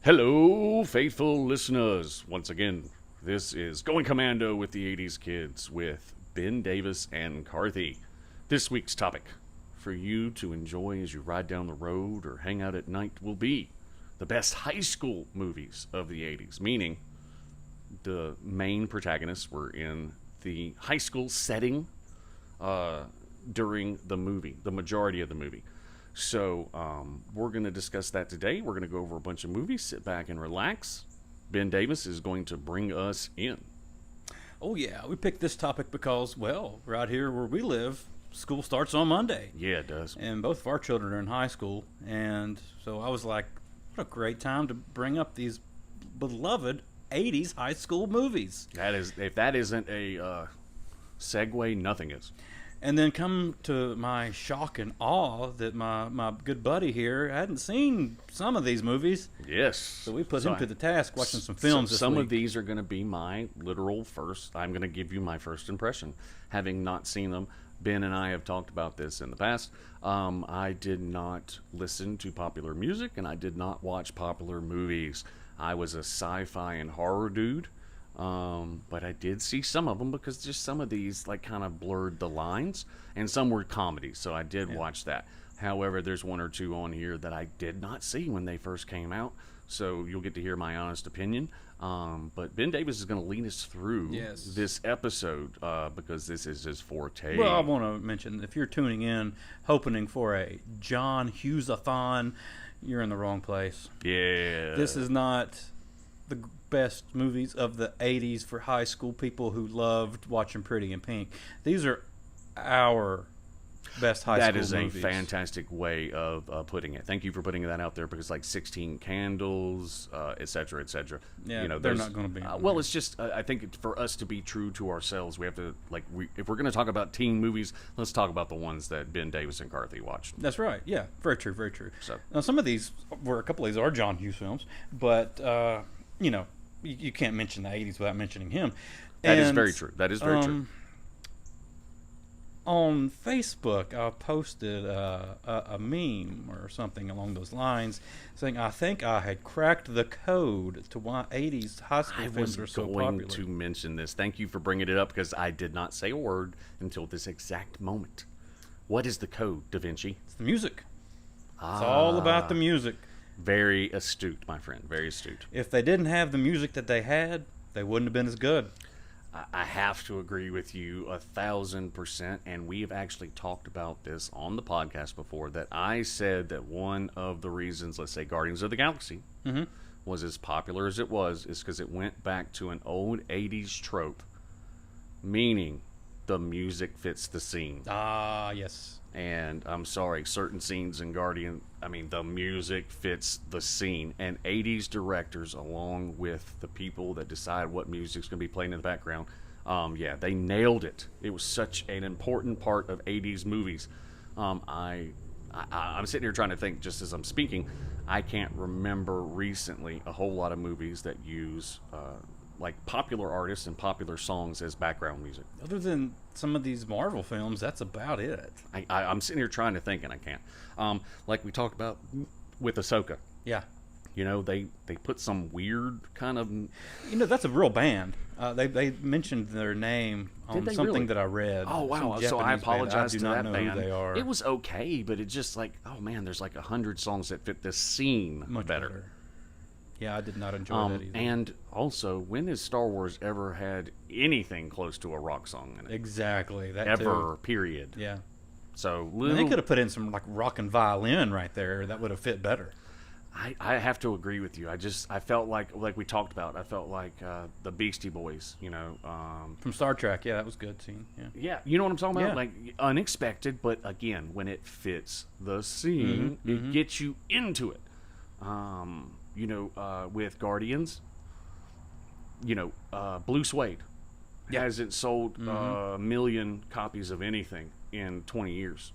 Hello, faithful listeners. Once again, this is Going Commando with the 80s Kids with Ben Davis and Carthy. This week's topic for you to enjoy as you ride down the road or hang out at night will be the best high school movies of the 80s, meaning the main protagonists were in the high school setting during the movie, the majority of the movie. So we're going to discuss that today. We're going to go over a bunch of movies, sit back and relax. Ben Davis is going to bring us in. Oh, yeah. We picked this topic because, well, right here where we live, school starts on Monday. Yeah, it does. And both of our children are in high school. And so I was like, what a great time to bring up these beloved 80s high school movies. That is, if that isn't a segue, nothing is. And then come to my shock and awe that my good buddy here hadn't seen some of these movies. Yes. So we put him to the task watching some films this some week. of these are going to be my literal first. I'm going to give you my first impression. Having not seen them, Ben and I have talked about this in the past. I did not listen to popular music, and I did not watch popular movies. I was a sci-fi and horror dude. But I did see some of them because just some of these like kind of blurred the lines, and some were comedies, so I did watch that. However, there's one or two on here that I did not see when they first came out, so you'll get to hear my honest opinion. But Ben Davis is going to lead us through this episode because this is his forte. Well, I want to mention, if you're tuning in hoping for a John Hughes-a-thon, you're in the wrong place. Yeah. This is not the best movies of the 80s for high school people who loved watching Pretty in Pink. These are our best high school movies. That is a fantastic way of putting it. Thank you for putting that out there, because like 16 Candles, et cetera, et cetera. Yeah, you know, they're not going to be. Well, it's just, I think for us to be true to ourselves, we have to, if we're going to talk about teen movies, let's talk about the ones that Ben Davis and Carthy watched. That's right. Yeah, very true, very true. So now, some of these, a couple of these are John Hughes films, but, you know, you can't mention the 80s without mentioning him. That is very true. That is very true. On Facebook, I posted a meme or something along those lines saying, I think I had cracked the code to why 80s high school films are so popular. I was going to mention this. Thank you for bringing it up, because I did not say a word until this exact moment. What is the code, Da Vinci? It's the music. It's all about the music. Very astute, my friend. Very astute. If they didn't have the music that they had, they wouldn't have been as good. I have to agree with you 1,000%, and we have actually talked about this on the podcast before, that I said that one of the reasons, let's say, Guardians of the Galaxy was as popular as it was is because it went back to an old 80s trope, meaning the music fits the scene. Ah, yes. And I'm sorry, certain scenes in the music fits the scene. And 80s directors, along with the people that decide what music's going to be playing in the background, they nailed it. It was such an important part of 80s movies. I'm sitting here trying to think just as I'm speaking. I can't remember recently a whole lot of movies that use like popular artists and popular songs as background music. Other than some of these Marvel films, that's about it. I'm sitting here trying to think, and I can't. Like we talked about with Ahsoka. Yeah. You know, they put some weird kind of... You know, that's a real band. They mentioned their name on something really? That I read. Oh, wow. So I apologize to that band. Who they are. It was okay, but it's just like, oh, man, there's like 100 songs that fit this scene much better. Yeah, I did not enjoy that either. And also, when has Star Wars ever had anything close to a rock song in it? Exactly. That ever, too. Period. Yeah. So they could have put in some like rock and violin right there. That would have fit better. I have to agree with you. I felt like we talked about, I felt like the Beastie Boys, you know. From Star Trek, yeah, that was a good scene. Yeah, you know what I'm talking about? Yeah. Like, unexpected, but again, when it fits the scene, it gets you into it. You know, with Guardians, you know, Blue Suede hasn't sold a million copies of anything in 20 years.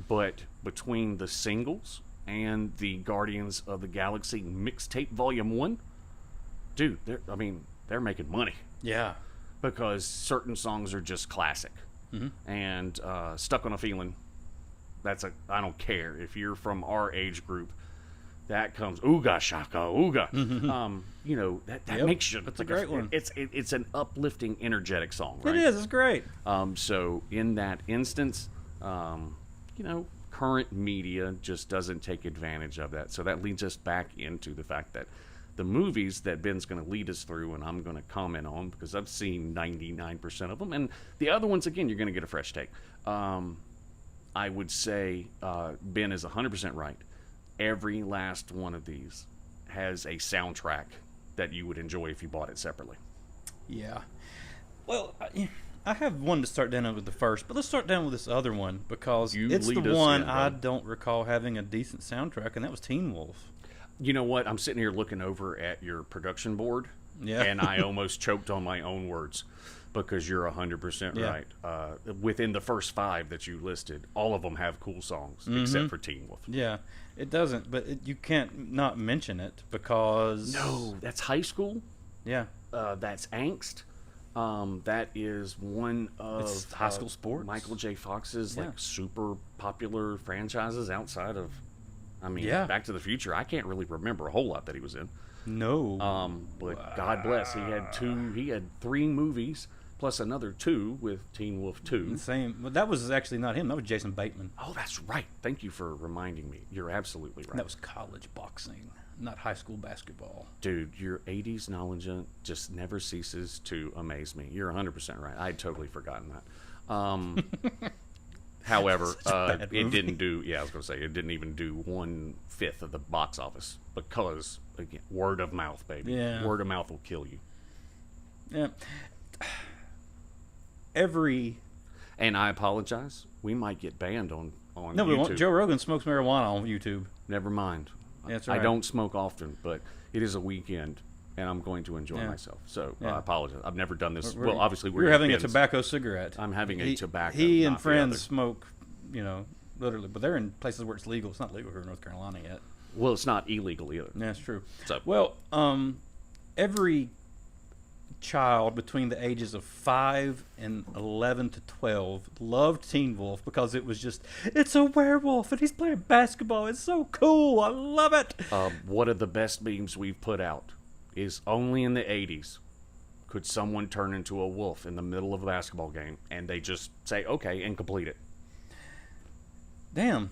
But between the singles and the Guardians of the Galaxy mixtape Volume 1, dude, they're making money. Yeah. Because certain songs are just classic. And Stuck on a Feeling, I don't care. If you're from our age group, that comes ooga shaka ooga. You know, that Yep, makes you. that's a great one. It's an uplifting, energetic song, right? It is. It's great. So in that instance, you know, current media just doesn't take advantage of that. So that leads us back into the fact that the movies that Ben's going to lead us through, and I'm going to comment on because I've seen 99% of them, and the other ones, again, you're going to get a fresh take. I would say Ben is 100% right. Every last one of these has a soundtrack that you would enjoy if you bought it separately. Yeah. Well, I have one to start down with the first, but let's start down with this other one because it's the one I don't recall having a decent soundtrack, and that was Teen Wolf. You know what? I'm sitting here looking over at your production board, and I almost choked on my own words because you're 100% right. Within the first 5 that you listed, all of them have cool songs except for Teen Wolf. Yeah, it doesn't, but you can't not mention it because... No, that's high school. Yeah. That's angst. That is one of high school sports. Michael J. Fox's like super popular franchises outside of, I mean, Back to the Future. I can't really remember a whole lot that he was in. No. But God bless, he had 3 movies plus another 2 with Teen Wolf 2. Same. But that was actually not him. That was Jason Bateman. Oh, that's right. Thank you for reminding me. You're absolutely right. That was college boxing, not high school basketball. Dude, your 80s knowledge just never ceases to amaze me. You're 100% right. I'd totally forgotten that. However, it didn't do, I was going to say, it didn't even do 1/5 of the box office because, again, word of mouth, baby. Yeah. Word of mouth will kill you. Yeah. And I apologize. We might get banned on No, YouTube. we won't. Joe Rogan smokes marijuana on YouTube. Never mind. Yeah, that's right. I don't smoke often, but it is a weekend, and I'm going to enjoy myself. So I apologize. I've never done this. Well, obviously, you're having a tobacco cigarette. I'm having a tobacco. He and friends smoke, literally, but they're in places where it's legal. It's not legal here in North Carolina yet. Well, it's not illegal either. Yeah, that's true. So, well, every child between the ages of 5 and 11 to 12 loved Teen Wolf because it was just, it's a werewolf and he's playing basketball. It's so cool. I love it. One of the best memes we've put out is only in the 80s could someone turn into a wolf in the middle of a basketball game and they just say, okay, and complete it. Damn.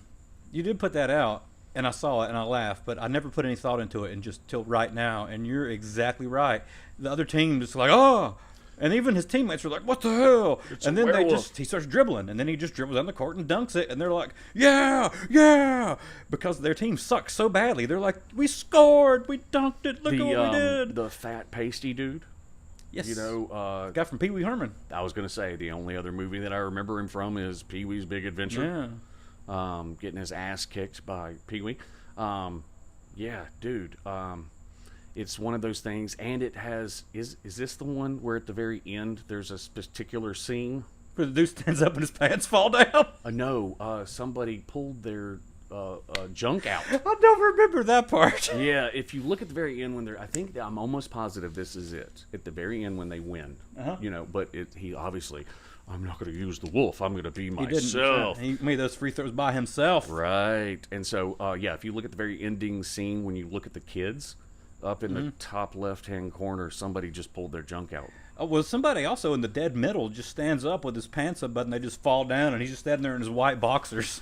You did put that out. And I saw it and I laughed, but I never put any thought into it and just till right now. And you're exactly right. The other team just like, oh, and even his teammates are like, what the hell? And then he starts dribbling, and then he just dribbles down the court and dunks it, and they're like, yeah, because their team sucks so badly. They're like, we scored, we dunked it, look at what we did. The fat pasty dude. Yes. Guy from Pee Wee Herman. I was gonna say the only other movie that I remember him from is Pee Wee's Big Adventure. Yeah. Getting his ass kicked by Pee Wee. Dude. It's one of those things, and it has. Is this the one where at the very end there's a particular scene where the dude stands up and his pants fall down? No. Somebody pulled their junk out. I don't remember that part. Yeah, if you look at the very end when they're, I think I'm almost positive this is it. At the very end when they win, but he obviously. I'm not going to use the wolf. I'm going to be myself. He made those free throws by himself. Right. And so, if you look at the very ending scene, when you look at the kids, up in the top left-hand corner, somebody just pulled their junk out. Oh, well, somebody also in the dead middle just stands up with his pants up, and they just fall down, and he's just standing there in his white boxers.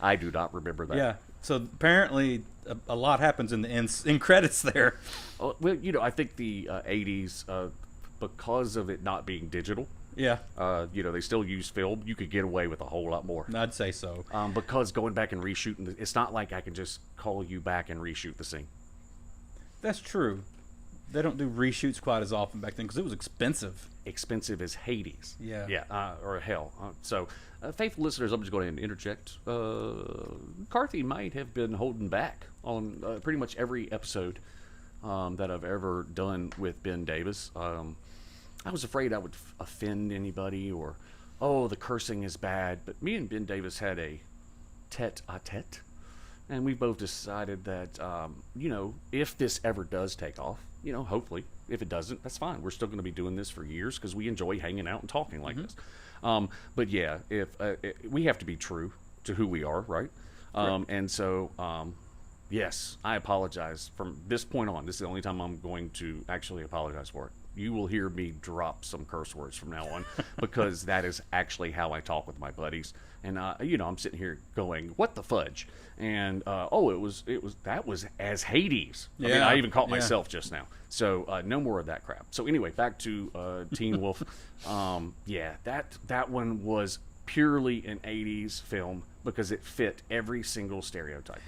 I do not remember that. Yeah. So apparently a lot happens in the end credits there. Well, I think the 80s, because of it not being digital, yeah. They still use film. You could get away with a whole lot more. I'd say so. Because going back and reshooting, it's not like I can just call you back and reshoot the scene. That's true. They don't do reshoots quite as often back then because it was expensive. Expensive as Hades. Yeah. Yeah, or hell. Faithful listeners, I'm just going to interject. Carthy might have been holding back on pretty much every episode that I've ever done with Ben Davis. I was afraid I would offend anybody or, the cursing is bad. But me and Ben Davis had a tete-a-tete, and we both decided that, if this ever does take off, hopefully, if it doesn't, that's fine. We're still going to be doing this for years because we enjoy hanging out and talking like this. But yeah, if we have to be true to who we are, right? And so, Yes, I apologize. From this point on, this is the only time I'm going to actually apologize for it. You will hear me drop some curse words from now on because that is actually how I talk with my buddies. And I'm sitting here going, "What the fudge?" And that was as Hades. I mean, Yeah, I even caught yeah. myself just now. So no more of that crap. So anyway, back to Teen Wolf. That one was purely an '80s film because it fit every single stereotype.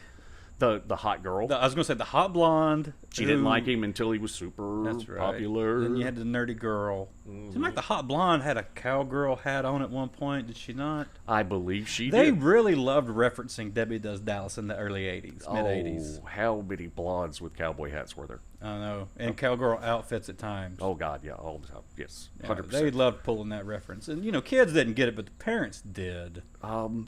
The hot girl. I was going to say the hot blonde. She didn't like him until he was super That's right. popular. Then you had the nerdy girl. Seemed like the hot blonde had a cowgirl hat on at one point. Did she not? I believe she They did. really loved referencing Debbie Does Dallas in the early 80s, mid 80s. Oh, how many blondes with cowboy hats were there? I know. And cowgirl outfits at times. Oh, God, yeah, all the time. Yes, Yeah, 100%. they loved pulling that reference. And, kids didn't get it, but the parents did.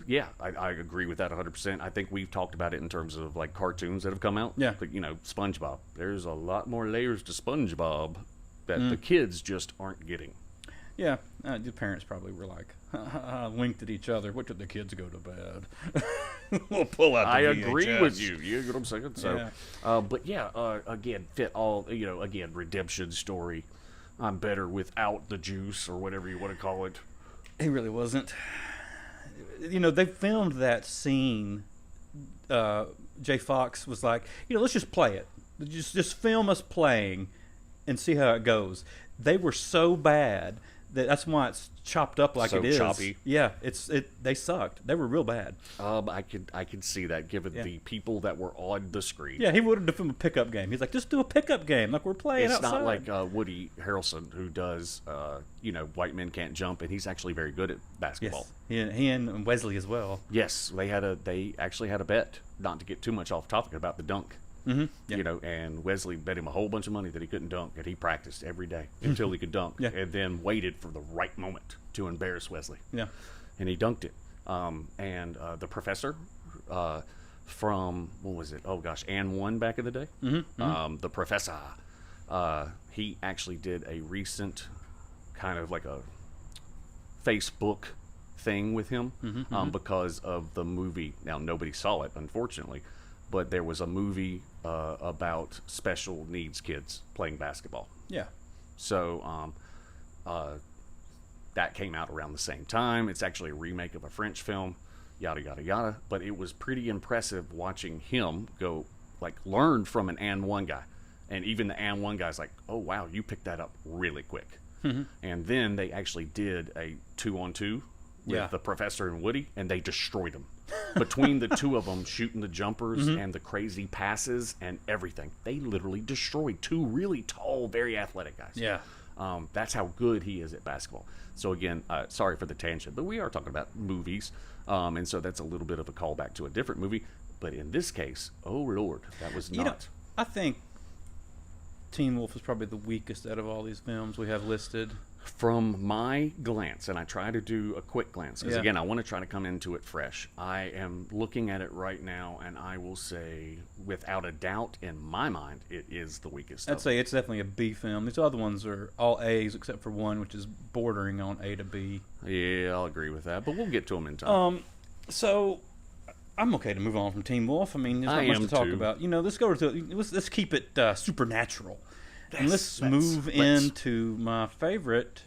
Yeah, I agree with that 100%. I think we've talked about it in terms of, like, cartoons that have come out. Yeah. But, SpongeBob. There's a lot more layers to SpongeBob that the kids just aren't getting. Yeah, the parents probably were like, winked at each other. What did the kids go to bed? We'll pull out the I VHS. agree with you. You know what I'm saying? So, Yeah. again, fit all, again, redemption story. I'm better without the juice or whatever you want to call it. He really wasn't. They filmed that scene. Jay Fox was like, let's just play it. Just film us playing and see how it goes. They were so bad that's why it's chopped up like So it is. choppy. Yeah, they sucked. They were real bad. I could see that given Yeah. the people that were on the screen. Yeah, he wanted to film a pickup game. He's like, just do a pickup game like we're playing It's outside. not like Woody Harrelson who does, White Men Can't Jump, and he's actually very good at basketball. Yes, he and Wesley as well. Yes, they actually had a bet, not to get too much off topic, about the dunk. Mm-hmm. Yeah. And Wesley bet him a whole bunch of money that he couldn't dunk, and he practiced every day until he could dunk, Yeah. and then waited for the right moment to embarrass Wesley. Yeah. And he dunked it. And the professor from, what was it? Oh, gosh, and 1 back in the day. Mm-hmm. The professor, he actually did a recent kind of like a Facebook thing with him because of the movie. Now, nobody saw it, unfortunately, but there was a movie about special needs kids playing basketball. Yeah. So that came out around the same time. It's actually a remake of a French film, yada, yada, yada. But it was pretty impressive watching him go, learn from an and 1 guy. And even the and 1 guy's like, oh, wow, you picked that up really quick. And then they actually did a 2-on-2 with the professor and Woody, and they destroyed him. Between the two of them shooting the jumpers and the crazy passes and everything, they literally destroyed 2 really tall, very athletic guys. Yeah. That's how good he is at basketball. So again, sorry for the tangent, but we are talking about movies, and so that's a little bit of a callback to a different movie. But in this case, oh Lord, that was not. I think Teen Wolf is probably the weakest out of all these films we have listed. From my glance, and I try to do a quick glance, because Yeah. again, I want to try to come into it fresh. I am looking at it right now, and I will say, without a doubt, in my mind, it is the weakest. I'd say it's definitely a B film. These other ones are all A's except for one, which is bordering on A to B. Yeah, I'll agree with that, but we'll get to them in time. So I'm okay to move on from Teen Wolf. I mean, there's not I much am to talk too. about. Let's go to let's keep it supernatural, and let's Let's- move let's- into my favorite.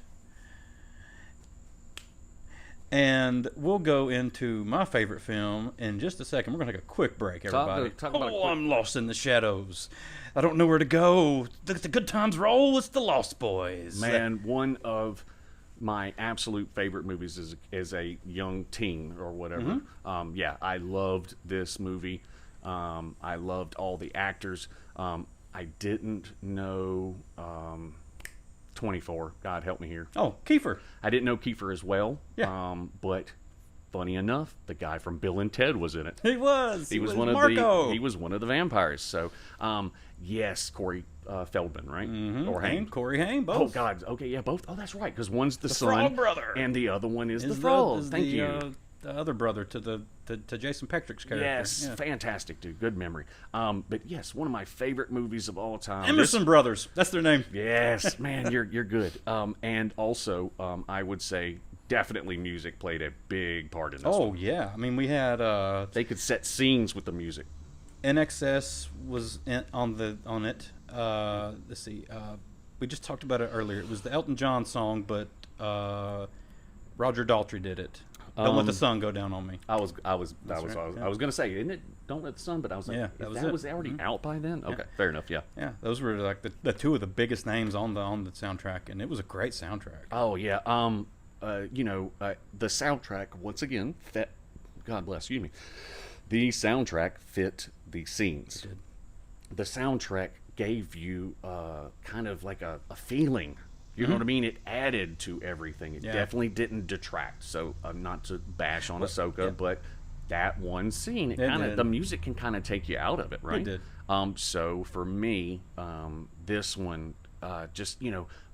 And we'll go into my favorite film in just a second. We're going to take a quick break, everybody. talk about a quick- I'm lost in the shadows. I don't know where to go. The good times roll. It's the Lost Boys. Man, one of my absolute favorite movies as a young teen or whatever. I loved this movie. I loved all the actors. I didn't know 24. God help me here. Oh, Kiefer. I didn't know Kiefer as well. Yeah. But funny enough, the guy from Bill and Ted was in it. He was. He was Marco. he was one of the vampires. So, yes, Corey Feldman, right? Or Haim. Corey Haim, Oh both. God. Okay, yeah, both. Oh, that's right. Because one's the son, Frog brother. and the other one is the Is frog. is Thank the, you. The other brother to Jason Patrick's character. Yes, Yeah. fantastic, dude. Good memory. But yes, one of my favorite movies of all time. Emerson Brothers. That's their name. Yes, man, you're good. And also, I would say definitely music played a big part in this. Oh one. yeah. I mean, we had They could set scenes with the music. NXS was on it. Let's see. We just talked about it earlier. It was the Elton John song, but Roger Daltrey did it. Don't let the sun go down on me. I was right, yeah. I was gonna say, isn't it? Don't let the sun, but I was like, Yeah, that that was was it. already Mhm. out by then. Okay, Yeah. fair enough. Yeah. Yeah, those were like the two of the biggest names on the soundtrack, and it was a great soundtrack. Oh yeah. The soundtrack once again. God bless. Excuse me. The soundtrack fit the scenes. It did. The soundtrack gave you kind of like a feeling. You know what I mean? It added to everything. It Yeah. definitely didn't detract. So not to bash on Ahsoka, yeah. but that one scene, It the did. music can kind of take you out of it, right? did. So for me, this one, just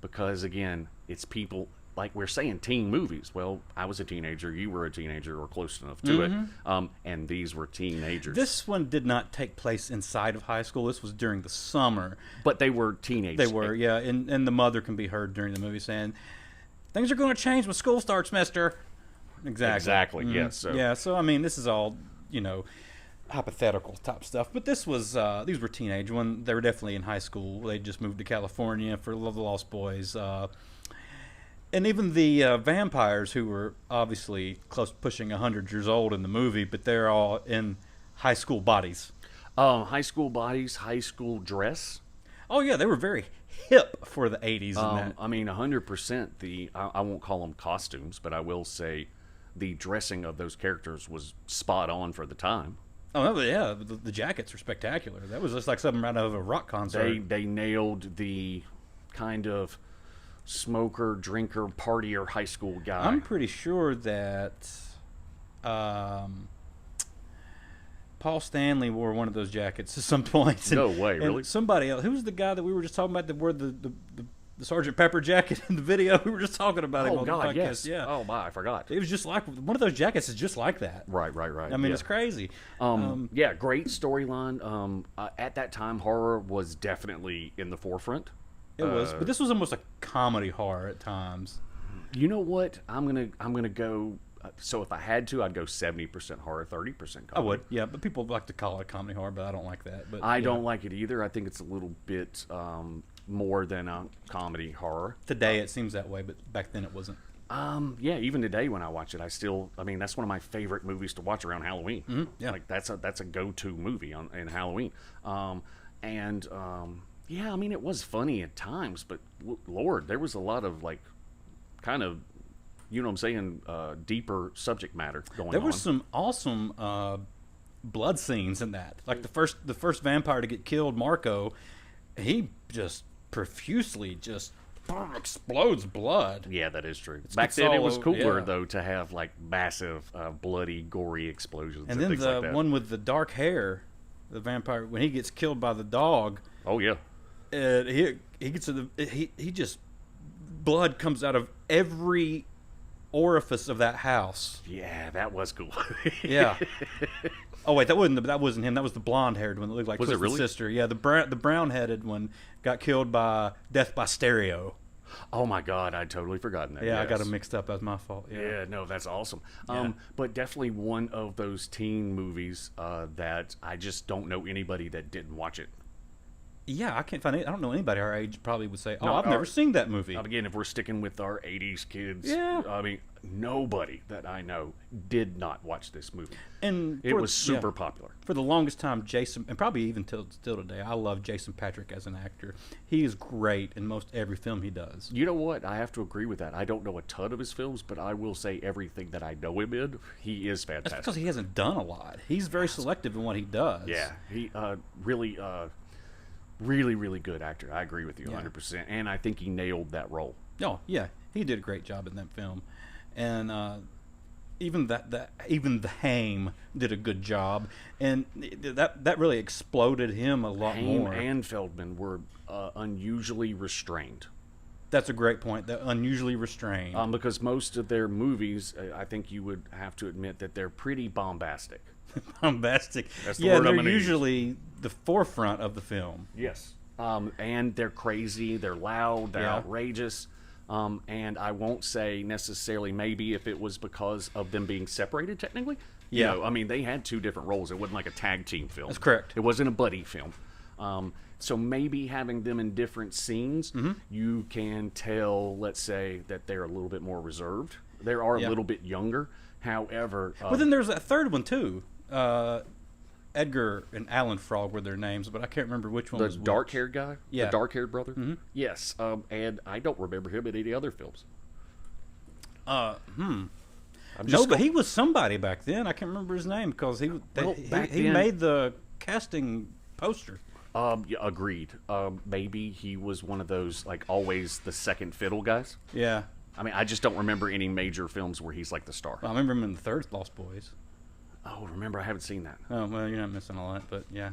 because again, it's people like we're saying teen movies. Well, I was a teenager, you were a teenager, or close enough to it, and these were teenagers. This one did not take place inside of high school. This was during the summer. But they were teenagers. They were, yeah, and the mother can be heard during the movie saying, "Things are going to change when school starts, Mister." Exactly. Yes. So Yeah. So I mean, this is all hypothetical type stuff. But this was these were teenage when they were definitely in high school. They just moved to California for Love the Lost Boys. And even the vampires, who were obviously close to pushing 100 years old in the movie, but they're all in high school bodies. high school bodies, high school dress. Oh yeah, they were very hip for the 80s. And that. I mean, 100%. I won't call them costumes, but I will say the dressing of those characters was spot on for the time. Oh yeah, the jackets are spectacular. That was just like something out of a rock concert. They nailed the kind of smoker, drinker, partier high school guy. I'm pretty sure that Paul Stanley wore one of those jackets at some point. No way, really? Somebody else. Who was the guy that we were just talking about that wore the Sergeant Pepper jacket in the video? We were just talking about him Oh on the God, podcast. yes. Yeah. Oh my, I forgot. It was just like one of those jackets is just like that. Right. I mean, yeah. it's crazy. Yeah, great storyline. At that time, horror was definitely in the forefront. It was, but this was almost a comedy horror at times. You know what? I'm gonna go. So if I had to, I'd go 70% horror, 30% comedy. I would, yeah, but people like to call it comedy horror, but I don't like that. But I yeah. don't like it either. I think it's a little bit more than a comedy horror. Today it seems that way, but back then it wasn't. Yeah, even today when I watch it, I mean, that's one of my favorite movies to watch around Halloween. Yeah. Like that's a go-to movie in Halloween. Yeah, I mean, it was funny at times, but Lord, there was a lot of like, kind of, you know what I'm saying, deeper subject matter going on. There was some awesome blood scenes in that. Like the first vampire to get killed, Marco, he just profusely just explodes blood. Yeah, that is true. Back gets then, it all was over- cooler yeah. though to have like massive, bloody, gory explosions And then things the like that. one with the dark hair, the vampire, when he gets killed by the dog, Oh yeah. he gets to he just blood comes out of every orifice of that house. Yeah, that was cool. Yeah. Oh wait, that wasn't him. That was the blonde-haired one that looked like Was it Twisted really? Sister. Yeah, the brown-headed one got killed by death by stereo. Oh my God, I'd totally forgotten that. Yeah, I got yes. them mixed up. That's my fault. Yeah, no, that's awesome. Yeah. But definitely one of those teen movies that I just don't know anybody that didn't watch it. Yeah, I can't find it. I don't know anybody our age probably would say, "Oh, No, I've never seen that movie." Again, if we're sticking with our 80s kids, Yeah. I mean, nobody that I know did not watch this movie. And It was super popular. For the longest time, Jason, and probably even still today, I love Jason Patric as an actor. He is great in most every film he does. You know what? I have to agree with that. I don't know a ton of his films, but I will say everything that I know him in, he is That's fantastic. because he hasn't done a lot. He's very selective in what he does. Yeah, he really, really good actor. I agree with you Yeah. 100%. And I think he nailed that role. Oh yeah, he did a great job in that film, and even the Haim did a good job, and that really exploded him a lot Haim more. and Feldman were unusually restrained. That's a great point. They're unusually restrained. Because most of their movies, I think you would have to admit that they're pretty bombastic. Bombastic. That's the Yeah, word I'm they're gonna use. usually the forefront of the film. Yes. And they're crazy, they're loud, they're Yeah. outrageous. And I won't say necessarily maybe if it was because of them being separated technically, Yeah. I mean, they had two different roles. It wasn't like a tag team film. That's correct. It wasn't a buddy film. So maybe having them in different scenes, you can tell, let's say, that they're a little bit more reserved. They are a Yeah. little bit younger. However, But then there's that third one too. Edgar and Alan Frog were their names, but I can't remember which one the was which. dark-haired guy, Yeah. the dark-haired brother, yes. And I don't remember him in any other films. I'm No, just but he was somebody back then. I can't remember his name because Well, back he then- made the casting poster. Yeah, agreed. Maybe he was one of those, like, always the second fiddle guys. Yeah. I mean, I just don't remember any major films where he's like the star. I remember him in the third Lost Boys. Oh, remember, I haven't seen that. Oh well, you're not missing a lot, but yeah,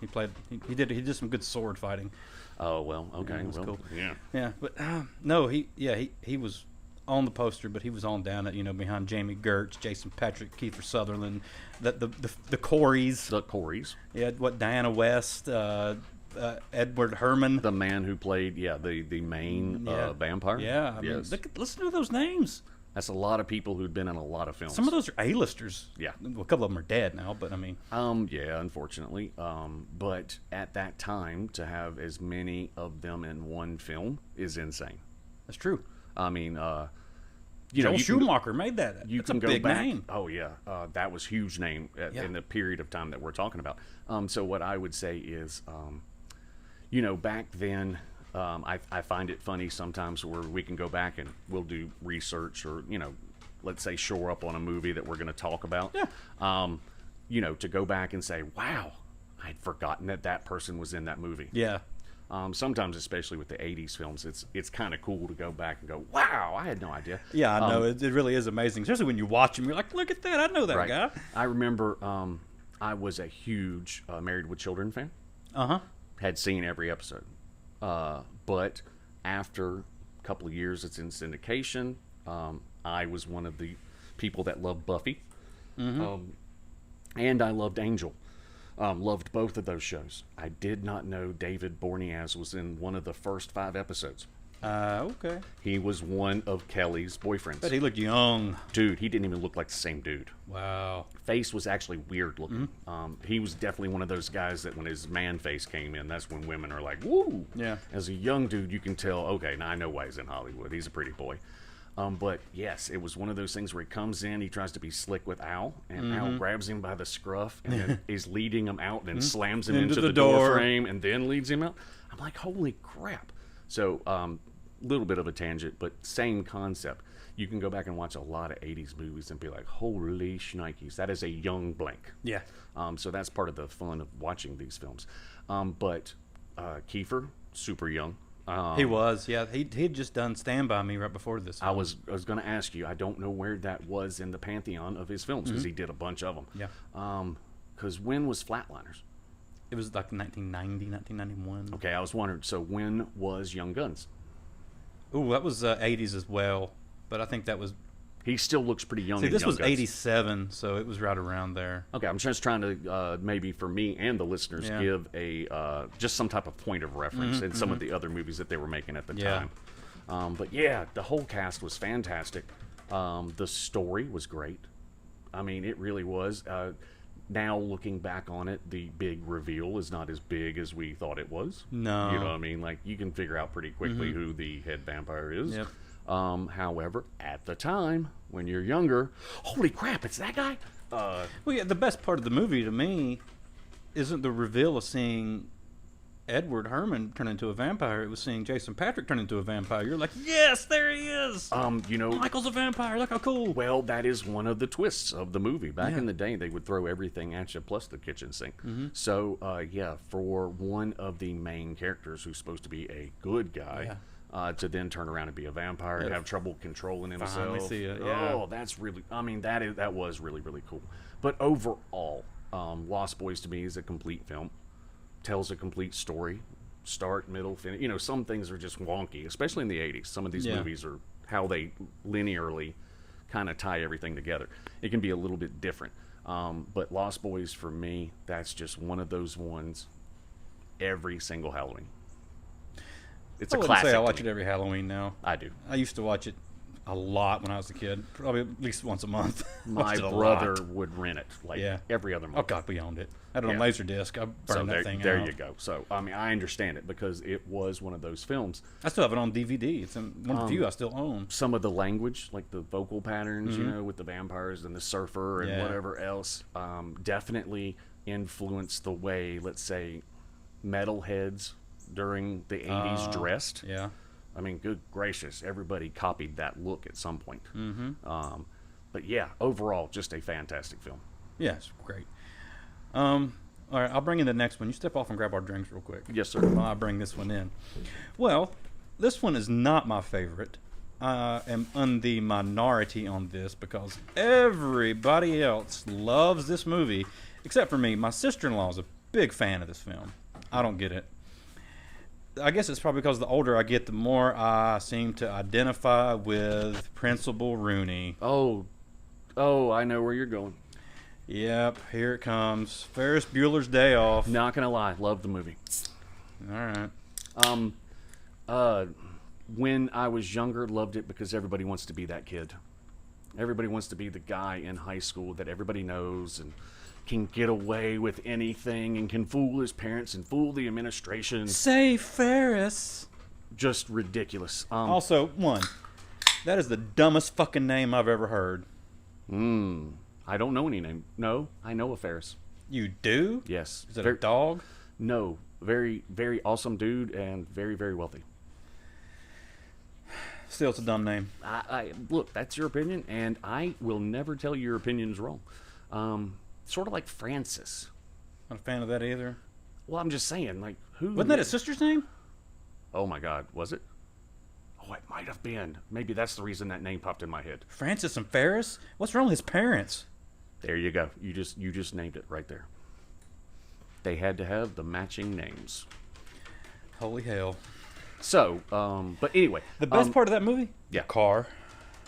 he played. He did some good sword fighting. Oh, well, okay. it was well, cool. Yeah. Yeah, but no, he was on the poster, but he was on down at behind Jamie Gertz, Jason Patrick, Kiefer Sutherland, the Coreys. The Coreys. Yeah, Diana West, Edward Herman. The man who played, the main Yeah. vampire. Yeah, I mean, yes. listen to those names. That's a lot of people who'd been in a lot of films. Some of those are A-listers. Yeah. Well, a couple of them are dead now, but I mean, Yeah, unfortunately. But at that time, to have as many of them in one film is insane. that's true. I mean, Joel you can- Schumacher made that. You That's can a go big back. name. Oh yeah, that was huge name Yeah. in the period of time that we're talking about. So what I would say is, back then, I find it funny sometimes where we can go back and we'll do research or let's say shore up on a movie that we're going to talk about. Yeah. To go back and say, wow, I'd forgotten that person was in that movie. Yeah. Sometimes, especially with the '80s films, it's kind of cool to go back and go, wow, I had no idea. Yeah, I know. It really is amazing, especially when you watch them. You're like, look at that. I know that Right. guy. I remember I was a huge Married with Children fan. Uh-huh. Had seen every episode. But after a couple of years it's in syndication, I was one of the people that loved Buffy. And I loved Angel. Loved both of those shows. I did not know David Boreanaz was in one of the first 5 episodes. Okay. He was one of Kelly's boyfriends. But he looked young. Dude, he didn't even look like the same dude. Wow. Face was actually weird looking. He was definitely one of those guys that when his man face came in, that's when women are like, woo! Yeah. As a young dude, you can tell, okay, now I know why he's in Hollywood. He's a pretty boy. But yes, it was one of those things where he comes in, he tries to be slick with Al, and Al grabs him by the scruff and then is leading him out and then slams him into the door frame and then leads him out. I'm like, holy crap. So, little bit of a tangent, but same concept. You can go back and watch a lot of 80s movies and be like, holy shnikes, that is a young blank. Yeah. So that's part of the fun of watching these films. But Kiefer, super young. He was. Yeah. He'd just done Stand By Me right before this. I was going to ask you, I don't know where that was in the pantheon of his films because he did a bunch of them. Yeah. Because when was Flatliners? It was like 1990, 1991. Okay, I was wondering, so when was Young Guns? Ooh, that was 80s as well. But I think that was... He still looks pretty young. See, in this Young was Guns. 87, so it was right around there. Okay, I'm just trying to maybe for me and the listeners Yeah. give a just some type of point of reference in some of the other movies that they were making at the Yeah. time. But yeah, the whole cast was fantastic. The story was great. I mean, it really was. Now looking back on it, the big reveal is not as big as we thought it was. No. You know what I mean? Like you can figure out pretty quickly who the head vampire is. Yep. However, at the time when you're younger, holy crap, it's that guy. Well, yeah, the best part of the movie to me isn't the reveal of seeing Edward Herman turn into a vampire. It was seeing Jason Patrick turn into a vampire. You're like, yes, there he is. Michael's a vampire. Look how cool. Well, that is one of the twists of the movie. Back Yeah. in the day, they would throw everything at you, plus the kitchen sink. So, for one of the main characters who's supposed to be a good guy, to then turn around and be a vampire and have trouble controlling himself. Finally see it, yeah. Oh, that's really. I mean, that was really really cool. But overall, Lost Boys to me is a complete film. Tells a complete story, start, middle, finish. You know, some things are just wonky, especially in the '80s. Some of these Yeah. movies are how they linearly kind of tie everything together. It can be a little bit different. But Lost Boys for me, that's just one of those ones. Every single Halloween, it's I a wouldn't classic. say I to watch me. it every Halloween now. I do. I used to watch it a lot when I was a kid. Probably at least once a month. My Watched it a brother lot. would rent it like Yeah. every other Oh month. God, we owned it. I had it on Yeah. Laserdisc. I burned So that thing there out. you go. So I mean, I understand it because it was one of those films. I still have it on DVD. It's in one of the few I still own. Some of the language, like the vocal patterns, you know, with the vampires and the surfer and Yeah. whatever else, definitely influenced the way, let's say, metalheads during the 80s dressed. Yeah. I mean, good gracious, everybody copied that look at some point. But yeah, overall, just a fantastic film. Yeah, it's great. All right, I'll bring in the next one. You step off and grab our drinks real quick. Yes, sir. While I bring this one in. Well, this one is not my favorite. I am in the minority on this because everybody else loves this movie, except for me. My sister-in-law is a big fan of this film. I don't get it. I guess it's probably because the older I get, the more I seem to identify with Principal Rooney. Oh, I know where you're going. Yep, here it comes. Ferris Bueller's Day Off. Not gonna lie, love the movie. All right. When I was younger, loved it because everybody wants to be that kid. Everybody wants to be the guy in high school that everybody knows and can get away with anything and can fool his parents and fool the administration. Say Ferris. Just ridiculous. Also, that is the dumbest fucking name I've ever heard. I don't know any name. No, I know a Ferris. You do? Yes. Is it a dog? No. Very, very awesome dude and very, very wealthy. Still, it's a dumb name. Look, that's your opinion, and I will never tell you your opinion is wrong. Sort of like Francis. Not a fan of that either. Well, I'm just saying, like, who... Wasn't that his sister's name? Oh, my God. Was it? Oh, it might have been. Maybe that's the reason that name popped in my head. Francis and Ferris? What's wrong with his parents? There you go. You just named it right there. They had to have the matching names. Holy hell. So, but anyway. The best part of that movie? Yeah. The car.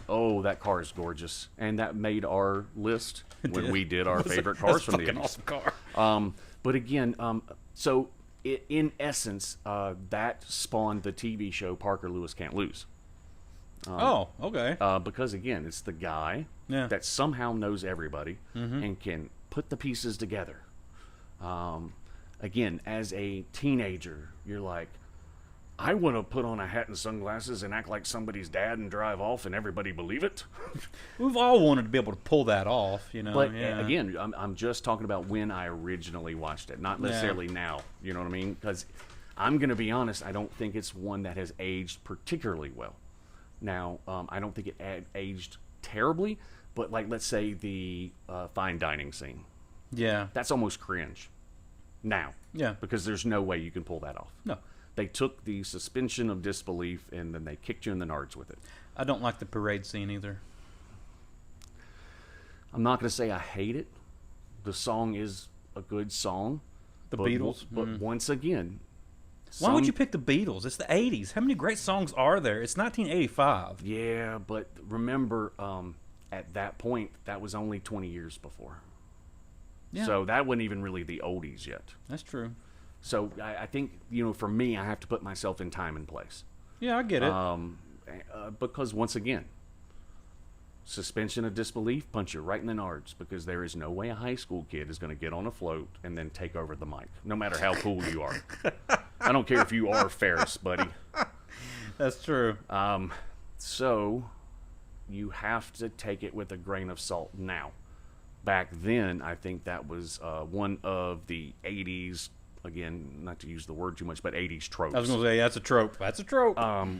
Oh, that car is gorgeous. And that made our list when we did our That's favorite a cars from the fucking 80s. awesome car. But again, so in essence, that spawned the TV show Parker Lewis Can't Lose. Oh, okay. Because again, it's the guy Yeah. that somehow knows everybody and can put the pieces together. Again, as a teenager, you're like, I want to put on a hat and sunglasses and act like somebody's dad and drive off and everybody believe it. We've all wanted to be able to pull that off, you know. But yeah. again, I'm just talking about when I originally watched it, not necessarily now. You know what I mean? Because I'm going to be honest, I don't think it's one that has aged particularly well. Now, I don't think it aged terribly, but like let's say the fine dining scene, Yeah. that's almost cringe now. Yeah. Because there's no way you can pull that off. No. They took the suspension of disbelief and then they kicked you in the nards with it. I don't like the parade scene either. I'm not going to say I hate it. The song is a good song. The but, Beatles. But once again, Why would you pick the Beatles? It's the 80s. How many great songs are there? It's 1985. Yeah, but remember, at that point, that was only 20 years before. Yeah. So that wasn't even really the oldies yet. That's true. So I think, for me, I have to put myself in time and place. Yeah, I get it. Because once again, suspension of disbelief, punch you right in the nards, because there is no way a high school kid is going to get on a float and then take over the mic, no matter how cool you are. I don't care if you are Ferris, buddy. That's true. So you have to take it with a grain of salt now. Back then, I think that was one of the 80s, again, not to use the word too much, but 80s tropes. I was going to say, that's a trope. That's a trope.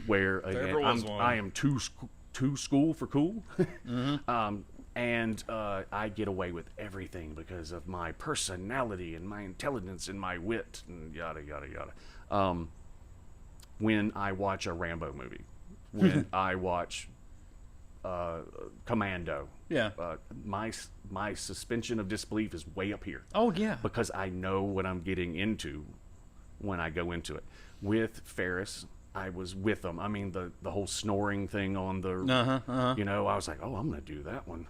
Where, again, ever was one. I am too school for cool. And I get away with everything because of my personality and my intelligence and my wit and yada, yada, yada. When I watch a Rambo movie, when I watch Commando, Yeah. My suspension of disbelief is way up here. Oh, yeah. Because I know what I'm getting into when I go into it. With Ferris, I was with them. I mean, the whole snoring thing on the, I was like, oh, I'm going to do that one.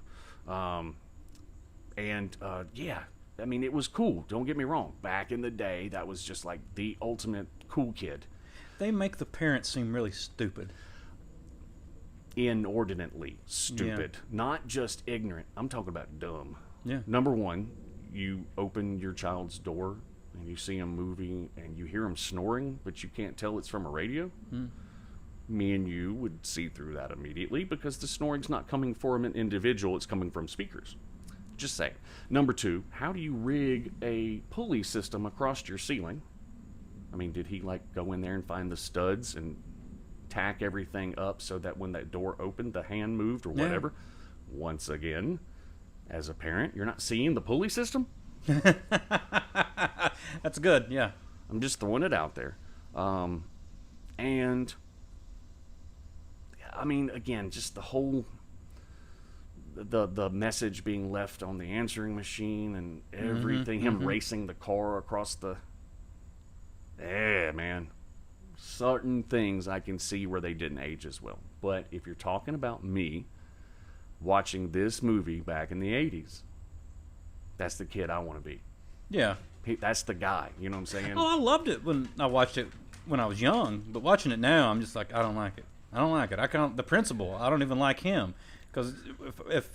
Yeah, I mean, it was cool. Don't get me wrong. Back in the day, that was just like the ultimate cool kid. They make the parents seem really stupid. inordinately stupid, not just ignorant. I'm talking about dumb. Yeah. Number one, you open your child's door and you see him moving and you hear him snoring, but you can't tell it's from a radio. Me and you would see through that immediately because the snoring's not coming from an individual, it's coming from speakers. Just say. Number two, how do you rig a pulley system across your ceiling? I mean, did he like go in there and find the studs and tack everything up so that when that door opened, the hand moved or whatever? Once again, as a parent, you're not seeing the pulley system? That's good, yeah. I'm just throwing it out there. And, I mean, again, just the whole... The message being left on the answering machine and everything, him racing the car across the... Yeah, man. Certain things I can see where they didn't age as well. But if you're talking about me watching this movie back in the 80s, that's the kid I want to be. Yeah. That's the guy, you know what I'm saying? Oh, I loved it when I watched it when I was young, but watching it now, I'm just like, I don't like it. I don't like it. I can't. The principal, I don't even like him. Because if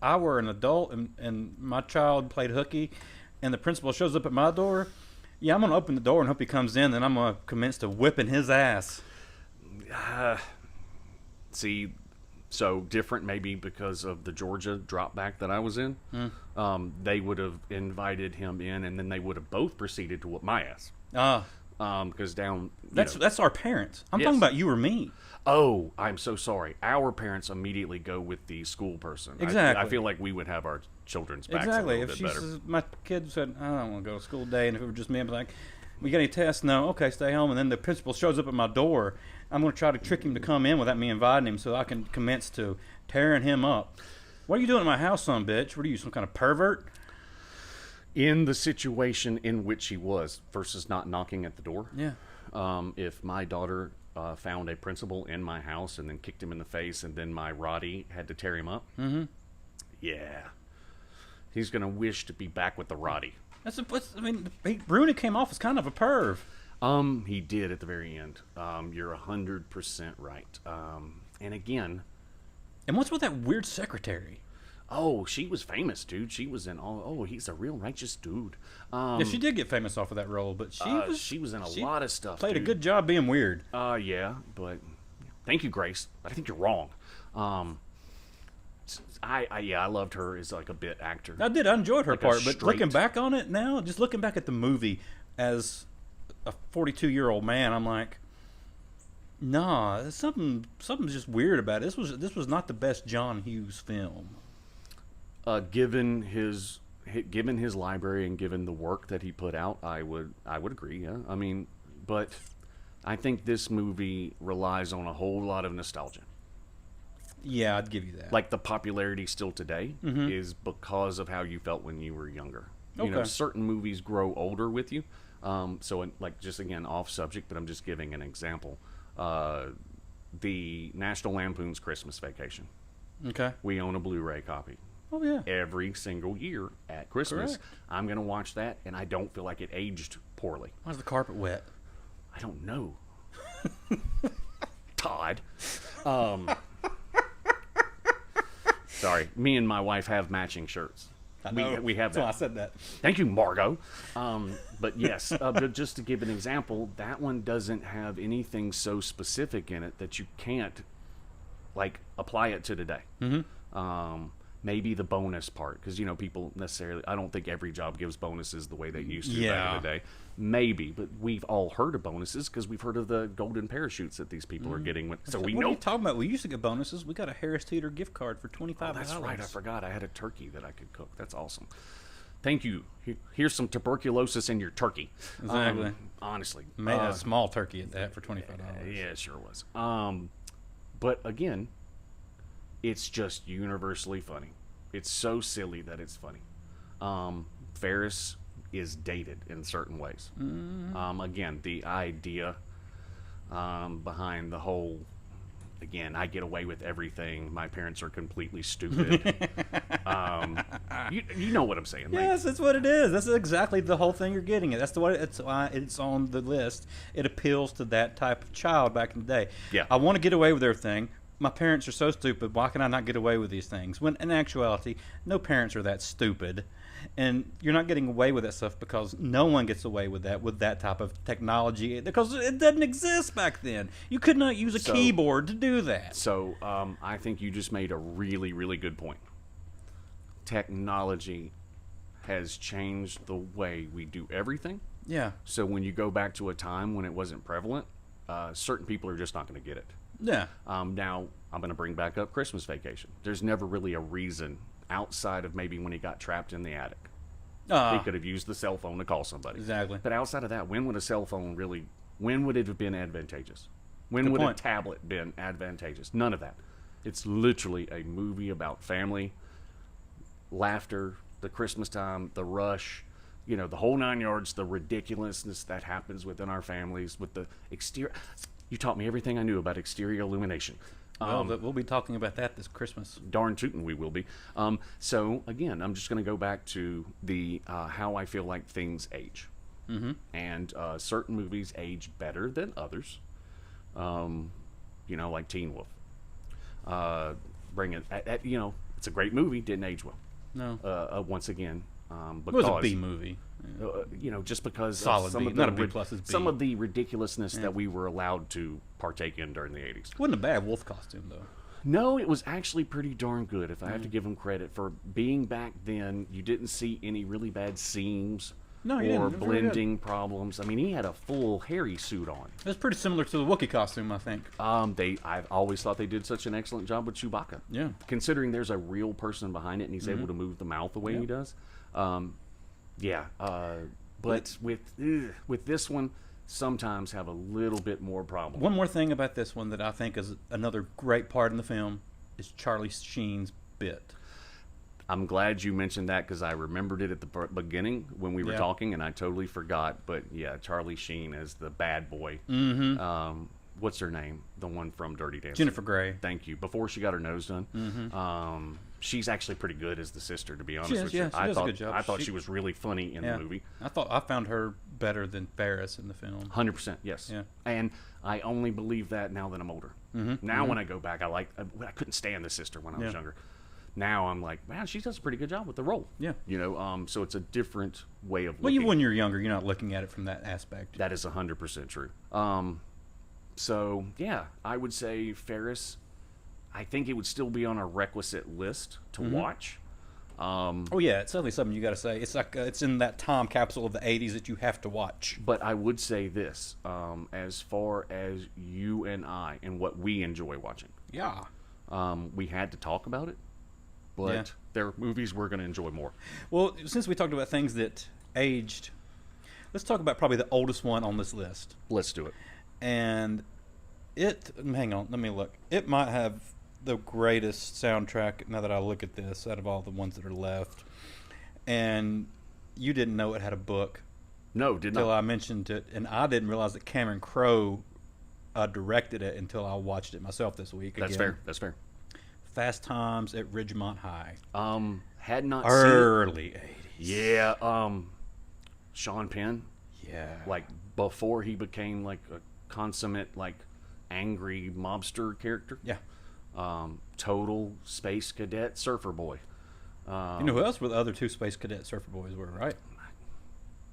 I were an adult and my child played hooky and the principal shows up at my door, yeah, I'm going to open the door and hope he comes in, and I'm going to commence to whipping his ass. See, so different maybe because of the Georgia drop back that I was in. They would have invited him in, and then they would have both proceeded to whip my ass. Because down... That's our parents. I'm Yes. talking about you or me. Oh, I'm so sorry. Our parents immediately go with the school person. Exactly. I feel like we would have our children's backs Exactly. a If little bit better. my kid said, I don't want to go to school today, and if it were just me, I'd be like, we got any tests? No. Okay, stay home. And then the principal shows up at my door. I'm going to try to trick him to come in without me inviting him so I can commence to tearing him up. What are you doing at my house, son, bitch? What are you, some kind of pervert? In the situation in which he was versus not knocking at the door. Yeah. If my daughter found a principal in my house and then kicked him in the face, and then my Roddy had to tear him up. Yeah, he's gonna wish to be back with the Roddy. Rooney came off as kind of a perv. He did at the very end. You're 100% right. And again, And what's with that weird secretary? oh, she was famous, dude. She was in all. Oh, he's a real righteous dude. Yeah, she did get famous off of that role, but She was in a lot of stuff. played dude. a good job being weird. Yeah, but thank you, Grace. I think you're wrong. I loved her as like a bit actor. I did. I enjoyed her Like a part, but looking straight- back on it now, just looking back at the movie as a 42-year-old man, I'm like, nah, something's just weird about it. This was not the best John Hughes film. Given his library and given the work that he put out, I would agree. Yeah, I mean, but I think this movie relies on a whole lot of nostalgia. Yeah, I'd give you that. Like the popularity still today is because of how you felt when you were younger. You know, Okay. certain movies grow older with you. Like just again off subject, but I'm just giving an example. The National Lampoon's Christmas Vacation. Okay. We own a Blu-ray copy. Oh yeah. Every single year at Christmas, Correct. I'm going to watch that, and I don't feel like it aged poorly. Why's the carpet wet? I don't know. Todd. Sorry, me and my wife have matching shirts. We have That's why I that. said that. Thank you, Margot. But yes, but just to give an example, that one doesn't have anything so specific in it that you can't like apply it to today. Maybe the bonus part, because people necessarily. I don't think every job gives bonuses the way they used to back in the day. Maybe, but we've all heard of bonuses because we've heard of the golden parachutes that these people are getting. So we What know. are you talking about? We used to get bonuses. We got a Harris Teeter gift card for $25. That's right. I forgot. I had a turkey that I could cook. That's awesome. Thank you. Here's some tuberculosis in your turkey. Exactly. Honestly, Made a small turkey at that for $25. yeah, it sure was. But again, it's just universally funny. It's so silly that it's funny. Ferris is dated in certain ways. Again, the idea behind the whole, again, I get away with everything. My parents are completely stupid. You know what I'm saying? Like, Yes, that's what it is. That's exactly the whole thing you're getting at. That's why it's on the list. It appeals to that type of child back in the day. Yeah. I want to get away with everything. my parents are so stupid. Why can I not get away with these things? When in actuality, no parents are that stupid. And you're not getting away with that stuff because no one gets away with that type of technology because it didn't exist back then. You could not use a keyboard to do that. So I think you just made a really, really good point. Technology has changed the way we do everything. Yeah. So when you go back to a time when it wasn't prevalent, certain people are just not going to get it. Yeah. Now, I'm going to bring back up Christmas Vacation. There's never really a reason outside of maybe when he got trapped in the attic. He could have used the cell phone to call somebody. Exactly. But outside of that, when would a cell phone really, when would it have been advantageous? When Good would point. a tablet been advantageous? None of that. It's literally a movie about family, laughter, the Christmas time, the rush, you know, the whole 9 yards, the ridiculousness that happens within our families with the exterior. You taught me everything I knew about exterior illumination. Well, we'll be talking about that this Christmas. Darn tootin' we will be. So again, I'm just going to go back to the how I feel like things age, and certain movies age better than others. You know, like Teen Wolf. Bring it. You know, it's a great movie. Didn't age well. No, Once again, it because was a B movie. you know, just because Solid of some B, of not the a B plus, it's B. some of the ridiculousness that we were allowed to partake in during the 80s. Wasn't a bad wolf costume though. No, it was actually pretty darn good. If I have to give him credit for being back then, you didn't see any really bad seams No, you or didn't. It was very good. blending problems. I mean, he had a full hairy suit on. It was pretty similar to the Wookiee costume, I think. I've always thought they did such an excellent job with Chewbacca. Yeah. Considering there's a real person behind it and he's able to move the mouth the way he does. But with this one, sometimes have a little bit more problem. One more thing about this one that I think is another great part in the film is Charlie Sheen's bit. I'm glad you mentioned that because I remembered it at the beginning when we were Yeah. talking, and I totally forgot. But yeah, Charlie Sheen is the bad boy. What's her name? The one from Dirty Dancing. Jennifer Grey. Thank you. Before she got her nose done, she's actually pretty good as the sister. To be honest is, with yeah, you, she I does a thought good job. I thought she was really funny in Yeah. the movie. I found her better than Ferris in the film. 100%, yes. Yeah. And I only believe that now that I'm older. Now when I go back, I couldn't stand the sister when I was Yeah. younger. Now I'm like, man, she does a pretty good job with the role. Yeah. You know, so it's a different way of Well, looking. when you're younger, you're not looking at it from that aspect. That is 100% true. So yeah, I would say Ferris. I think it would still be on a requisite list to watch. Oh yeah, it's certainly something you got to say. It's like it's in that time capsule of the '80s that you have to watch. But I would say this, as far as you and I and what we enjoy watching, Yeah. we had to talk about it, but Yeah. there are movies we're going to enjoy more. Well, since we talked about things that aged, let's talk about probably the oldest one on this list. Let's do it. And hang on, let me look. It might have the greatest soundtrack now that I look at this out of all the ones that are left. And you didn't know it had a book No, did until not. I mentioned it, and I didn't realize that Cameron Crowe directed it until I watched it myself this week. That's again. fair. That's fair. Fast Times at Ridgemont High. Had not seen Early '80s. it. Yeah. Sean Penn, Yeah. like before he became like a consummate like angry mobster character. Yeah. Total space cadet surfer boy. You know who else were the other two Space Cadet Surfer Boys were, right?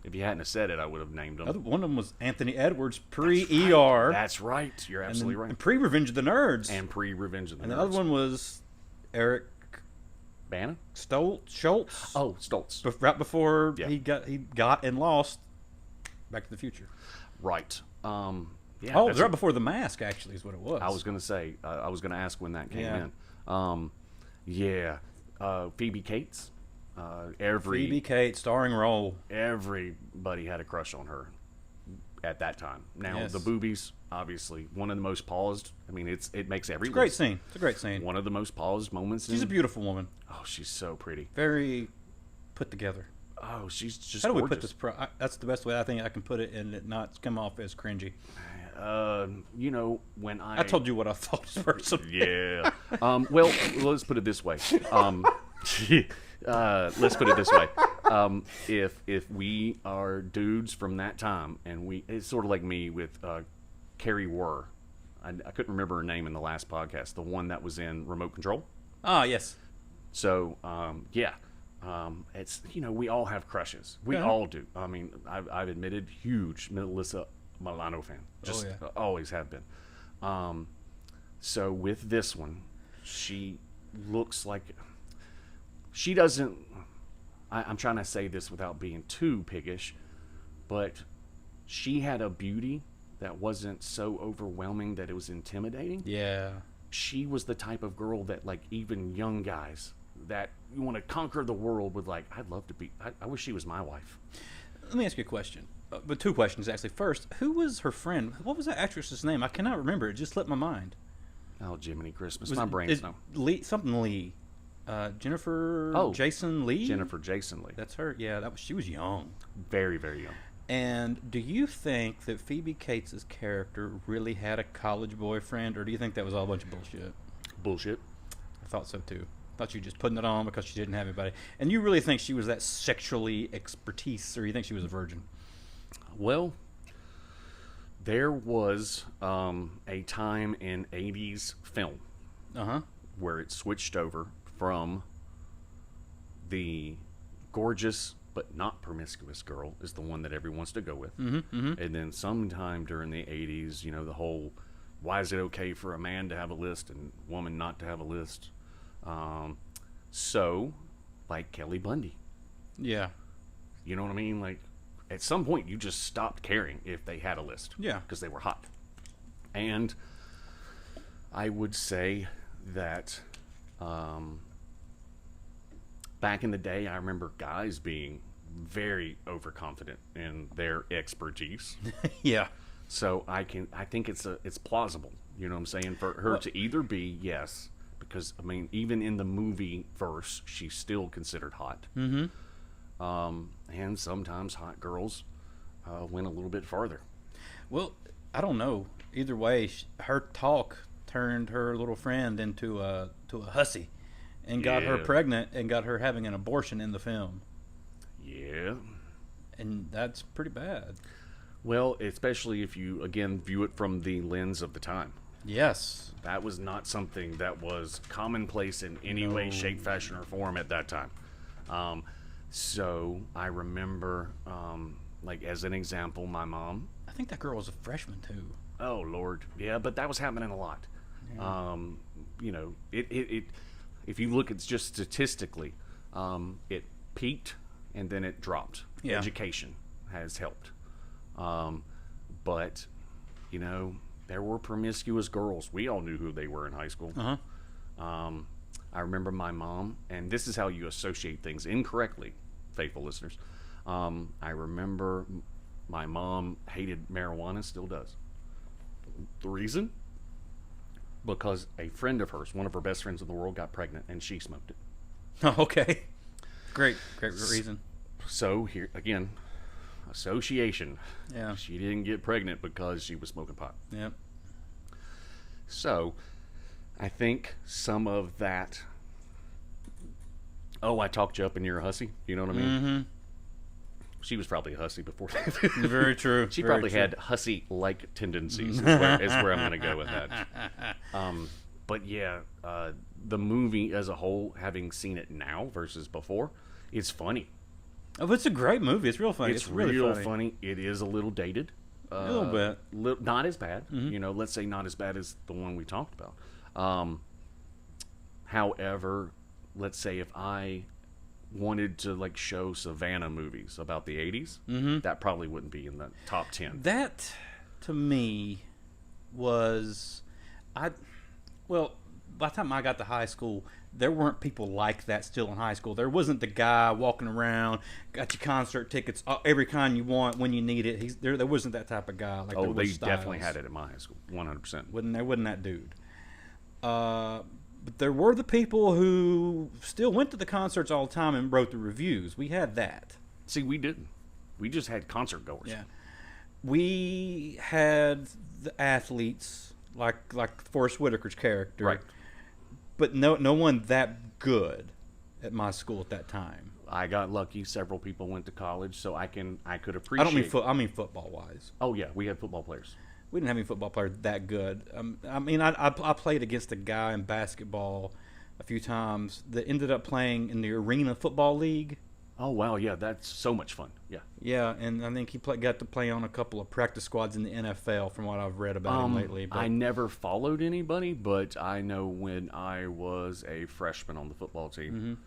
If you hadn't have said it, I would have named them. One of them was Anthony Edwards, pre-ER. That's right. You're absolutely right. And pre-Revenge of the Nerds. And pre-Revenge of the And Nerds. the other one was Eric Bana? Schultz. Oh, Stoltz. Right before Yeah. he got and lost Back to the Future. Right. Yeah. Oh, it that's was right before The Mask, actually, is what it was. I was going to say, I was going to ask when that came Yeah. in. Yeah. Phoebe Cates. Phoebe Cates, starring role. Everybody had a crush on her at that time. Now, Yes. the boobies, obviously, one of the most paused. I mean, it makes every It's a great list. scene. It's a great scene. One of the most paused moments. She's a in, beautiful woman. Oh, she's so pretty. Very put together. Oh, she's just How do we gorgeous. put this? That's the best way I think I can put it, and it not come off as cringy. You know, when I told you what I thought first. Yeah. Well, let's put it this way. Let's put it this way. If we are dudes from that time, and it's sort of like me with Carrie Wurr. I couldn't remember her name in the last podcast. The one that was in Remote Control. Ah, yes. So yeah, it's we all have crushes. We Yeah. all do. I mean, I've admitted huge Melissa Milano fan. Just always have been. So with this one, she looks like she doesn't. I'm trying to say this without being too piggish, but she had a beauty that wasn't so overwhelming that it was intimidating. Yeah. She was the type of girl that, like, even young guys that you want to conquer the world with, like, I'd love to be. I wish she was my wife. Let me ask you a question. But two questions, actually. First, who was her friend? What was that actress's name? I cannot remember. It just slipped my mind. Oh, Jiminy Christmas. Was My it- brain's is no. Lee, something Lee. Jennifer Oh. Jason Lee? Jennifer Jason Leigh. That's her. Yeah, she was young. Very, very young. And do you think that Phoebe Cates' character really had a college boyfriend, or do you think that was all a bunch of bullshit? Bullshit. I thought so too. Thought you were just putting it on because she didn't have anybody. And you really think she was that sexually expertise, or you think she was a virgin? Well, there was a time in 80s film Uh-huh. where it switched over from the gorgeous but not promiscuous girl is the one that everyone wants to go with. And then sometime during the 80s, the whole, why is it okay for a man to have a list and woman not to have a list? So, like Kelly Bundy. Yeah. You know what I mean? Like, at some point, you just stopped caring if they had a list. Yeah. Because they were hot. And I would say that back in the day, I remember guys being very overconfident in their expertise. Yeah. So I think it's plausible. You know what I'm saying? For her to either be, yes, because, I mean, even in the movie verse, she's still considered hot. Mm-hmm. And sometimes hot girls went a little bit farther. Well, I don't know. Either way, her talk turned her little friend into a hussy, and got her Yeah. pregnant and got her having an abortion in the film, Yeah. and that's pretty bad. Well, especially if you, again, view it from the lens of the time. Yes. That was not something that was commonplace in any way, shape, fashion, or form at that time. So I remember, like, as an example, my mom. I think that girl was a freshman too. Oh, Lord. Yeah, but that was happening a lot. Yeah. It if you look at just statistically, it peaked and then it dropped. Yeah. Education has helped. But, there were promiscuous girls. We all knew who they were in high school. Uh-huh. I remember my mom, and this is how you associate things incorrectly, faithful listeners. I remember my mom hated marijuana, still does. The reason? Because a friend of hers, one of her best friends in the world, got pregnant, and she smoked it. Oh, okay. Great reason. So here again, association. Yeah. She didn't get pregnant because she was smoking pot. Yep. So, I think some of that. Oh, I talked you up and you're a hussy. You know what I mean? Mm-hmm. She was probably a hussy before. Very true. She Very probably true. had hussy-like tendencies. Is where I'm going to go with that. But yeah, the movie as a whole, having seen it now versus before, it's funny. Oh, it's a great movie. It's real funny. It's really real funny. funny. It is a little dated. A little bit. Not as bad. Mm-hmm. Let's say not as bad as the one we talked about. However, let's say if I wanted to like show Savannah movies about the 80s, that probably wouldn't be in the top 10. That, to me, was well, by the time I got to high school, there weren't people like that still in high school. There wasn't the guy walking around, got your concert tickets, every kind you want when you need it. There wasn't that type of guy. Like there Oh, they was Styles. definitely had it at my high school, 100%. There wasn't that dude. But there were the people who still went to the concerts all the time and wrote the reviews. We had that. See, we didn't. We just had concert goers. Yeah. We had the athletes like Forrest Whitaker's character. Right. But no one that good at my school at that time. I got lucky. Several people went to college, so I could appreciate. I mean football wise. Oh yeah, we had football players. we didn't have any football players that good. I mean, I played against a guy in basketball a few times that ended up playing in the Arena Football League. Oh wow, yeah, that's so much fun. Yeah. Yeah, and I think got to play on a couple of practice squads in the NFL from what I've read about him lately. But I never followed anybody, but I know when I was a freshman on the football team,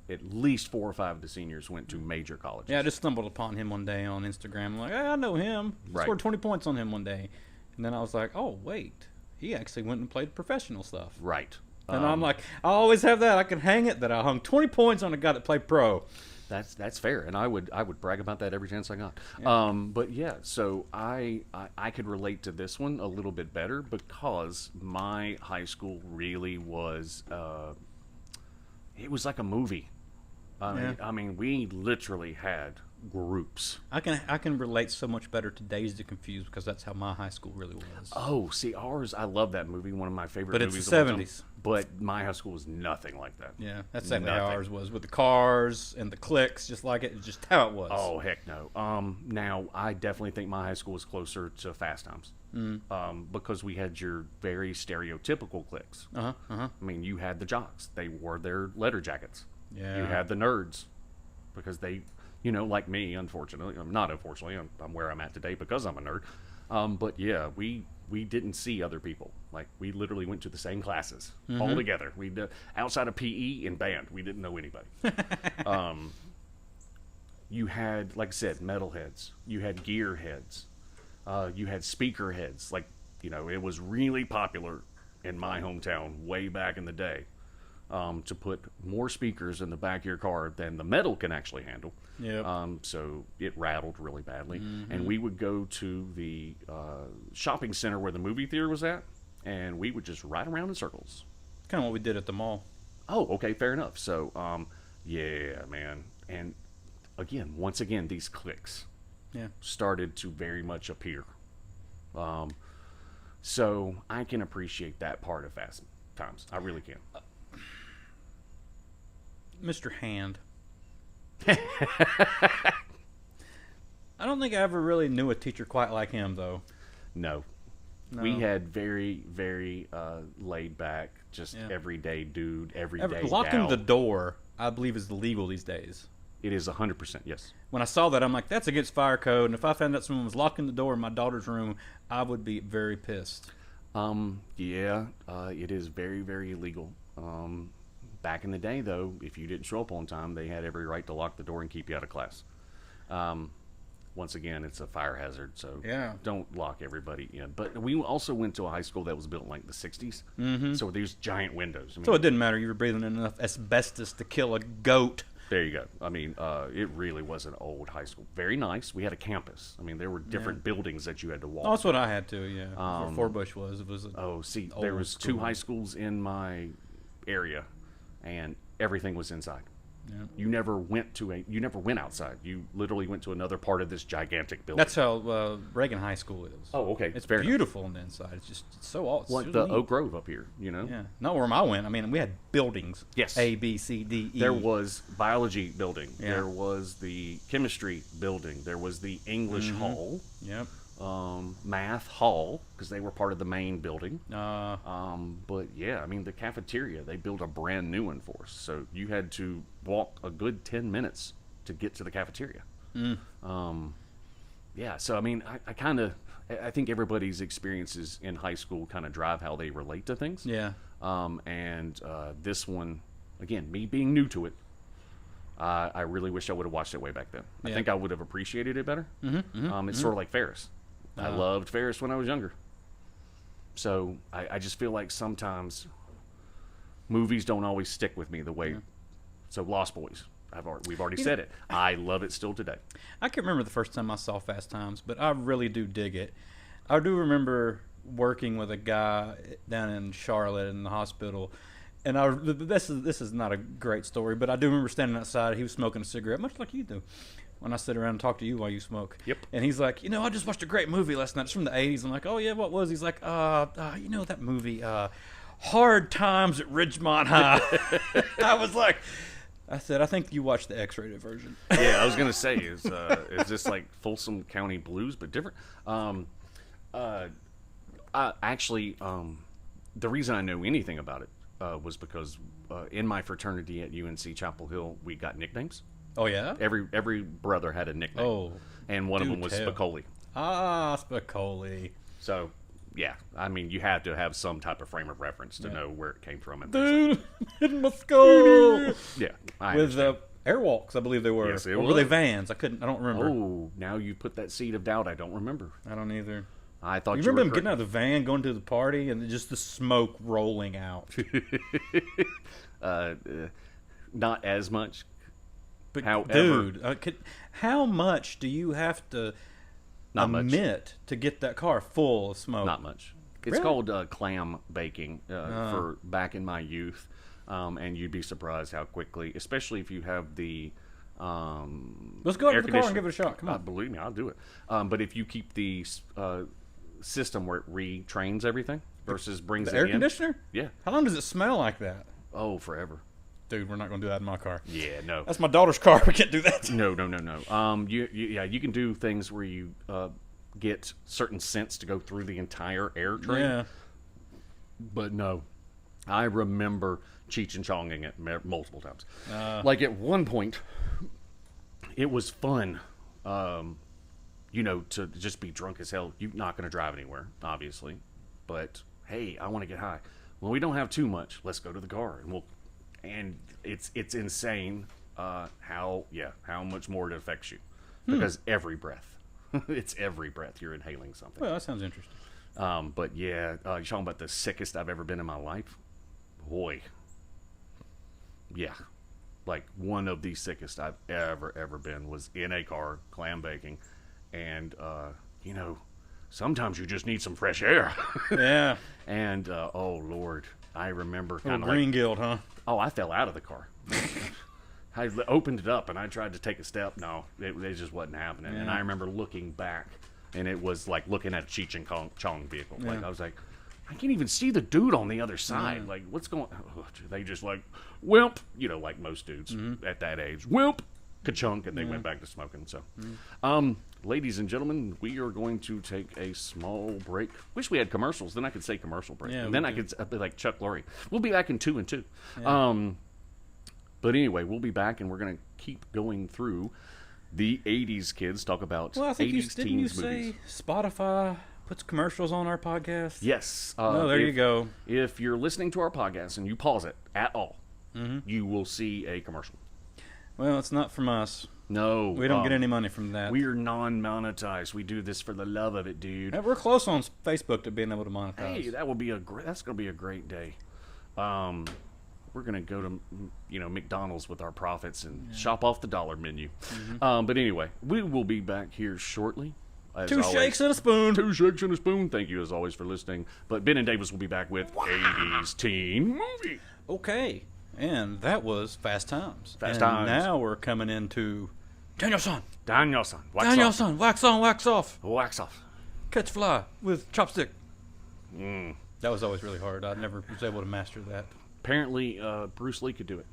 at least 4 or 5 of the seniors went to major colleges. yeah, I just stumbled upon him one day on Instagram. I'm like, hey, I know him. Right. Scored 20 points on him one day. And then I was like, oh, wait. He actually went and played professional stuff. Right. And I'm like, I always have that. I can hang it that I hung 20 points on a guy that played pro. That's fair, and I would brag about that every chance I got. Yeah. But yeah, so I could relate to this one a little bit better because my high school really was it was like a movie. I mean, we literally had groups. I can relate so much better to Dazed and Confused because that's how my high school really was. Oh, see, ours, I love that movie, one of my favorite But it's movies the of all time. 70s. But my high school was nothing like that. Yeah, that's exactly how Nothing. ours was with the cars and the cliques, just like it. It's just how it was. Oh heck no. Now I definitely think my high school was closer to Fast Times, because we had your very stereotypical cliques. I mean, you had the jocks; they wore their leather jackets. Yeah. You had the nerds, because they, like me. Unfortunately, not unfortunately, I'm where I'm at today because I'm a nerd. But yeah, we didn't see other people. Like, we literally went to the same classes all together. We outside of PE and band, we didn't know anybody. You had, like I said, metalheads. You had gear heads. You had speaker heads. Like, it was really popular in my hometown way back in the day, to put more speakers in the back of your car than the metal can actually handle. Yep. So it rattled really badly. And we would go to the shopping center where the movie theater was at, and we would just ride around in circles. Kind of what we did at the mall. Oh, okay, fair enough. So, yeah, man. And again, once again, these cliques started to very much appear. So I can appreciate that part of Fast Times. I really can. Mr. Hand. I don't think I ever really knew a teacher quite like him, though. No. No. We had very, very laid back, just everyday dude, everyday Locking gal. the door, I believe, is illegal these days. It is 100%, yes. When I saw that, I'm like, that's against fire code. And if I found out someone was locking the door in my daughter's room, I would be very pissed. It is very, very illegal. Back in the day, though, if you didn't show up on time, they had every right to lock the door and keep you out of class. Once again, it's a fire hazard, so don't lock everybody in. But we also went to a high school that was built in like the 60s, so there's giant windows. I mean, So it didn't matter. You were breathing in enough asbestos to kill a goat. there you go. I mean, it really was an old high school. Very nice. We had a campus. I mean, there were different buildings that you had to walk. Oh, that's what I had to, yeah. Fort Bush was. It was There was school. 2 high schools in my area, and everything was inside. Yeah. You never went outside. You literally went to another part of this gigantic building. That's how Reagan High School is. Oh, okay. It's Fair enough. beautiful on the inside. It's so awesome. Like the Oak Grove up here, Yeah, not where I went. I mean, we had buildings. Yes. A, B, C, D, E. There was biology building. Yeah. There was the chemistry building. There was the English hall. Yep. Math hall, because they were part of the main building. Uh, But yeah, I mean, the cafeteria, they built a brand new one for us. So you had to walk a good 10 minutes to get to the cafeteria. Yeah, so I mean, I think everybody's experiences in high school kind of drive how they relate to things. yeah. And this one, again, me being new to it, I really wish I would have watched it way back then. I Yeah. think I would have appreciated it better. It's sort of like Ferris. I loved Ferris when I was younger. So I just feel like sometimes movies don't always stick with me the way. So Lost Boys, we've already said it. I love it still today. I can't remember the first time I saw Fast Times, but I really do dig it. I do remember working with a guy down in Charlotte in the hospital, and this is not a great story, but I do remember standing outside. He was smoking a cigarette, much like you do. When I sit around and talk to you while you smoke. Yep. And he's like, I just watched a great movie last night. It's from the 80s. I'm like, oh, yeah, what was? He's like, that movie, Hard Times at Ridgemont High. I said, I think you watched the X-rated version. Yeah, I was gonna say, is this like Folsom County Blues but different? Actually, the reason I know anything about it was because in my fraternity at UNC Chapel Hill, we got nicknames. Oh yeah. Every brother had a nickname. Oh, and one of do them was tell. Spicoli. Ah, Spicoli. So, yeah, I mean, you had to have some type of frame of reference to know where it came from. And Dude, in my skull. yeah, I With understand. Airwalks, I believe they were. Yes, it or were they was. vans? I don't remember. Oh, now you put that seed of doubt. I don't remember. I don't either. I thought You you, remember were them getting out of the van, going to the party, and just the smoke rolling out. not as much. But However- dude, how much do you have to Not much. emit to get that car full of smoke? Not much. It's Really? called clam baking for back in my youth, and you'd be surprised how quickly, especially if you have the Let's go out air to the car and conditioner. give it a shot. Come on. Believe me, I'll do it. But if you keep the system where it retrains everything versus brings The it air in, conditioner? yeah, How long does it smell like that? oh, forever. Dude, we're not going to do that in my car. Yeah, no. That's my daughter's car. We can't do that. No. You can do things where you get certain scents to go through the entire air train. Yeah. But no, I remember Cheech and Chonging it multiple times. Like at one point, it was fun, to just be drunk as hell. You're not going to drive anywhere, obviously. But hey, I want to get high. Well, we don't have too much. Let's go to the car, and it's insane how much more it affects you because every breath, it's every breath you're inhaling something. Well, that sounds interesting. But yeah, you're talking about the sickest I've ever been in my life. Boy, yeah, like one of the sickest I've ever been was in a car clam baking, and sometimes you just need some fresh air. Yeah. And oh Lord, I remember Little kind of green guild, huh? oh, I fell out of the car. I opened it up and I tried to take a step. No, it just wasn't happening. And Yeah. I remember looking back, and it was like looking at a Cheech and Chong vehicle. Like Yeah. I was like, I can't even see the dude on the other side. Like, what's going? Oh, they just like wimp, like most dudes at that age, wimp, ka-chunk, and they went back to smoking. So, ladies and gentlemen, we are going to take a small break. Wish we had commercials. Then I could say commercial break. Yeah, and we then I do. could be like Chuck Lorre. We'll be back in 2 and 2. But anyway, we'll be back, and we're going to keep going through the 80s kids. Talk about Well, I think 80s didn't you teens movies. say Spotify puts commercials on our podcast? Yes. Oh, there you if- go. If you're listening to our podcast and you pause it at all, Mm-hmm. you will see a commercial. Well, it's not from us. No. We don't get any money from that. We are non-monetized. We do this for the love of it, dude. Yeah, we're close on Facebook to being able to monetize. Hey, that will be that's going to be a great day. We're going to go to McDonald's with our profits and shop off the dollar menu. But anyway, we will be back here shortly. As Two always. shakes and a spoon. 2 shakes and a spoon. Thank you as always for listening. But Ben and Davis will be back with 80s teen movie. Okay. And that was Fast Times. Fast and Times. Now we're coming into Daniel-san. Daniel-san. Wax Daniel-san. Wax on, wax off. off. Wax off. Catch fly with chopstick. Mm. That was always really hard. I never was able to master that. Apparently, Bruce Lee could do it.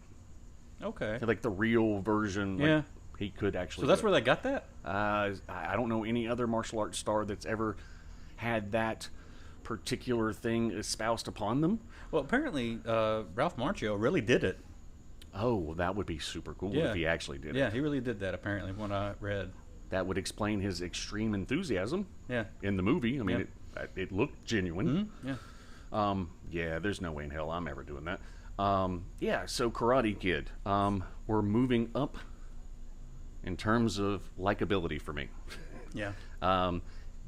Okay. Like the real version. Like, Yeah. He could actually So that's do where it. they got that? I don't know any other martial arts star that's ever had that particular thing espoused upon them. Well, apparently Ralph Macchio really did it. Oh, well, that would be super cool Yeah. if he actually did Yeah, it. he really did that, apparently, when I read. That would explain his extreme enthusiasm Yeah. in the movie. I mean, Yeah. it looked genuine. Yeah. Yeah, there's no way in hell I'm ever doing that. Yeah, so Karate Kid. We're moving up in terms of likability for me. Yeah.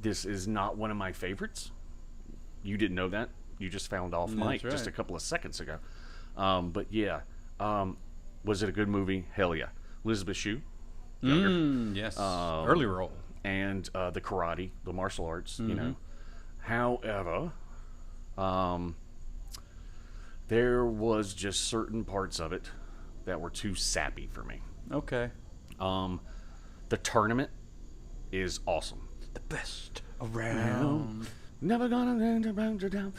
This is not one of my favorites. You didn't know that. You just found off That's mic just right. a couple of seconds ago. But yeah, was it a good movie? Hell yeah. Elizabeth Shue, younger, Yes. Early role. and the karate, the martial arts. You know. However, there was just certain parts of it that were too sappy for me. Okay. The tournament is awesome. The best around. Never gonna let you bound you down.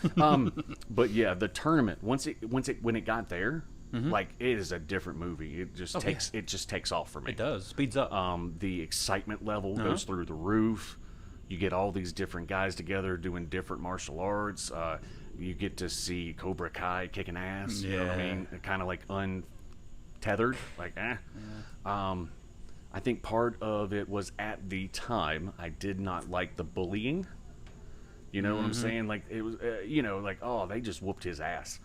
But yeah, the tournament when it got there, like it is a different movie. It just takes off for me. It does. Speeds up. The excitement level goes through the roof. you get all these different guys together doing different martial arts. You get to see Cobra Kai kicking ass. You know what I Yeah. mean? Kind of like untethered, like I think part of it was at the time I did not like the bullying. You know what I'm saying? Like it was, like oh, they just whooped his ass.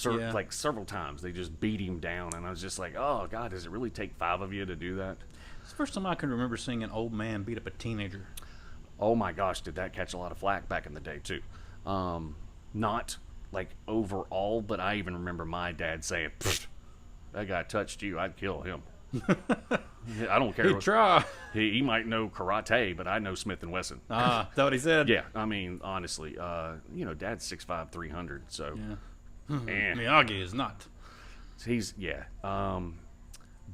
Yeah. Like several times, they just beat him down, and I was just like, oh God, does it really take 5 of you to do that? It's the first time I can remember seeing an old man beat up a teenager. Oh my gosh, did that catch a lot of flack back in the day too? Not like overall, but I even remember my dad saying, "Pfft, that guy touched you, I'd kill him." I don't care. He try. He might know karate, but I know Smith and Wesson. Ah, is that what he said? Yeah, I mean, honestly, Dad's 6'5", 300, so Yeah. eh. Miyagi is not. He's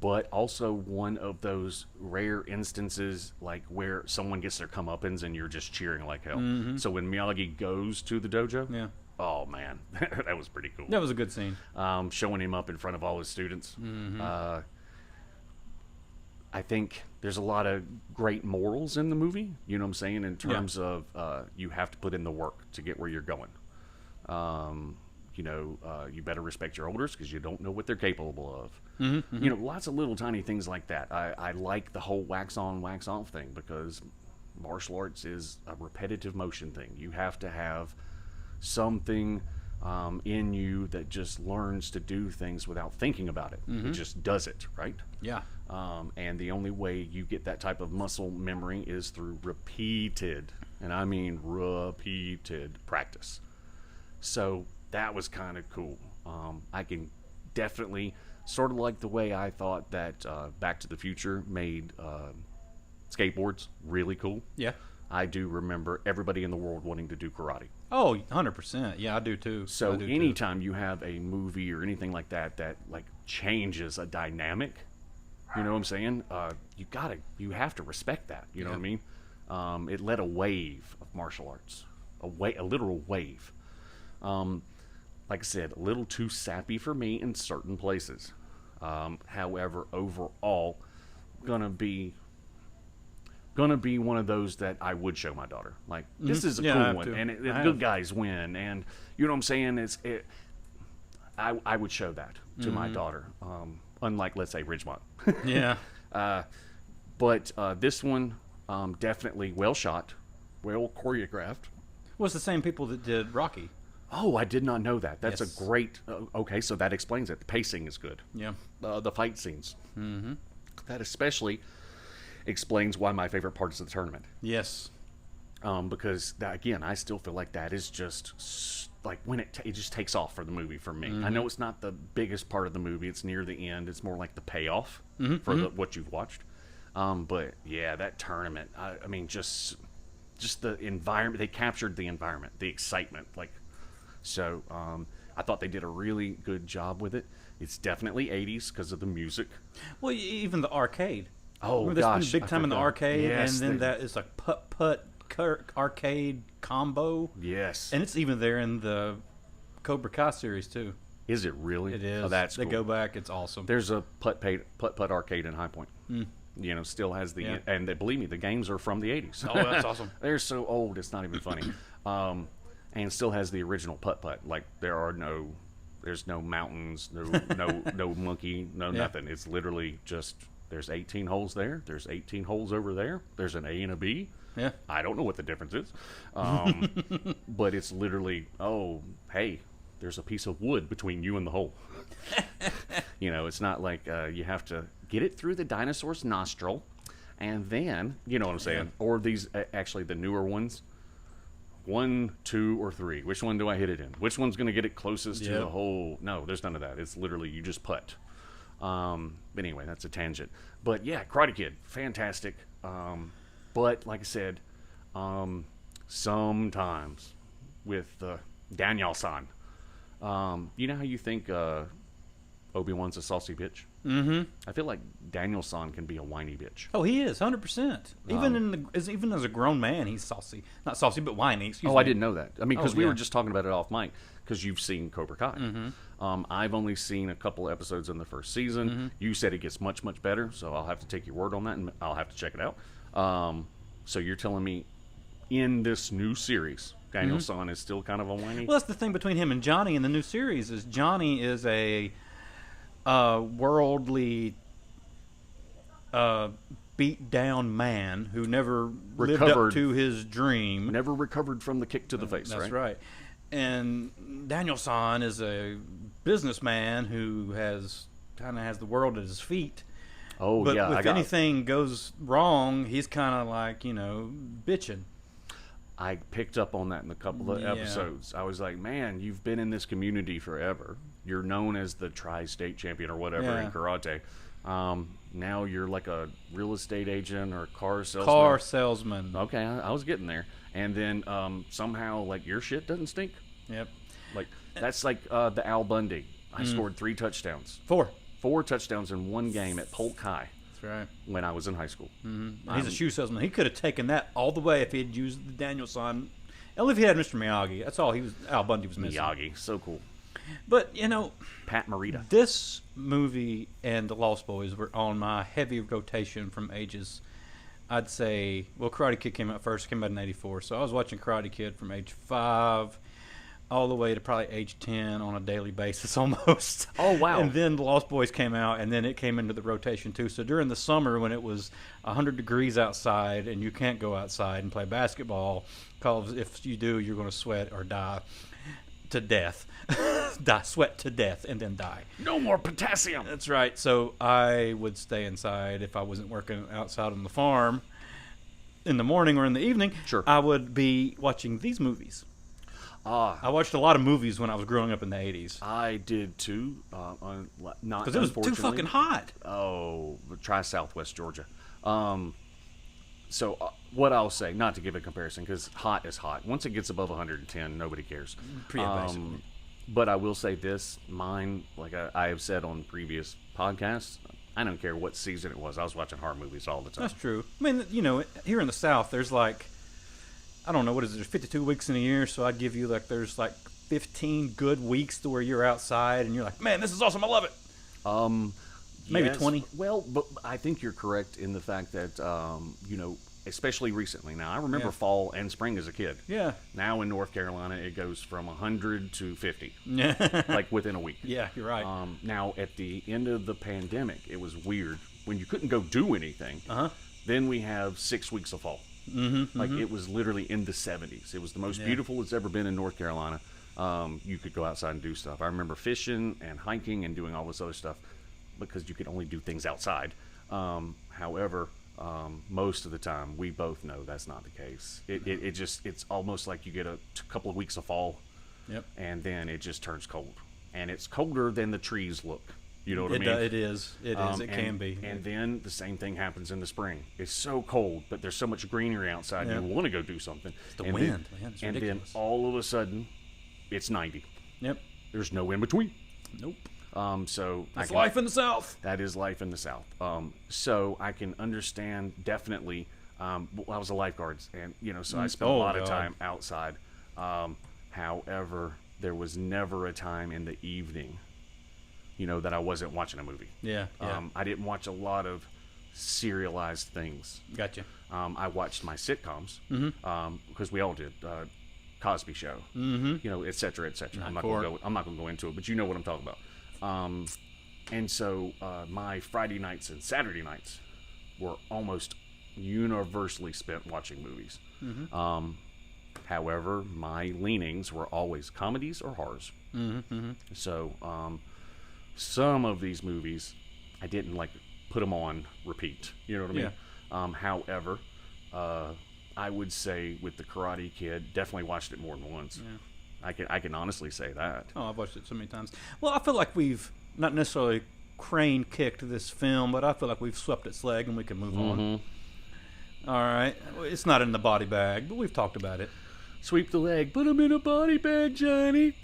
but also one of those rare instances like where someone gets their comeuppance and you're just cheering like hell. So when Miyagi goes to the dojo, Yeah. oh man, that was pretty cool. That was a good scene. Showing him up in front of all his students. I think there's a lot of great morals in the movie. You know what I'm saying? In terms of you have to put in the work to get where you're going. You better respect your elders because you don't know what they're capable of. Lots of little tiny things like that. I like the whole wax on, wax off thing because martial arts is a repetitive motion thing. You have to have something in you that just learns to do things without thinking about it. It just does it, right? Yeah. And the only way you get that type of muscle memory is through repeated, and I mean repeated practice. So that was kind of cool. I can definitely sort of like the way I thought that Back to the Future made skateboards really cool. Yeah. I do remember everybody in the world wanting to do karate. Oh, 100%. Yeah, I do too. So I do anytime you have a movie or anything like that like changes a dynamic, you know what I'm saying? You have to respect that. You know what I mean? It led a wave of martial arts, a literal wave. Like I said, a little too sappy for me in certain places. However, overall, gonna be one of those that I would show my daughter. Like this is a Yeah, I cool have one, to. and I good have. guys win, and you know what I'm saying? I would show that to my daughter. Unlike, let's say, Ridgemont. Yeah. But this one, definitely well shot, well choreographed. Well, it's the same people that did Rocky. Oh, I did not know that. That's Yes. a great. Okay, so that explains it. The pacing is good. Yeah. The fight scenes. That especially explains why my favorite part is the tournament. Yes. Because that, again, I still feel like that is just like when it just takes off for the movie for me. I know it's not the biggest part of the movie. It's near the end. It's more like the payoff for what you've watched. But yeah, that tournament. I mean, just the environment. They captured the environment, the excitement. Like, so I thought they did a really good job with it. It's definitely 80s because of the music. Well, even the arcade. Oh, Remember, they gosh, spent big I time in the forgot. arcade, Yes, and then they- that is like putt arcade combo, Yes. and it's even there in the Cobra Kai series too. Is it really? It is. Oh, that's They cool. go back. It's awesome. There's a putt arcade in High Point. Still has the Yeah. and believe me, the games are from the 80s. Oh, that's awesome. They're so old, it's not even funny. And still has the original putt. Like there's no mountains, no monkey, nothing. It's literally just there's 18 holes there. There's 18 holes over there. There's an A and a B. Yeah. I don't know what the difference is, but it's literally hey, there's a piece of wood between you and the hole. It's not like you have to get it through the dinosaur's nostril, and then you know what I'm saying. Or these actually the newer ones. 1, 2, or 3. Which one do I hit it in? Which one's going to get it closest to Yep. the hole? No, there's none of that. It's literally you just putt. But anyway, that's a tangent. But yeah, Karate Kid, fantastic. But like I said, sometimes with Daniel-san, you know how you think Obi-Wan's a saucy bitch? Mm-hmm. I feel like Daniel-san can be a whiny bitch. Oh, he is 100%. Even even as a grown man, he's saucy. Not saucy, but whiny. Excuse Oh, me. I didn't know that. I mean, because we yeah. were just talking about it off mic, because you've seen Cobra Kai. I've only seen a couple episodes in the first season. You said it gets much, much better, so I'll have to take your word on that, and I'll have to check it out. So you're telling me in this new series. Daniel-san is still kind of a whiny. Well, that's the thing between him and Johnny in the new series is Johnny is a worldly, beat down man who never lived up to his dream. Never recovered from the kick to the face. That's right. right. And Daniel-san is a businessman who has the world at his feet. Oh, but yeah. if anything goes wrong, he's kind of like, bitching. I picked up on that in a couple of episodes. I was like, man, you've been in this community forever. You're known as the tri-state champion or whatever in karate. Now you're like a real estate agent or car salesman. Okay, I was getting there. And then somehow, like, your shit doesn't stink. Yep. Like, that's like the Al Bundy. I scored 3 touchdowns. 4 touchdowns in one game at Polk High. That's right. When I was in high school. Mm-hmm. He's a shoe salesman. He could have taken that all the way if he had used the Daniel-san. Only if he had Mr. Miyagi. That's all Al Bundy was missing. Miyagi, so cool. But, Pat Morita. This movie and The Lost Boys were on my heavy rotation from ages, I'd say, well, Karate Kid came out in 84. So I was watching Karate Kid from age 5 all the way to probably age 10 on a daily basis almost. Oh, wow. And then The Lost Boys came out, and then it came into the rotation too. So during the summer when it was 100 degrees outside and you can't go outside and play basketball, because if you do, you're going to sweat or die to death. Sweat to death and then die. No more potassium. That's right. So I would stay inside if I wasn't working outside on the farm in the morning or in the evening. Sure. I would be watching these movies. I watched a lot of movies when I was growing up in the 80s. I did too. Not because it was too fucking hot. Oh, try Southwest Georgia. So what I'll say, not to give a comparison, because hot is hot. Once it gets above 110, nobody cares. Basically. But I will say this: mine, like I have said on previous podcasts, I don't care what season it was. I was watching horror movies all the time. That's true. I mean, here in the South, there's like, I don't know, what is it? There's 52 weeks in a year, so I'd give you there's 15 good weeks to where you're outside and you're like, man, this is awesome, I love it. Maybe yes. 20. Well, but I think you're correct in the fact that especially recently. Now I remember fall and spring as a kid. Yeah. Now in North Carolina, it goes from 100 to 50, Yeah. like within a week. Yeah, you're right. Now at the end of the pandemic, it was weird when you couldn't go do anything. Then we have 6 weeks of fall. It was literally in the 70s. It was the most beautiful it's ever been in North Carolina. You could go outside and do stuff. I remember fishing and hiking and doing all this other stuff because you could only do things outside. However, most of the time, we both know that's not the case. It's almost like you get a couple of weeks of fall, and then it just turns cold, and it's colder than the trees look. You know what I mean? It is. It can be. And then the same thing happens in the spring. It's so cold, but there's so much greenery outside, and you want to go do something. It's the wind, man. It's and ridiculous. Then all of a sudden, it's 90. Yep. There's no in between. Nope. So that's life in the South. That is life in the South. So I can understand definitely. I was a lifeguard, and so I spent a lot of time outside. However, there was never a time in the evening, that I wasn't watching a movie. Yeah. I didn't watch a lot of serialized things. Gotcha. I watched my sitcoms because we all did. Cosby Show, et cetera, et cetera. I'm not going to go into it, but you know what I'm talking about. And so my Friday nights and Saturday nights were almost universally spent watching movies. However, my leanings were always comedies or horrors. So some of these movies, I didn't put them on repeat. You know what I mean? However, I would say with the Karate Kid, definitely watched it more than once. Yeah. I can honestly say that. Oh, I've watched it so many times. Well, I feel like we've not necessarily crane kicked this film, but I feel like we've swept its leg and we can move on. All right. It's not in the body bag, but we've talked about it. Sweep the leg. Put him in a body bag, Johnny.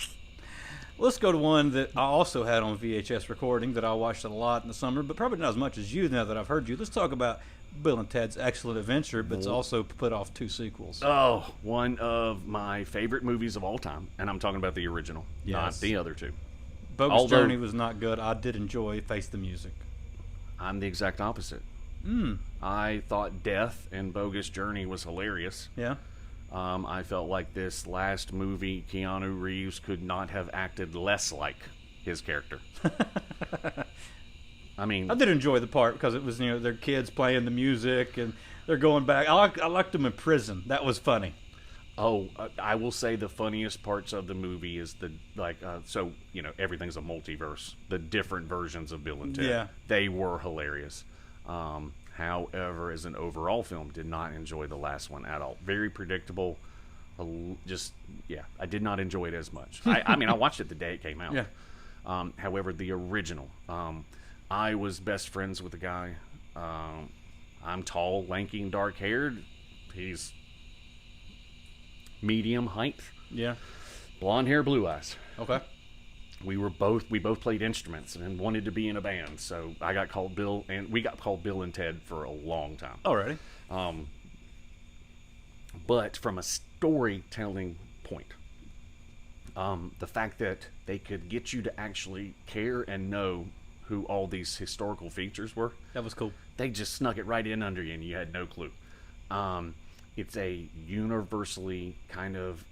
Let's go to one that I also had on VHS recording that I watched a lot in the summer, but probably not as much as you now that I've heard you. Let's talk about Bill and Ted's Excellent Adventure, but it's also put off 2 sequels. Oh, one of my favorite movies of all time, and I'm talking about the original, not the other 2. Bogus Journey was not good. I did enjoy Face the Music. I'm the exact opposite. I thought Death and Bogus Journey was hilarious. Yeah. I felt like this last movie, Keanu Reeves could not have acted less like his character. I mean, I did enjoy the part because it was, their kids playing the music and they're going back. I liked them in prison. That was funny. I will say the funniest parts of the movie is everything's a multiverse. The different versions of Bill and Ted. Yeah. They were hilarious. However, as an overall film, did not enjoy the last one at all. Very predictable. I did not enjoy it as much. I mean, I watched it the day it came out. Yeah. However, the original, I was best friends with a guy. I'm tall, lanky, and dark-haired. He's medium height, Yeah. blonde hair, blue eyes. Okay. We both played instruments and wanted to be in a band. So we got called Bill and Ted for a long time. Alrighty. But from a storytelling point, the fact that they could get you to actually care and know who all these historical features were, That was cool. they just snuck it right in under you and you had no clue. It's a universally kind of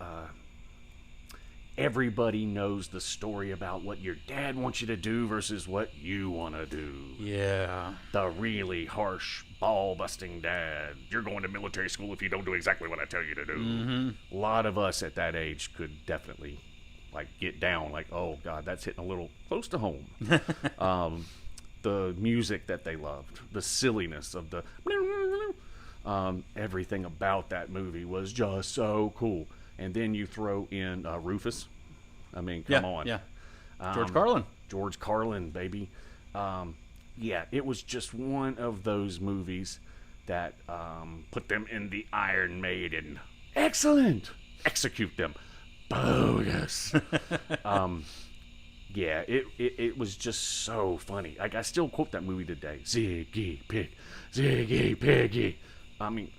everybody knows the story about what your dad wants you to do versus what you want to do. Yeah. The really harsh, ball-busting dad. You're going to military school if you don't do exactly what I tell you to do. Mm-hmm. A lot of us at that age could definitely get down, oh God, that's hitting a little close to home. The music that they loved, the silliness of the everything about that movie was just so cool. And then you throw in Rufus. I mean, come on. Yeah. George Carlin. George Carlin, baby. It was just one of those movies that put them in the Iron Maiden. Excellent. Execute them. Bogus. It was just so funny. I still quote that movie today. Ziggy Pig, Ziggy Piggy. I mean,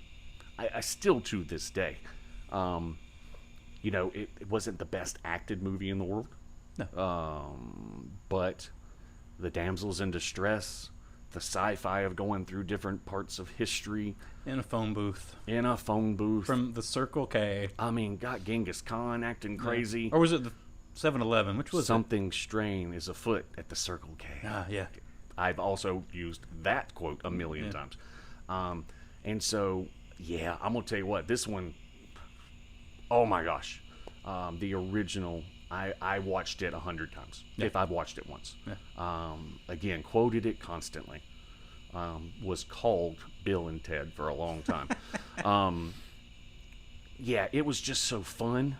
I still to this day. It wasn't the best acted movie in the world. No. But the damsels in distress, the sci-fi of going through different parts of history. In a phone booth. From the Circle K. I mean, got Genghis Khan acting crazy. Yeah. Or was it the 7-Eleven? Which was Something strange is afoot at the Circle K. Yeah. I've also used that quote a million times. And so, I'm going to tell you what, this one, oh my gosh. The original, I watched it 100 times, if I've watched it once. Yeah. Again, quoted it constantly. Was called Bill and Ted for a long time. It was just so fun.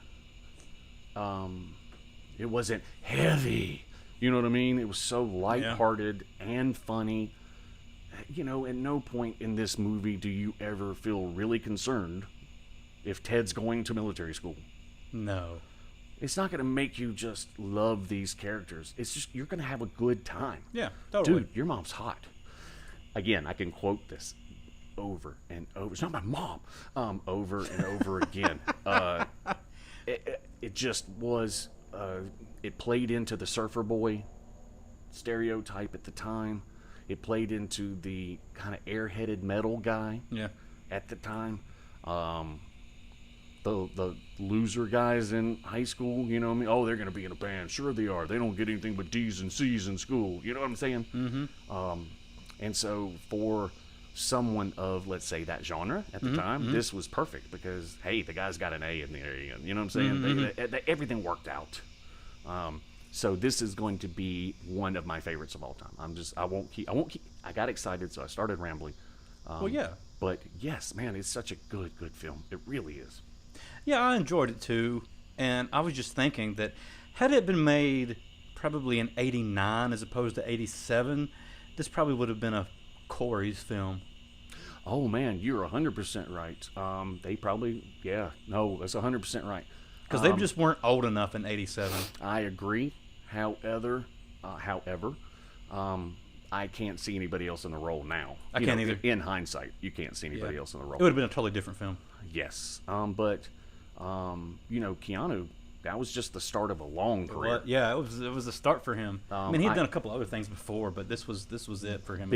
It wasn't heavy. You know what I mean? It was so lighthearted and funny. At no point in this movie do you ever feel really concerned if Ted's going to military school. No. It's not going to make you just love these characters. It's just, you're going to have a good time. Yeah, totally. Dude, your mom's hot. Again, I can quote this over and over. It's not my mom. Over and over again. It just was, it played into the surfer boy stereotype at the time. It played into the kind of airheaded metal guy at the time. The loser guys in high school, you know what I mean? Oh, they're going to be in a band. Sure they are. They don't get anything but D's and C's in school. You know what I'm saying? Mm-hmm. And so for someone of, let's say, that genre at the time, this was perfect because, hey, the guy's got an A in the area. You know what I'm saying? Everything worked out. So this is going to be one of my favorites of all time. I got excited, so I started rambling. But yes, man, it's such a good film. It really is. Yeah, I enjoyed it too. And I was just thinking that had it been made probably in 89 as opposed to 87, this probably would have been a Corey's film. Oh, man, you're 100% right. They probably, that's 100% right. Because they just weren't old enough in 87. I agree. However, I can't see anybody else in the role now. I can't either. In hindsight, you can't see anybody else in the role. It would have been a totally different film. Yes. But Keanu, that was just the start of a long career. Yeah, it was a start for him. I mean, he'd done a couple other things before, but this was it for him.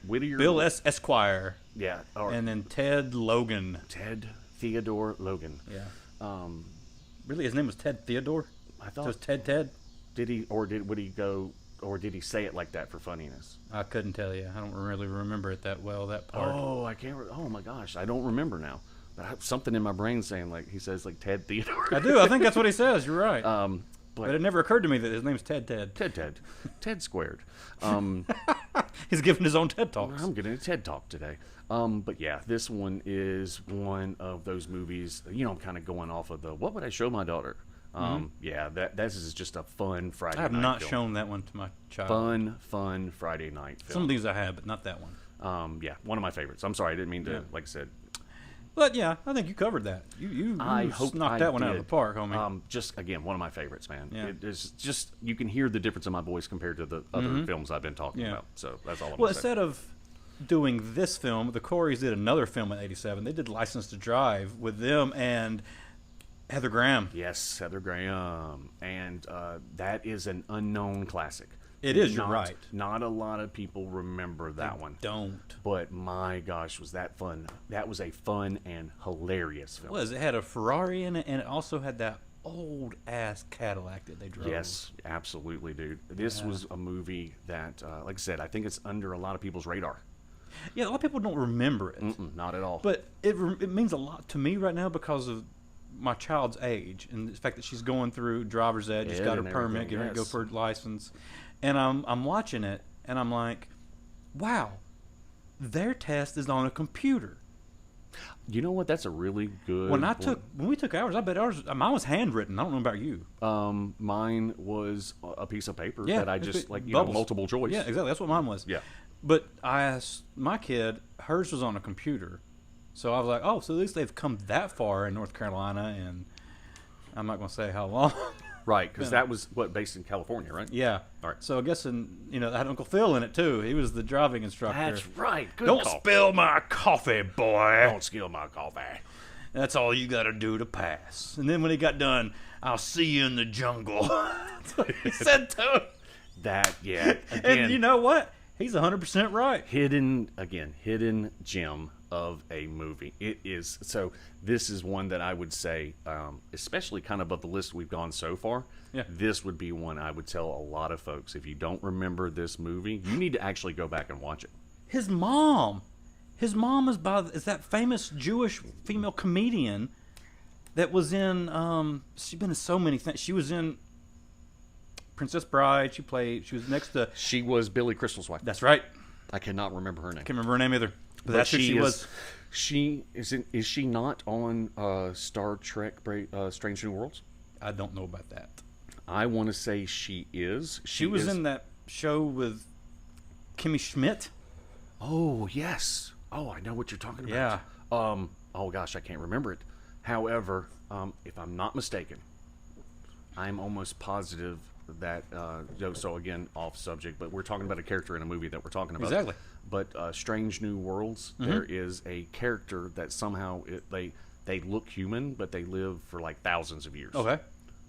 Whittier. Bill Esquire. Yeah. And then Ted Logan. Ted Theodore Logan. Yeah. Um, Really, his name was Ted Theodore? I So thought it's Ted? did he or did would he go or did he say it like that for funniness? I couldn't tell you. I don't really remember it that well, that part. Oh, I can't. Oh my gosh, I don't remember now. But I have something in my brain saying like he says like Ted Theodore. I do. I think that's what he says. You're right. But But it never occurred to me that his name's Ted. Ted squared. He's giving his own TED Talks. I'm getting a TED Talk today. But yeah, this one is one of those movies. You know, I'm kind of going off of the what would I show my daughter. Yeah, this is just a fun Friday. I have night not film. shown that one to my child. Fun Friday night film. Some of these I have, but not that one. Yeah, one of my favorites. I'm sorry, I didn't mean to. Yeah. Like I said, But yeah, I think you covered that. You I hope knocked I that one out of did. the park, homie. Just again, one of my favorites, man. Yeah. It is just you can hear the difference in my voice compared to the other films I've been talking Yeah. about. So that's all I'm Well, gonna say. instead of doing this film, the Coreys did another film in '87. They did License to Drive with them and Heather Graham. Yes, Heather Graham, and that is an unknown classic. It is, you're right. Not a lot of people remember that one. Don't. But my gosh, was that fun? That was a fun and hilarious film. It had a Ferrari in it, and it also had that old ass Cadillac that they drove. Yes, absolutely, dude. This was a movie that, like I said, I think it's under a lot of people's radar. Yeah, a lot of people don't remember it. Not at all. But it means a lot to me right now because of my child's age and the fact that she's going through driver's ed, just Ed got her and permit, everything, getting ready to go yes. for her license, and I'm watching it and I'm like, wow, their test is on a computer. You know what? That's a really good. When we took ours, I bet ours mine was handwritten. I don't know about you. Mine was a piece of paper Yeah, that I it's just big like bubbles. multiple choice. Yeah, exactly. That's what mine was. Yeah. But I asked my kid, hers was on a computer. So I was like, oh, so at least they've come that far in North Carolina, and I'm not going to say how long. Right, because that was based in California, right? Yeah. All right. So I guess I had Uncle Phil in it too. He was the driving instructor. That's right. Good Don't call. spill my coffee, boy. Don't steal my coffee. That's all you got to do to pass. And then when he got done, I'll see you in the jungle. That's what he said to him. That again, And you know what? He's 100% right. hidden gem of a movie. It is. So this is one that I would say, especially kind of the list we've gone so far. Yeah. This would be one I would tell a lot of folks. If you don't remember this movie, you need to actually go back and watch it. His mom is that famous Jewish female comedian that was in. She's been in so many things. She was in Princess Bride. She was next to. She was Billy Crystal's wife. That's right. I cannot remember her name. Can't remember her name either. But that's who she was. She is she not on Star Trek Strange New Worlds? I don't know about that. I want to say she is. She was in that show with Kimmy Schmidt. Oh yes. Oh, I know what you're talking about. Yeah. Oh gosh, I can't remember it. However, if I'm not mistaken, I'm almost positive that. So again, off subject, but we're talking about a character in a movie that we're talking about. Exactly. But Strange New Worlds, there is a character that somehow they look human, but they live for like thousands of years. Okay.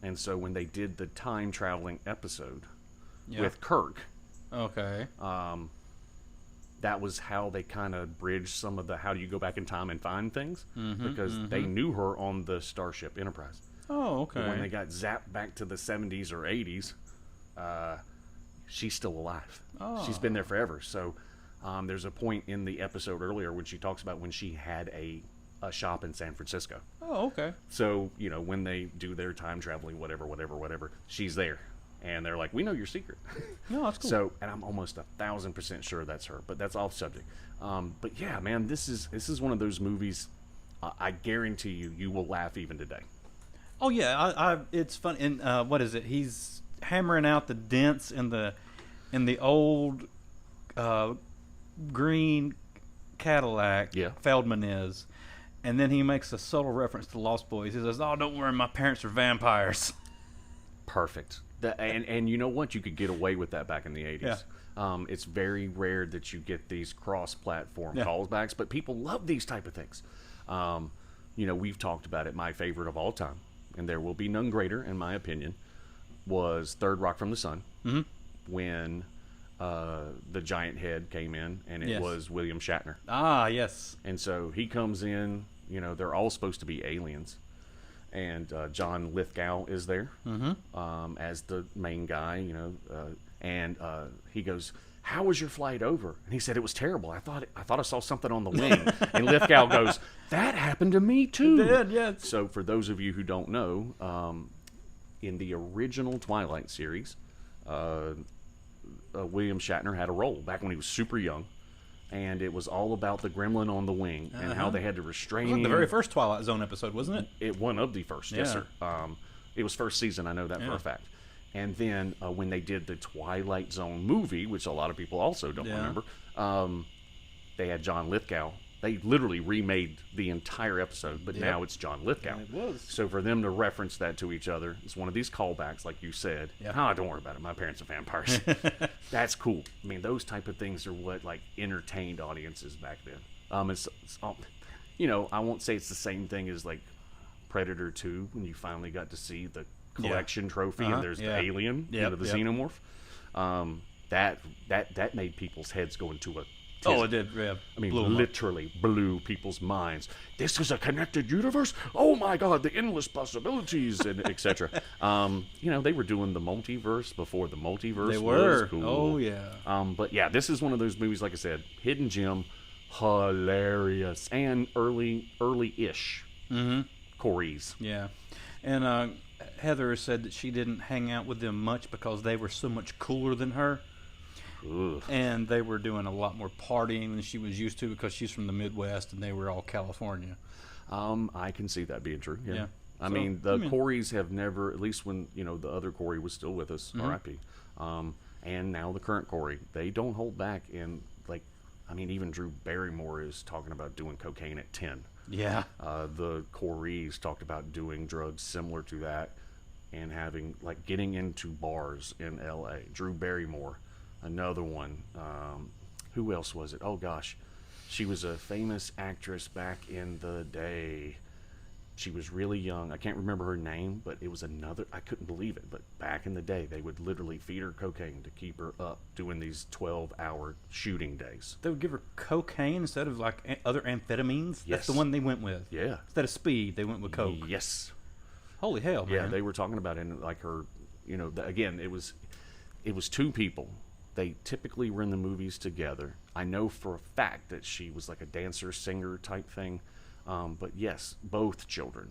And so when they did the time traveling episode Yeah. with Kirk, Okay. that was how they kind of bridged some of the how do you go back in time and find things, because they knew her on the Starship Enterprise. Oh, okay. But when they got zapped back to the 70s or 80s, she's still alive. Oh. She's been there forever. So there's a point in the episode earlier when she talks about when she had a shop in San Francisco. Oh, okay. So, when they do their time traveling, whatever, she's there. And they're like, we know your secret. No, that's cool. So, and I'm almost 1,000% sure that's her, but that's off subject. But yeah, man, this is one of those movies. I guarantee you will laugh even today. Oh yeah, it's fun. And what is it? He's hammering out the dents in the old green Cadillac. Yeah. Feldman is, and then he makes a subtle reference to Lost Boys. He says, "Oh, don't worry, my parents are vampires." Perfect. And you know what? You could get away with that back in the 80s. Yeah. It's very rare that you get these cross-platform callbacks, but people love these type of things. We've talked about it. My favorite of all time, and there will be none greater, in my opinion, was Third Rock from the Sun, when the giant head came in, and it Yes. was William Shatner. Ah, yes. And so he comes in, they're all supposed to be aliens. And John Lithgow is there as the main guy, and he goes, "How was your flight over?" And he said, "It was terrible. I thought I saw something on the wing." And Lithgow goes, "That happened to me too." It did, yeah. So for those of you who don't know, in the original Twilight series, William Shatner had a role back when he was super young. And it was all about the gremlin on the wing and how they had to restrain him. The very first Twilight Zone episode, wasn't it? One of the first, yes, sir. It was first season, I know that for a fact. And then when they did the Twilight Zone movie, which a lot of people also don't remember, they had John Lithgow. They literally remade the entire episode, but now it's John Lithgow. It was. So for them to reference that to each other, it's one of these callbacks, like you said. Yeah. Oh, don't worry about it. My parents are vampires. That's cool. I mean, those type of things are what entertained audiences back then. It's I won't say it's the same thing as Predator 2 when you finally got to see the collection trophy and there's the alien, the xenomorph. That made people's heads go into a tizzy. Oh, it did. Yeah. I mean, literally blew people's minds. This is a connected universe. Oh my God, the endless possibilities, and etc. They were doing the multiverse before the multiverse. They were. Was cool. Oh yeah. But yeah, this is one of those movies. Like I said, hidden gem, hilarious, and early-ish. Corey's. Yeah, and Heather said that she didn't hang out with them much because they were so much cooler than her. Ugh. And they were doing a lot more partying than she was used to because she's from the Midwest and they were all California. I can see that being true. Yeah. I So, mean, the Coreys have never, at least when, the other Corey was still with us, R.I.P. And now the current Corey, they don't hold back in, even Drew Barrymore is talking about doing cocaine at 10. Yeah. The Coreys talked about doing drugs similar to that and having, getting into bars in L.A. Drew Barrymore. Another one. Who else was it? Oh, gosh. She was a famous actress back in the day. She was really young. I can't remember her name, but it was another. I couldn't believe it. But back in the day, they would literally feed her cocaine to keep her up doing these 12-hour shooting days. They would give her cocaine instead of other amphetamines? Yes. That's the one they went with. Yeah. Instead of speed, they went with coke. Yes. Holy hell, man. Yeah, they were talking about it in her, again, it was two people. They typically were in the movies together. I know for a fact that she was like a dancer, singer type thing. But yes, both children,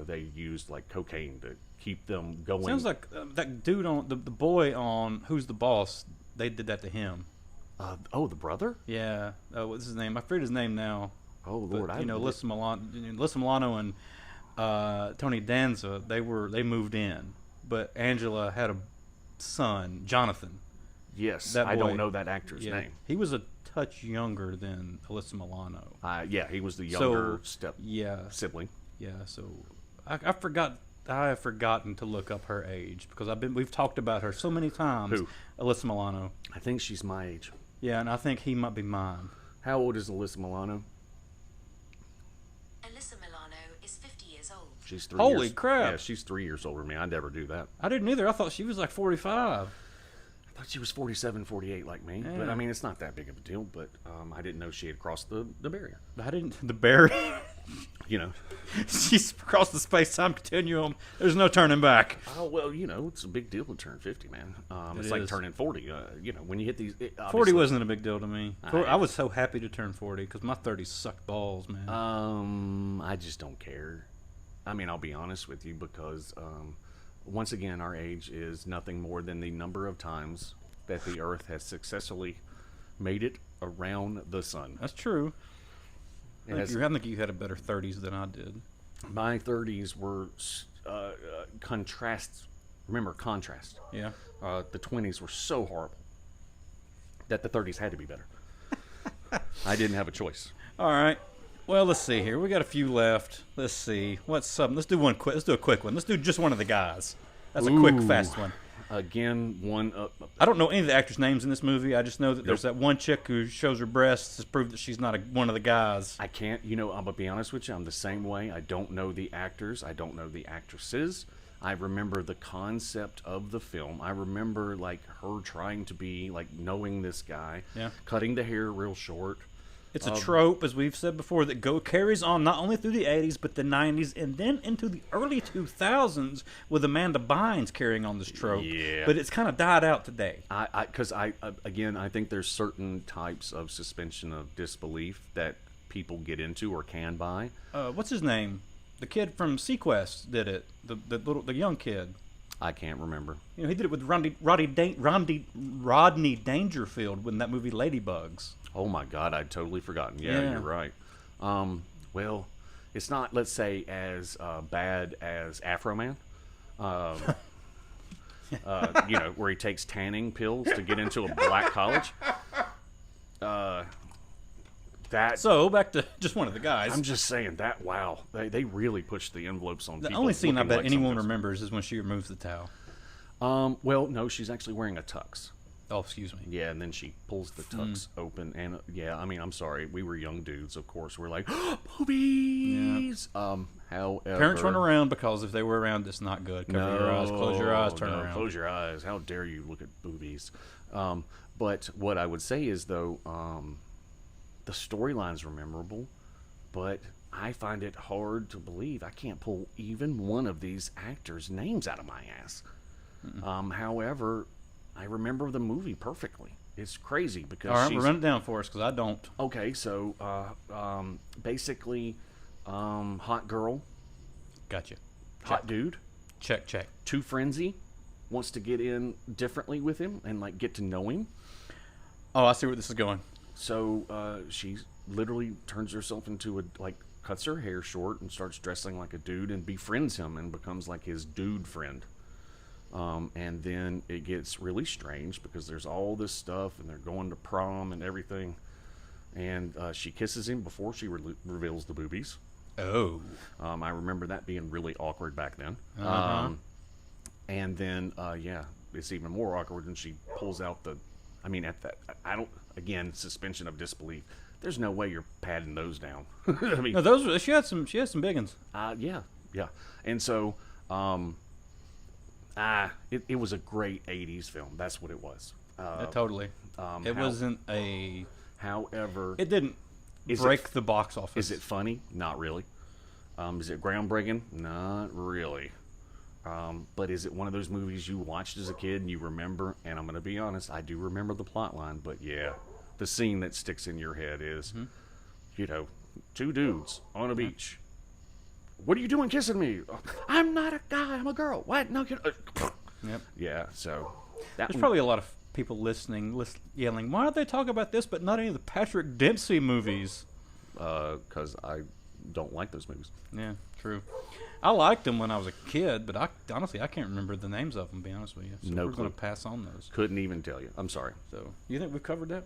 they used cocaine to keep them going. Sounds like that dude on the boy on Who's the Boss. They did that to him. The brother? Yeah. What's his name? I forget his name now. Oh Lord, but, Alyssa Milano and Tony Danza. They moved in, but Angela had a son, Jonathan. Yes, That I don't boy. know that actor's name. He was a touch younger than Alyssa Milano. Yeah, he was the younger Yeah. sibling. Yeah, so I have forgotten to look up her age because we've talked about her so many times. Who? Alyssa Milano. I think she's my age. Yeah, and I think he might be mine. How old is Alyssa Milano? Alyssa Milano is 50 years old. She's 3 Holy years. crap. Yeah, she's 3 years older than me. I'd never do that. I didn't either. I thought she was 45. I thought she was 47, 48 like me. Yeah. But I mean, it's not that big of a deal. But I didn't know she had crossed the barrier. The barrier. She's across the space-time continuum. There's no turning back. Oh, well, it's a big deal to turn 50, man. It's like is. turning 40. When you hit these... 40 wasn't a big deal to me. I- I was so happy to turn 40 because my 30s sucked balls, man. I just don't care. I mean, I'll be honest with you because, once again, our age is nothing more than the number of times that the Earth has successfully made it around the sun. That's true. It I has- think you had a better 30s than I did. My 30s were contrasts. Remember, contrast. Yeah. The 20s were so horrible that the 30s had to be better. I didn't have a choice. All right. Well, let's see here. We got a few left. Let's see. What's something? Let's do one quick. Let's do a quick one. Let's do just one of the guys. That's a quick, Ooh. fast one. Again, one. I don't know any of the actors' names in this movie. I just know that there's that one chick who shows her breasts to prove that she's not one of the guys. I can't. I'm gonna be honest with you. I'm the same way. I don't know the actors. I don't know the actresses. I remember the concept of the film. I remember her trying to be knowing this guy. Yeah. Cutting the hair real short. It's a trope, as we've said before, that carries on not only through the 80s, but the 90s, and then into the early 2000s with Amanda Bynes carrying on this trope. Yeah. But it's kind of died out today. Because again, I think there's certain types of suspension of disbelief that people get into or can buy. What's his name? The kid from Sequest did it. The young kid. I can't remember. You know, he did it with Rodney Dangerfield in that movie Ladybugs. Oh my God, I'd totally forgotten. Yeah, you're right. Well, it's not, let's say, as bad as Afro Man. You know, where he takes tanning pills to get into a black college. So back to just one of the guys. I'm just saying that. Wow, they really pushed the envelopes on. The people only scene I looking bet like anyone something. remembers is when she removes the towel. Well, no, she's actually wearing a tux. Oh, excuse me. Yeah, and then she pulls the tux open, and yeah, I mean, I'm sorry, we were young dudes, of course. We're like, boobies. However, Parents run around because if they were around, it's not good. Cover your eyes, close your eyes, turn around. Close your eyes. How dare you look at boobies? But what I would say is, though, the storylines were memorable, but I find it hard to believe I can't pull even one of these actors' names out of my ass. However, I remember the movie perfectly. It's crazy because All right, run it down for us because I don't. Okay, so basically, hot girl, Gotcha. hot dude, Check. too frenzy, wants to get in differently with him and like get to know him. Oh, I see where this is going. So she literally turns herself into cuts her hair short and starts dressing like a dude and befriends him and becomes like his dude friend. And then it gets really strange because there's all this stuff and they're going to prom and everything. And she kisses him before she reveals the boobies. Oh. I remember that being really awkward back then. And then, it's even more awkward when she pulls out again, suspension of disbelief. There's no way you're patting those down. I mean, No, she had some big ones. yeah. And so, it was a great 80s film. That's what it was. Totally. It wasn't a... However... It didn't break the box office. Is it funny? Not really. Is it groundbreaking? Not really. But is it one of those movies you watched as a kid and you remember? And I'm going to be honest, I do remember the plot line, but yeah, the scene that sticks in your head is, two dudes on a beach. What are you doing kissing me? I'm not a guy, I'm a girl. What? No, Yep. Yeah, so... There's probably a lot of people listening, yelling, why don't they talk about this but not any of the Patrick Dempsey movies? Because I don't like those movies. Yeah, true. I liked them when I was a kid, but honestly, I can't remember the names of them, to be honest with you. So No we're going clue. to pass on those. Couldn't even tell you. I'm sorry. So, you think we've covered that?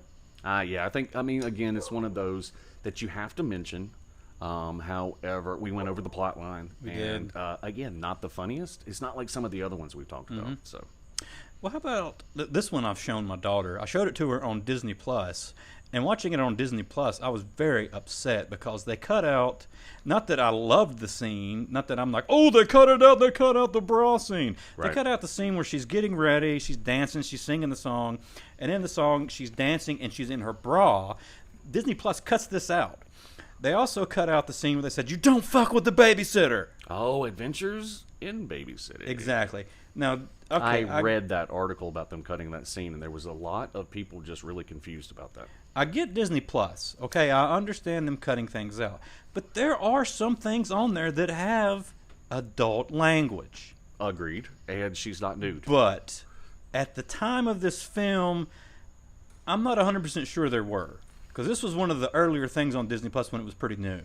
Yeah, again, it's one of those that you have to mention. However, we went over the plot line. We and, did. Again, not the funniest. It's not like some of the other ones we've talked about. So, Well, how about this one I've shown my daughter? I showed it to her on Disney Plus, and watching it on Disney Plus, I was very upset because they cut out, not that I loved the scene, not that I'm like, oh, they cut out the bra scene. Right. They cut out the scene where she's getting ready, she's dancing, she's singing the song, and in the song, she's dancing and she's in her bra. Disney Plus cuts this out. They also cut out the scene where they said, you don't fuck with the babysitter. Adventures in Babysitting. Exactly. Now, okay, I read that article about them cutting that scene, and there was a lot of people just really confused about that. I get Disney Plus. Okay, I understand them cutting things out. But there are some things on there that have adult language. Agreed. And she's not nude. But at the time of this film, I'm not 100% sure there were. Because this was one of the earlier things on Disney Plus when it was pretty new.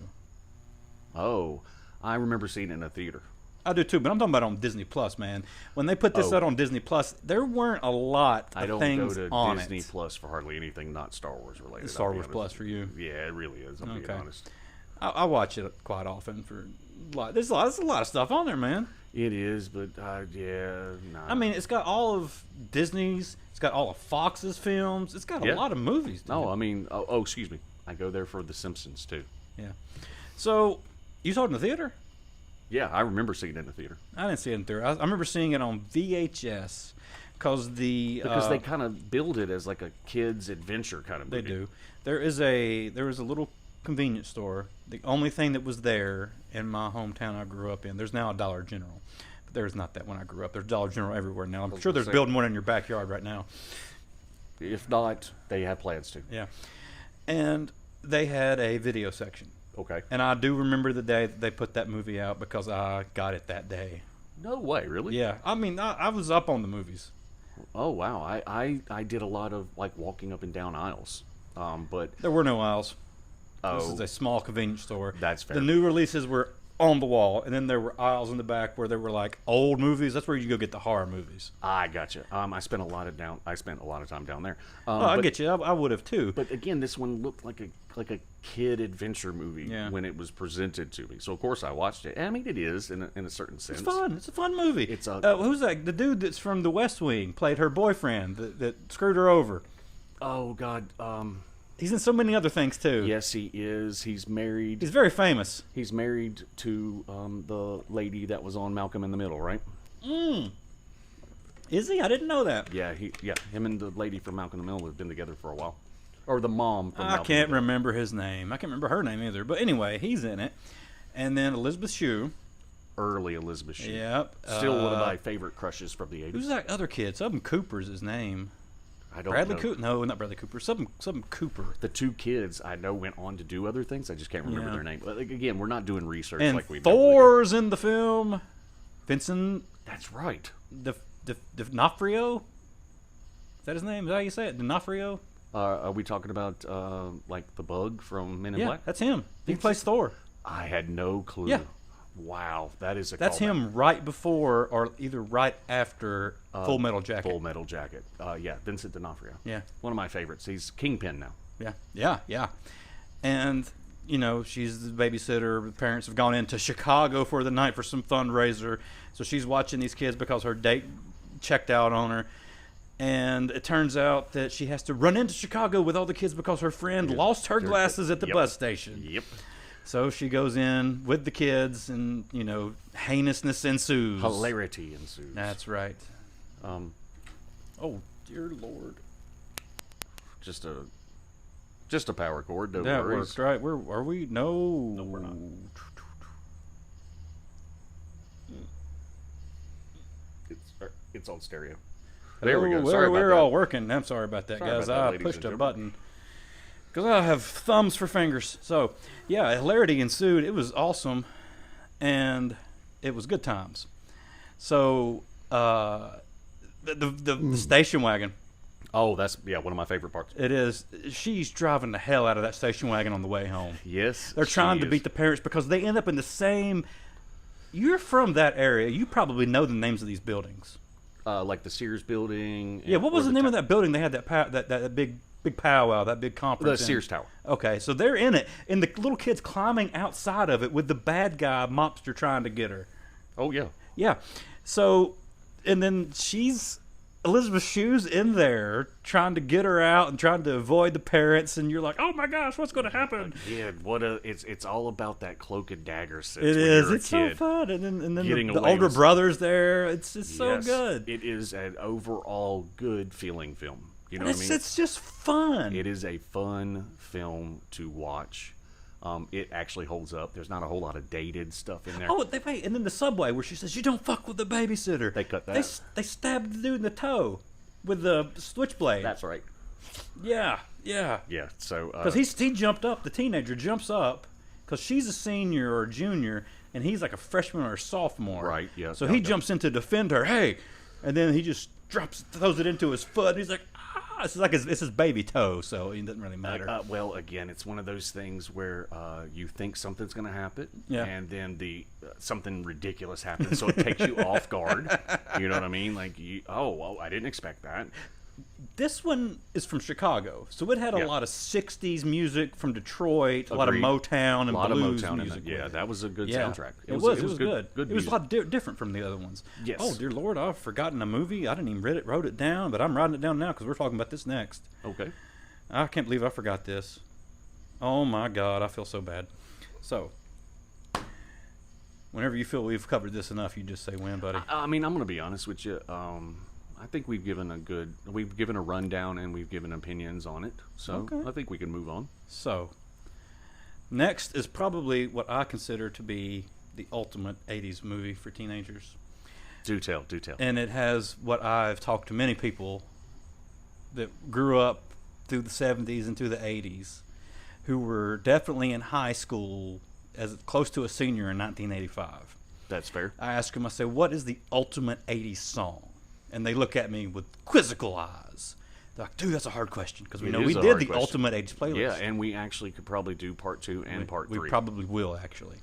Oh, I remember seeing it in a theater. I do too, but I'm talking about on Disney Plus, man. When they put this out on Disney Plus, there weren't a lot I of don't things go to on Disney it. Plus for hardly anything not Star Wars related. Star I'll be Wars honest. Plus for you. Yeah, it really is. I'm being honest. I watch it quite often for a lot. There's a lot of stuff on there, man. It is, but yeah, nah. I mean, it's got all of Disney's. It's got all of Fox's films. It's got a lot of movies. Dude. No, I mean, excuse me. I go there for The Simpsons too. Yeah. So, you saw it in the theater? Yeah, I remember seeing it in the theater. I didn't see it in theater. I remember seeing it on VHS because Because they kind of build it as like a kid's adventure kind of they movie. do. There is a little convenience store. The only thing that was there in my hometown I grew up in. There's now a Dollar General, but there's not that when I grew up. There's Dollar General everywhere now. I'm sure there's building one in your backyard right now. If not, they have plans to. Yeah, and they had a video section. Okay. And I do remember the day that they put that movie out because I got it that day. No way, really? Yeah, I mean, I was up on the movies. Oh wow, I did a lot of like walking up and down aisles, but There were no aisles. This oh, is a small convenience store. That's fair. The new releases were on the wall, and then there were aisles in the back where there were like old movies. That's where you go get the horror movies. I gotcha. I spent a lot of time down there. Oh, I but, get you. I would have too. But again, this one looked like a kid adventure movie Yeah. when it was presented to me. So of course I watched it. I mean, it is in a certain sense. It's fun. It's a fun movie. It's a- who's that? The dude that's from The West Wing played her boyfriend that screwed her over. Oh God. He's in so many other things too. Yes, he is. He's married. He's very famous. He's married to the lady that was on Malcolm in the Middle, right? Is he? I didn't know that. Yeah, him and the lady from Malcolm in the Middle have been together for a while. Or the mom from I Malcolm can't in the Middle. remember his name. I can't remember her name either. But anyway, he's in it. And then Elizabeth Shue. Early Elizabeth Shue. Yep. Still one of my favorite crushes from the 80s. Who's that other kid? Something Cooper's his name. I don't Bradley know. Cooper? No, not Bradley Cooper. Something Cooper. The two kids I know went on to do other things. I just can't remember Yeah. their name. But like, again, we're not doing research And like we Thor's in the film. Vincent That's right. D'Onofrio? Is that his name? Is that how you say it? D'Onofrio? Are we talking about like the bug from Men in Yeah, Black? that's him. He plays Thor. I had no clue. Yeah. Wow, that is a That's callback. him right before or either right after Full Metal Jacket. Full Metal Jacket. Yeah, Vincent D'Onofrio. Yeah. One of my favorites. He's Kingpin now. Yeah. And, you know, she's the babysitter. The parents have gone into Chicago for the night for some fundraiser. So she's watching these kids because her date checked out on her. And it turns out that she has to run into Chicago with all the kids because her friend lost her glasses at the Yep. bus station. Yep. So she goes in with the kids and, you know, heinousness ensues. Hilarity ensues. That's right. Um, Oh, dear Lord. just a power cord. No That worries. worked, right? Are we? No. No, we're not. It's on stereo. There we go. Sorry about we're that. all working. I'm sorry about that, Sorry guys. about that, I ladies pushed and a gentlemen. button because I have thumbs for fingers. So, yeah, hilarity ensued. It was awesome, and it was good times. So, the station wagon. Oh, that's one of my favorite parts. It is. She's driving the hell out of that station wagon on the way home. Yes, They're trying she to is. beat the parents because they end up in the same. You're from that area. You probably know the names of these buildings. Like the Sears building. Yeah, what was or the name of ta- that building? They had that big powwow, that big The conference. in? Sears Tower. Okay, so they're in it, and the little kid's climbing outside of it with the bad guy mobster trying to get her. Oh yeah. Yeah, so and then Elizabeth Shue's in there trying to get her out and trying to avoid the parents, and you're like, oh my gosh, what's going to happen? Yeah, it's all about that cloak and dagger sense. It when is. you're a It's so kid. fun, and then Getting the away older with- brother's there. It's so Yes, good. It is an overall good feeling film. You know And what I mean? it's just fun. It is a fun film to watch. It actually holds up. There's not a whole lot of dated stuff in there. Oh, wait, and then the subway where she says, "You don't fuck with the babysitter." They cut that. They stabbed the dude in the toe with the switchblade. That's right. Yeah. Yeah. So Because he jumped up. The teenager jumps up because she's a senior or a junior, and he's like a freshman or a sophomore. Right, yeah, So yeah, he yeah. jumps in to defend her. Hey, and then he just throws it into his foot. And he's like, ah! It's like it's his baby toe, so it doesn't really matter. well, again, it's one of those things where you think something's going to happen, Yeah. and then something ridiculous happens, so it takes you off guard. You know what I mean? Like, I didn't expect that. This one is from Chicago, so it had a Yeah. lot of '60s music from Detroit, a lot of Agreed. Motown and A lot of blues Motown in music. it. Yeah, with it. that was a good Yeah. soundtrack. It was good. Good It was music. a lot different from the other ones. Yes. Oh dear Lord, I've forgotten a movie. I didn't even wrote it down, but I'm writing it down now because we're talking about this next. Okay. I can't believe I forgot this. Oh my God, I feel so bad. So, whenever you feel we've covered this enough, you just say when, buddy. I mean, I'm going to be honest with you. I think we've given a rundown and we've given opinions on it. So Okay. I think we can move on. So, next is probably what I consider to be the ultimate 80s movie for teenagers. Do tell. And it has what I've talked to many people that grew up through the 70s and through the 80s who were definitely in high school as close to a senior in 1985. That's fair. I ask them, I say, what is the ultimate 80s song? And they look at me with quizzical eyes. They're like, dude, that's a hard question because we It know is we a did hard the question. ultimate 80s playlist. Yeah, and we actually could probably do part 2 and part 3. We probably will, actually.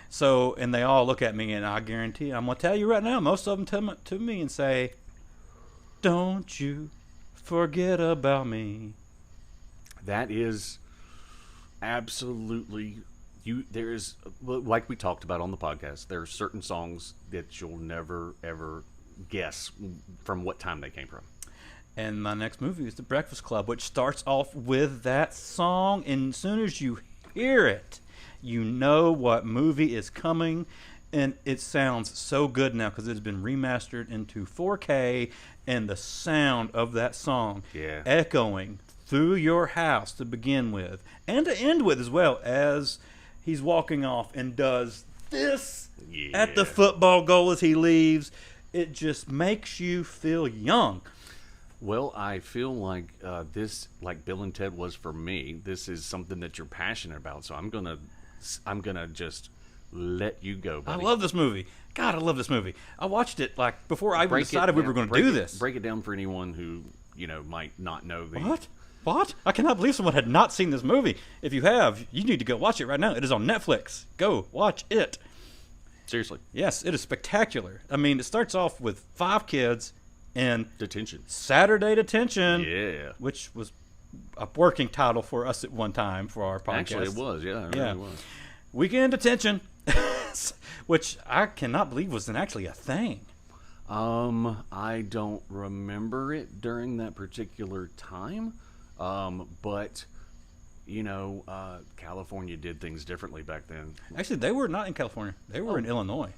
So, and they all look at me, and I guarantee, I'm going to tell you right now, most of them come to me and say, don't you forget about me. That is absolutely there is, like we talked about on the podcast, there are certain songs that you'll never ever guess from what time they came from. And my next movie is The Breakfast Club, which starts off with that song, and as soon as you hear it, you know what movie is coming. And it sounds so good now because it's been remastered into 4K, and the sound of that song echoing through your house to begin with and to end with as well, as he's walking off and does this at the football goal as he leaves. It just makes you feel young. Well, I feel like this, like Bill and Ted was for me, this is something that you're passionate about. So I'm gonna just let you go, buddy. I love this movie. God, I love this movie. I watched it like before I even decided we were going to do this. Break it down for anyone who might not know the. What? I cannot believe someone had not seen this movie. If you have, you need to go watch it right now. It is on Netflix. Go watch it. Seriously. Yes, it is spectacular. I mean, it starts off with 5 kids in Detention. Saturday Detention. Yeah. Which was a working title for us at one time for our podcast. Actually, it was. Yeah, it really was. Weekend Detention, which I cannot believe was actually a thing. I don't remember it during that particular time, but California did things differently back then. Actually, they were not in California. They were in Illinois.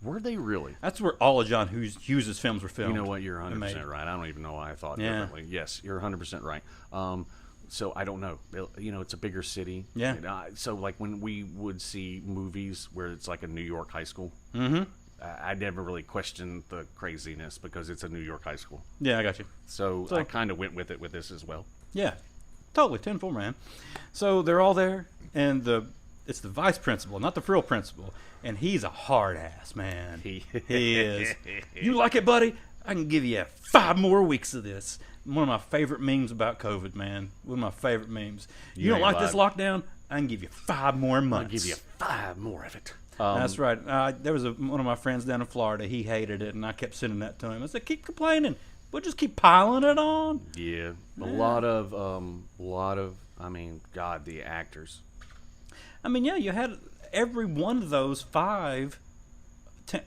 Were they really? That's where all of John Hughes' films were filmed. You know what? You're 100% right. I don't even know why I thought differently. Yes, you're 100% right. So I don't know. It's a bigger city. Yeah. So like when we would see movies where it's like a New York high school, I never really questioned the craziness because it's a New York high school. Yeah, I got you. So I kind of went with it with this as well. Yeah, totally. 10-4, man. So they're all there, and it's the vice principal, not the frill principal, and he's a hard ass, man. He is. You like it, buddy? I can give you 5 more weeks of this. One of my favorite memes about COVID, man. One of my favorite memes. You don't like this lockdown? I can give you 5 more months. I'll give you 5 more of it. That's right. There was one of my friends down in Florida. He hated it, and I kept sending that to him. I said, keep complaining. We'll just keep piling it on. Yeah. A lot of, I mean, God, the actors. I mean, yeah, you had every one of those 5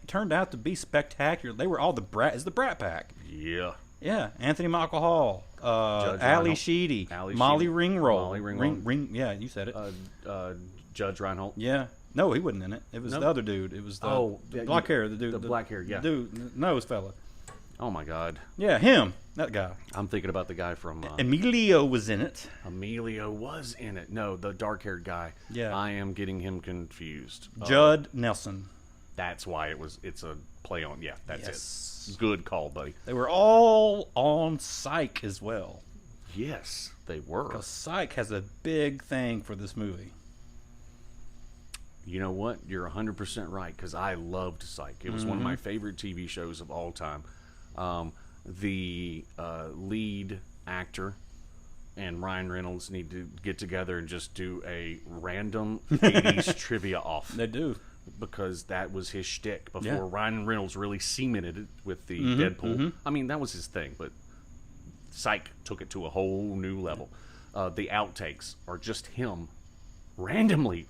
turned out to be spectacular. They were all the Brat Pack. Yeah. Yeah, Anthony Michael Hall, Ali Sheedy, Molly Ringwald. Yeah, you said it. Judge Reinhold. Yeah. No, he wasn't in it. It was the other dude. It was the black hair. The dude. The black hair, yeah. The dude, nose fella. Oh, my God. Yeah, him. That guy. I'm thinking about the guy from... Emilio was in it. Emilio was in it. No, the dark-haired guy. Yeah. I am getting him confused. Judd Nelson. That's why it's a play on... Yeah, that's it. Good call, buddy. They were all on Psych as well. Yes, they were. Because Psych has a big thing for this movie. You know what? You're 100% right, because I loved Psych. It was one of my favorite TV shows of all time. The lead actor and Ryan Reynolds need to get together and just do a random 80s trivia off. They do. Because that was his shtick before Ryan Reynolds really cemented it with the Deadpool. I mean, that was his thing, but Psych took it to a whole new level. The outtakes are just him randomly,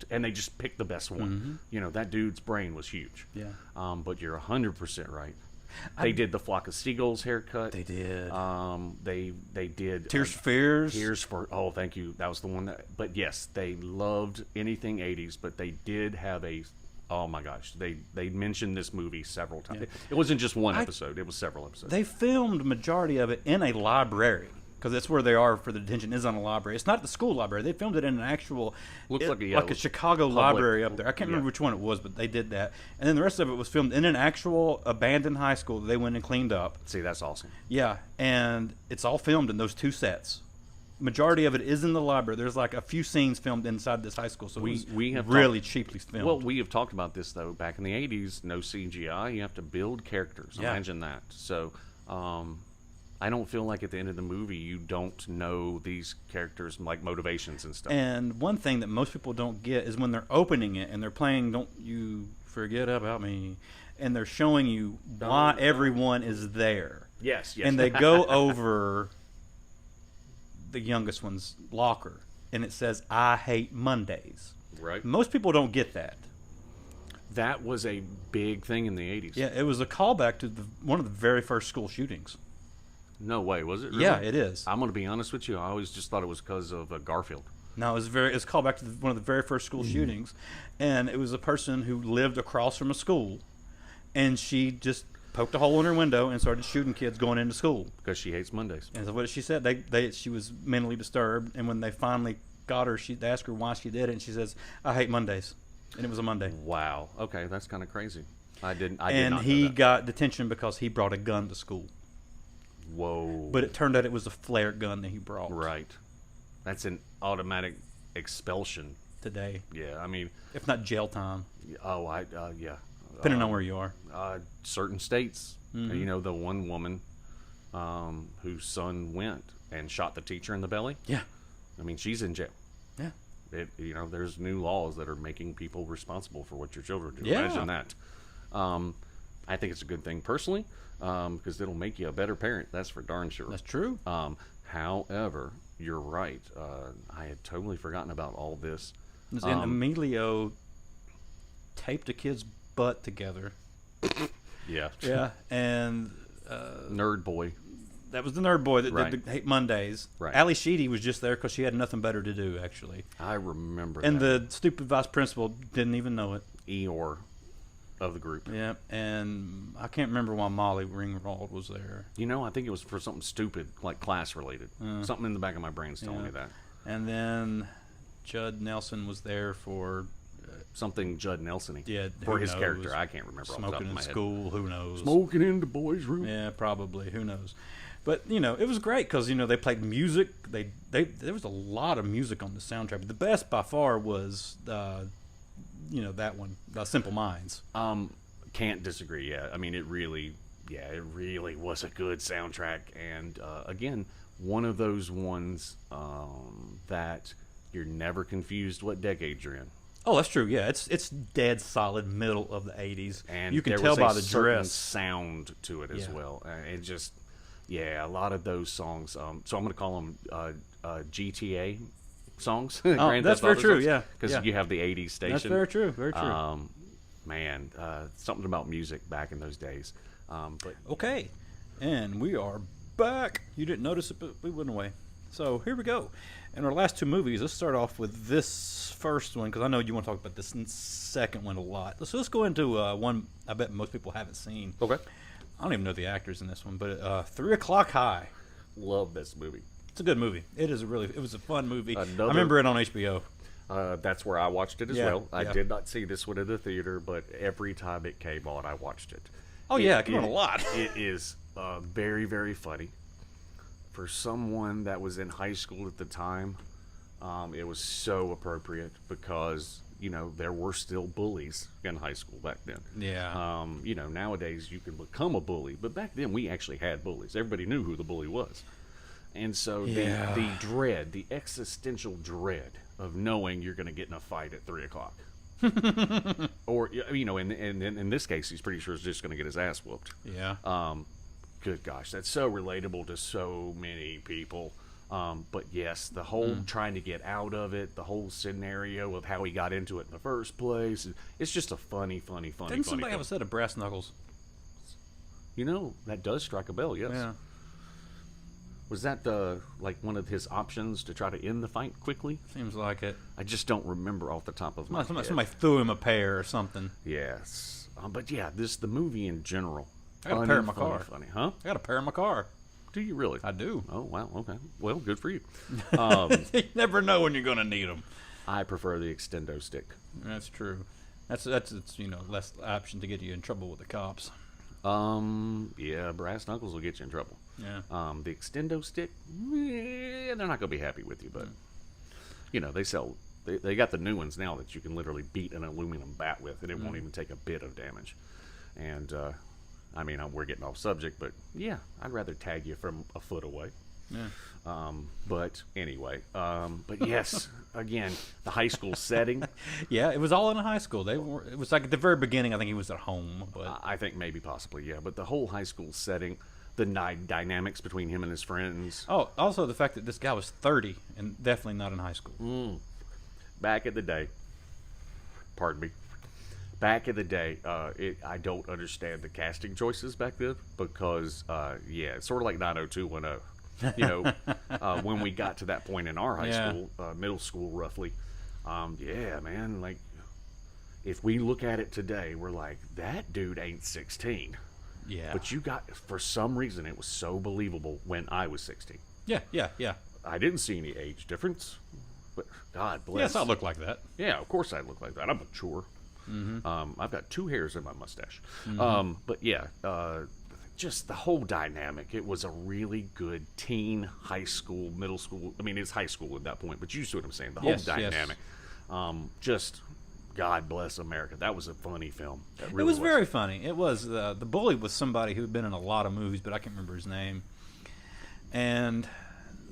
and they just picked the best one. That dude's brain was huge. Yeah. But you're 100% right. They did the Flock of Seagulls haircut. They did. They did Tears for Fears. Tears for thank you. That was the one that. But yes, they loved anything 80s. But they did have a Oh my gosh, they mentioned this movie several times. It wasn't just one episode; it was several episodes. They filmed majority of it in a library because that's where they are for the detention. Is on a library. It's not the school library. They filmed it in an actual, Looks like a Chicago library up there. I can't remember which one it was, but they did that. And then the rest of it was filmed in an actual abandoned high school that they went and cleaned up. See, that's awesome. Yeah, and it's all filmed in those 2 sets. Majority of it is in the library. There's like a few scenes filmed inside this high school, so we have really cheaply filmed. Well, we have talked about this though. Back in the '80s, no CGI. You have to build characters. Yeah. Imagine that. So, I don't feel like at the end of the movie you don't know these characters like motivations and stuff. And one thing that most people don't get is when they're opening it and they're playing "Don't You Forget About Me," and they're showing you why everyone is there. Yes. And they go over the youngest one's locker, and it says, "I hate Mondays." Right. Most people don't get that. That was a big thing in the '80s. Yeah, it was a callback to one of the very first school shootings. No way, was it? Really? Yeah, it is. I'm going to be honest with you. I always just thought it was because of Garfield. No, it's called back to one of the very first school shootings, and it was a person who lived across from a school, and she just poked a hole in her window and started shooting kids going into school. Because she hates Mondays. And so what she said, she was mentally disturbed, and when they finally got her, they asked her why she did it, and she says, "I hate Mondays," and it was a Monday. Wow. Okay, that's kind of crazy. I did not And know he that. got detention because he brought a gun to school, Whoa. but it turned out it was a flare gun that he brought. Right. That's an automatic expulsion. Today, Yeah, I mean, if not jail time, yeah. depending on where you are. Certain states, you know, the one woman whose son went and shot the teacher in the belly. Yeah, I mean, she's in jail. yeah. You know, there's new laws that are making people responsible for what your children do. Yeah. Imagine that. I think it's a good thing personally, because it'll make you a better parent. That's for darn sure. That's true. However, you're right. I had totally forgotten about all this. And Emilio taped a kid's butt together. Yeah. Yeah, and Nerd boy. that was the nerd boy that Right. did the Hate Mondays. Right. Ali Sheedy was just there because she had nothing better to do, actually. I remember And that. the stupid vice principal didn't even know it. Eeyore of the group. Yeah, and I can't remember why Molly Ringwald was there. You know, I think it was for something stupid, like class related. Something in the back of my brain's telling Yeah. me that. And then Judd Nelson was there for Something Judd Nelson-y. Yeah, For who his knows? character. I can't remember off the top smoking of in my head. school. Who knows? Smoking in the boys' room. Yeah, probably. Who knows? But you know, it was great because they played music. There was a lot of music on the soundtrack. But the best by far was that one, Simple Minds. Can't disagree. Yeah, I mean, it really was a good soundtrack. And again, one of those ones that you're never confused what decade you're in. Oh, that's true. Yeah, it's dead solid middle of the '80s, And you can there tell was by a the certain dress. sound to it as Yeah. well. It just, a lot of those songs. So I'm going to call them GTA songs. Oh, that's very true, yeah, because yeah. you have the '80s station. That's very true. Very true. Man, something about music back in those days. But Okay, and we are back. You didn't notice it, but we went away. So here we go. In our last 2 movies, let's start off with this first one because I know you want to talk about this second one a lot. So let's go into one I bet most people haven't seen. okay, I don't even know the actors in this one, but 3 O'Clock High. love this movie. It's a good movie. It was a fun movie. I Another- remember it on HBO. That's where I watched it as Yeah, well. I yeah. did not see this one in the theater, but every time it came on, I watched it. Oh, yeah, it came on a lot. It is very, very funny. For someone that was in high school at the time, it was so appropriate because, there were still bullies in high school back then. Yeah. Nowadays you can become a bully, but back then we actually had bullies. Everybody knew who the bully was. And so Yeah. the dread, the existential dread of knowing you're going to get in a fight at 3 o'clock. Or, in this case, he's pretty sure he's just going to get his ass whooped. Yeah. Good gosh, that's so relatable to so many people. But yes, the whole trying to get out of it, the whole scenario of how he got into it in the first place, it's just a funny Didn't funny somebody have a film. set of brass knuckles? That does strike a bell, yes. Yeah. Was that like one of his options to try to end the fight quickly? Seems like it. I just don't remember off the top of my head. Somebody threw him a pear or something. Yes, but yeah, the movie in general. I got a pear in my funny, car. Funny, huh? I got a pear in my car. Do you really? I do. Oh wow. Okay. Well, good for you. You never know when you're going to need them. I prefer the extendo stick. That's true. That's less option to get you in trouble with the cops. Yeah, brass knuckles will get you in trouble. Yeah. The extendo stick, they're not gonna be happy with you, but they sell. They got the new ones now that you can literally beat an aluminum bat with, and it won't even take a bit of damage. And we're getting off subject, but yeah, I'd rather tag you from a foot away. Yeah. But anyway, but yes, again, the high school setting. Yeah, it was all in a high school. It was like at the very beginning. I think he was at home, but I think maybe possibly, yeah. But the whole high school setting, the dynamics between him and his friends. oh, also the fact that this guy was 30 and definitely not in high school. Back in the day, pardon me. Back in the day, I don't understand the casting choices back then because, it's sort of like 90210. When we got to that point in our high school, middle school roughly, man, like if we look at it today, we're like, that dude ain't 16. Yeah. But for some reason, it was so believable when I was 16. Yeah. I didn't see any age difference, but God bless. Yes, I look like that. Yeah, of course I look like that. I'm mature. I've got 2 hairs in my mustache. But yeah, just the whole dynamic. It was a really good teen, high school, middle school. I mean, it's high school at that point, but you see what I'm saying. The whole dynamic. Just God bless America. That was a funny film. That really It was very funny. It was. The bully was somebody who had been in a lot of movies, but I can't remember his name. And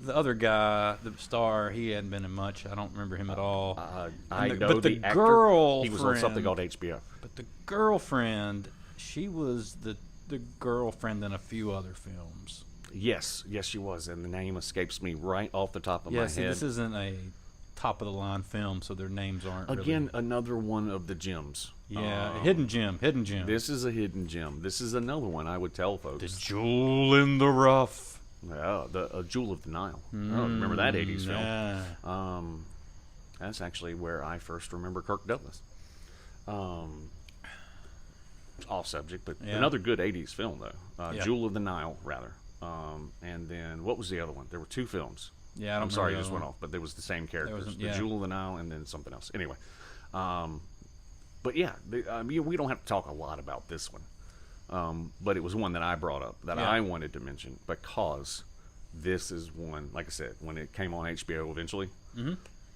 the other guy, the star, he hadn't been in much. I don't remember him at all. I know but the actor. girlfriend, He was on something called HBO. But the girlfriend, she was the girlfriend in a few other films. Yes, she was, and the name escapes me right off the top of my head. This isn't a top of the line film, so their names aren't Again, another one of the gems. Yeah, hidden gem. This is a hidden gem. This is another one I would tell folks. The Jewel in the Rough. Yeah, the Jewel of the Nile. Oh, remember that 80s film? Yeah. That's actually where I first remember Kirk Douglas. Off subject, but another good 80s film, though. Jewel of the Nile, rather. And then, what was the other one? There were 2 films. Yeah, I don't I'm sorry, remember it just the went other off, but there was the same characters. yeah. The Jewel of the Nile and then something else. Anyway. But yeah, we don't have to talk a lot about this one. But it was one that I brought up that I wanted to mention because this is one, like I said, when it came on HBO eventually,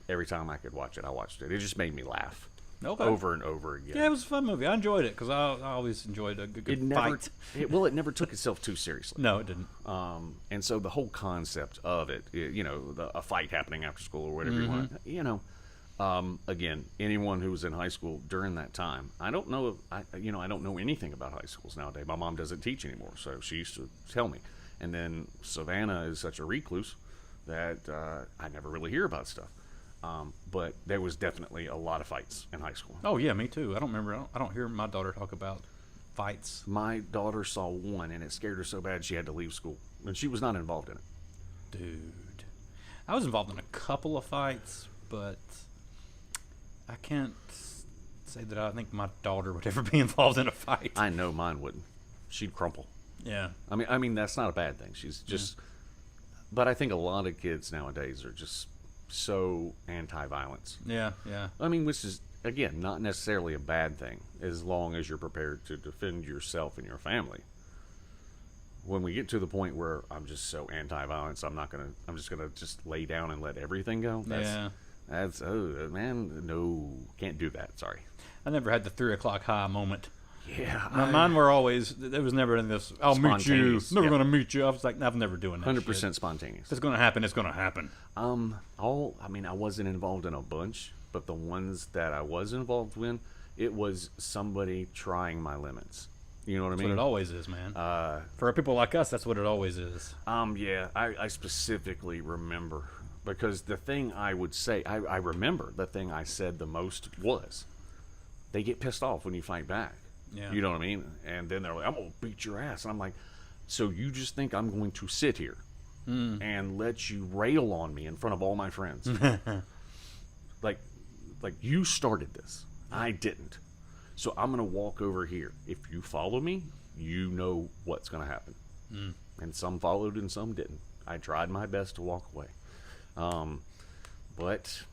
every time I could watch it, I watched it. It just made me laugh over and over again. Yeah, it was a fun movie. I enjoyed it because I always enjoyed a good fight. It never took itself too seriously. No, it didn't. And so the whole concept of it, a fight happening after school or whatever you want, again, anyone who was in high school during that time, I don't know anything about high schools nowadays. My mom doesn't teach anymore, so she used to tell me. And then Savannah is such a recluse that I never really hear about stuff. But there was definitely a lot of fights in high school. Oh yeah, me too. I don't remember. I don't hear my daughter talk about fights. My daughter saw one, and it scared her so bad she had to leave school, and she was not involved in it. Dude, I was involved in a couple of fights, but I can't say that I think my daughter would ever be involved in a fight. I know mine wouldn't. She'd crumple. Yeah. I mean that's not a bad thing. She's just, but I think a lot of kids nowadays are just so anti-violence. Yeah. I mean, which is again not necessarily a bad thing as long as you're prepared to defend yourself and your family. When we get to the point where I'm just so anti-violence, I'm just gonna lay down and let everything go. That's man, no, can't do that. Sorry. I never had the 3 o'clock high moment. Yeah, mine were always. There was never in this. I'll meet you. Never gonna meet you. I was like, I'm never doing that. 100% spontaneous. If it's gonna happen, it's gonna happen. I wasn't involved in a bunch, but the ones that I was involved in, it was somebody trying my limits. You know what I mean? That's what it always is, man. For people like us, that's what it always is. I specifically remember because the thing I would say, I remember the thing I said the most was, they get pissed off when you fight back. Yeah. You know what I mean? And then they're like, I'm going to beat your ass. And I'm like, so you just think I'm going to sit here and let you rail on me in front of all my friends. like you started this. I didn't. So I'm going to walk over here. If you follow me, you know what's going to happen. And some followed and some didn't. I tried my best to walk away. But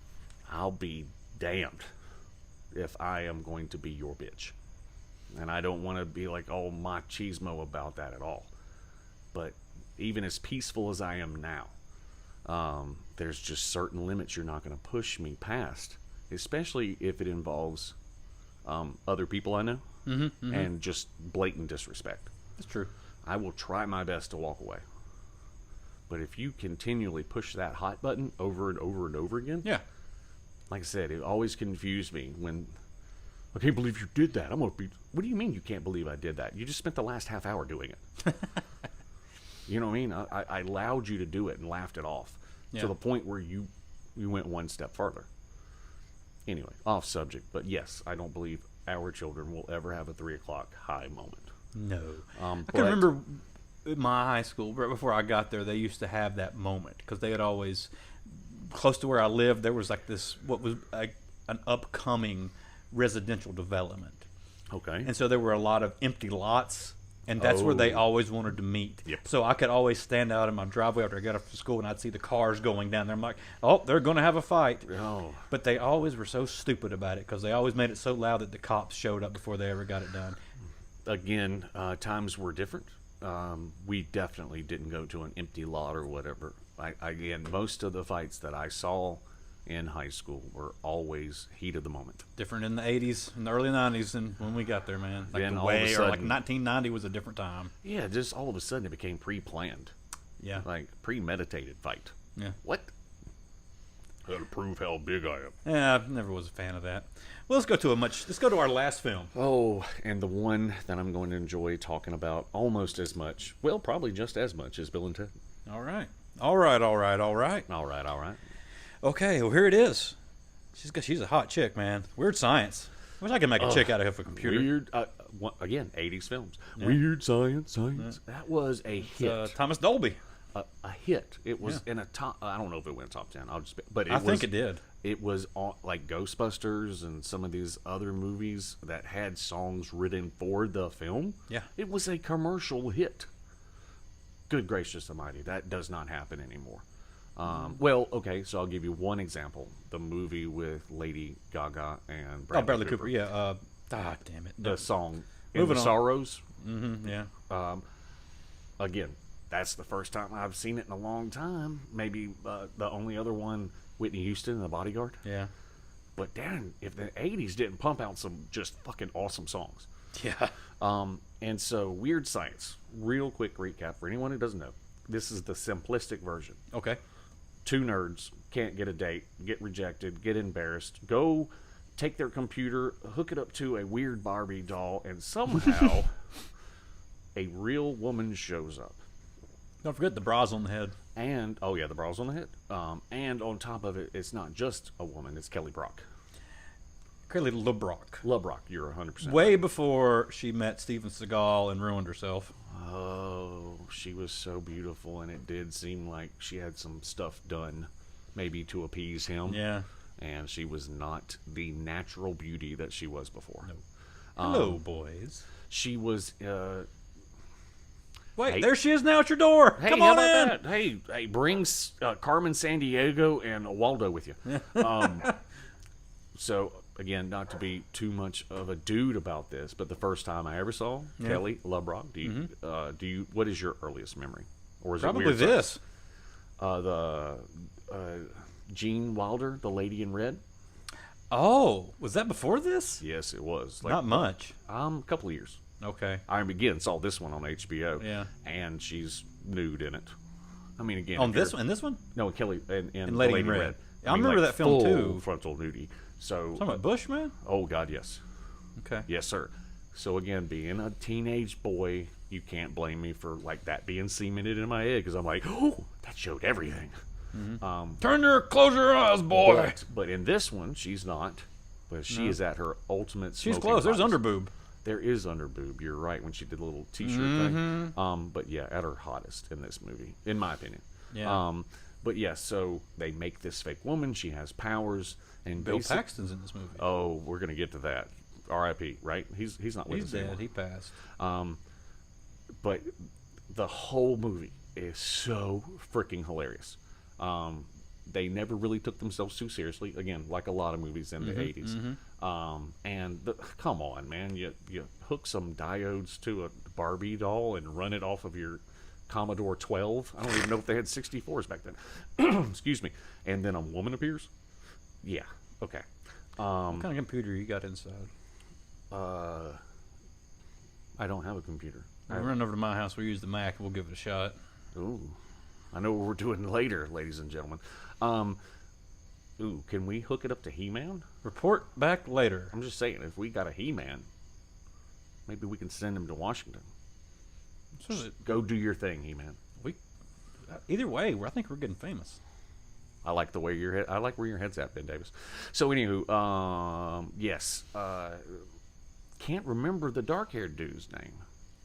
I'll be damned if I am going to be your bitch. And I don't want to be like all machismo about that at all. But even as peaceful as I am now, there's just certain limits you're not going to push me past, especially if it involves other people I know and just blatant disrespect. That's true. I will try my best to walk away. But if you continually push that hot button over and over and over again, Yeah. like I said, it always confused me when I can't believe you did that. I'm gonna be. What do you mean you can't believe I did that? You just spent the last half hour doing it. You know what I mean? I allowed you to do it and laughed it off Yeah. to the point where you went one step further. Anyway, off subject, but yes, I don't believe our children will ever have a 3 o'clock high moment. No. I But- can remember at my high school, right before I got there, they used to have that moment because they had always, close to where I lived, there was like this, what was an upcoming residential development. Okay. And so there were a lot of empty lots, and that's where they always wanted to meet. Yep. So I could always stand out in my driveway after I got off from school, and I'd see the cars going down there. I'm like, oh, they're going to have a fight. Oh. But they always were so stupid about it because they always made it so loud that the cops showed up before they ever got it done. Again, times were different. We definitely didn't go to an empty lot or whatever. Again, most of the fights that I saw in high school were always heat of the moment. Different in the 80s and the early 90s than when we got there, man. Like Then the all of a way, or like sudden- 1990 was a different time. Yeah, just all of a sudden it became pre-planned, Yeah. like premeditated fight. Yeah. What? How to prove how big I am. Yeah, I never was a fan of that. Well, let's go to our last film. Oh, and the one that I'm going to enjoy talking about almost as much, well, probably just as much as Bill and Ted. All right. All right. All right. Okay, well, here it is. She's a hot chick, man. Weird Science. I wish I could make a chick out of a computer. Weird, again, 80s films. Weird Science. That was a hit. Thomas Dolby. A hit. It was in a top. I don't know if it went top 10. But I think it did. It was like Ghostbusters and some of these other movies that had songs written for the film. Yeah. It was a commercial hit. Good gracious almighty, that does not happen anymore. Well, okay, so I'll give you one example. The movie with Lady Gaga and Bradley Cooper. Yeah. Damn it. The song Moving In the on. Sorrows. Mm-hmm, yeah. Again, that's the first time I've seen it in a long time. Maybe the only other one, Whitney Houston and The Bodyguard. Yeah. But damn, if the 80s didn't pump out some just fucking awesome songs. Yeah. And so, Weird Science, real quick recap for anyone who doesn't know. This is the simplistic version. Okay. Two nerds can't get a date, get rejected, get embarrassed, go take their computer, hook it up to a weird Barbie doll, and somehow a real woman shows up. Don't forget the bras on the head. And, oh yeah, the bras on the head. And on top of it, it's not just a woman, it's Kelly Brock. Kelly LeBrock. LeBrock, you're 100% Way before she met Steven Seagal and ruined herself. Oh, she was so beautiful, and it did seem like she had some stuff done, maybe to appease him. Yeah. And she was not the natural beauty that she was before. No. Hello, boys. She was. Wait, hey. there she is now at your door. Hey, Come how on in. about that? Hey, bring Carmen Sandiego and Waldo with you. So again, not to be too much of a dude about this, but the first time I ever saw Kelly LeBrock, do you? What is your earliest memory? Or is Probably it Weird this. Science? Gene Wilder, The Lady in Red. Oh, was that before this? Yes, it was. Not much. A couple of years. Okay. I again saw this one on HBO. Yeah. And she's nude in it. I mean, again. On if this you're- one? In this one? No, Kelly and In The Lady Lady in in Red. Red. I remember that film, full too. Frontal nudity. So. Talking about Bush, man? Oh God, yes, Okay. yes, sir. So again, being a teenage boy, you can't blame me for like that being cemented in my head because I'm like, oh, that showed everything. Close your eyes, boy. But in this one, she's not. But she is at her ultimate. She's smoking close. There's hottest. underboob. There is underboob. You're right when she did the little T-shirt thing. But yeah, at her hottest in this movie, in my opinion. Yeah. But yes, so they make this fake woman. She has powers, and Bill Paxton's in this movie. Oh, we're gonna get to that. R.I.P. Right? He's not with He's us dead. anymore. He passed. But the whole movie is so freaking hilarious. They never really took themselves too seriously. Again, like a lot of movies in the '80s. Come on, man, you hook some diodes to a Barbie doll and run it off of your Commodore 12. I don't even know if they had 64s back then. Excuse me. And then a woman appears. Yeah. Okay. What kind of computer you got inside? I don't have a computer. We'll run over to my house. We'll use the Mac. We'll give it a shot. Ooh, I know what we're doing later, ladies and gentlemen. Can we hook it up to He-Man? Report back later. I'm just saying, if we got a He-Man, maybe we can send him to Washington. So Just go do your thing, He-Man. either way, I think we're getting famous. I like the way your head. I like where your head's at, Ben Davis. So anywho, yes, can't remember the dark-haired dude's name.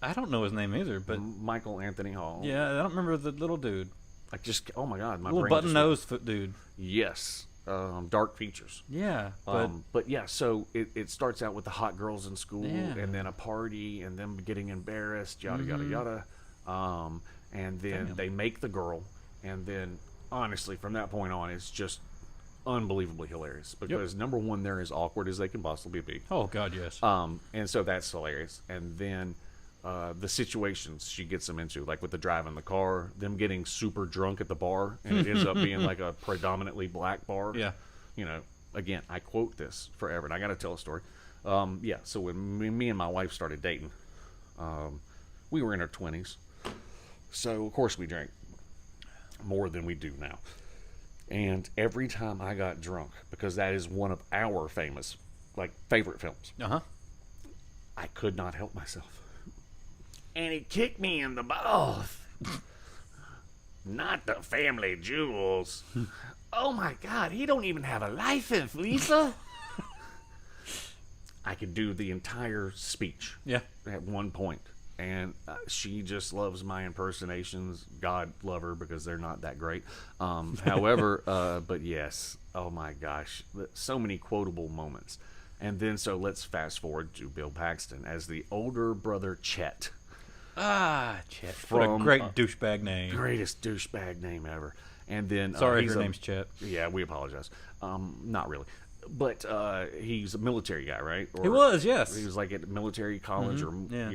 I don't know his name either, but Michael Anthony Hall. yeah, I don't remember the little dude. I just. Oh my God, my Little brain button just- nosed foot dude. Yes, dark features. Yeah, But yeah, so it starts out with the hot girls in school, Yeah. and then a party, and them getting embarrassed, yada yada yada, and then Damn. they make the girl, and then honestly, from that point on, it's just unbelievably hilarious because number one, they're as awkward as they can possibly be, oh God, yes. and so that's hilarious, and then. The situations she gets them into, like with the driving the car, them getting super drunk at the bar, and it ends up being like a predominantly black bar. Yeah. You know, again, I quote this forever, and I got to tell a story. Yeah, so when me and my wife started dating, we were in our 20s. So, of course, we drank more than we do now. And every time I got drunk, because that is one of our famous, favorite films, Uh-huh. I could not help myself. And he kicked me in the balls. Not the family jewels. Oh my God, he don't even have a license, Lisa. I could do the entire speech Yeah. at one point. And she just loves my impersonations. God love her because they're not that great. However, but yes, oh my gosh, so many quotable moments. And then so let's fast forward to Bill Paxton as the older brother Chet. Ah, Chet. What a From, great douchebag name. Greatest douchebag name ever. And then Sorry if he's your name's Chet. Yeah, we apologize. Not really, but he's a military guy, right? Or He was, yes. He was like at military college or yeah.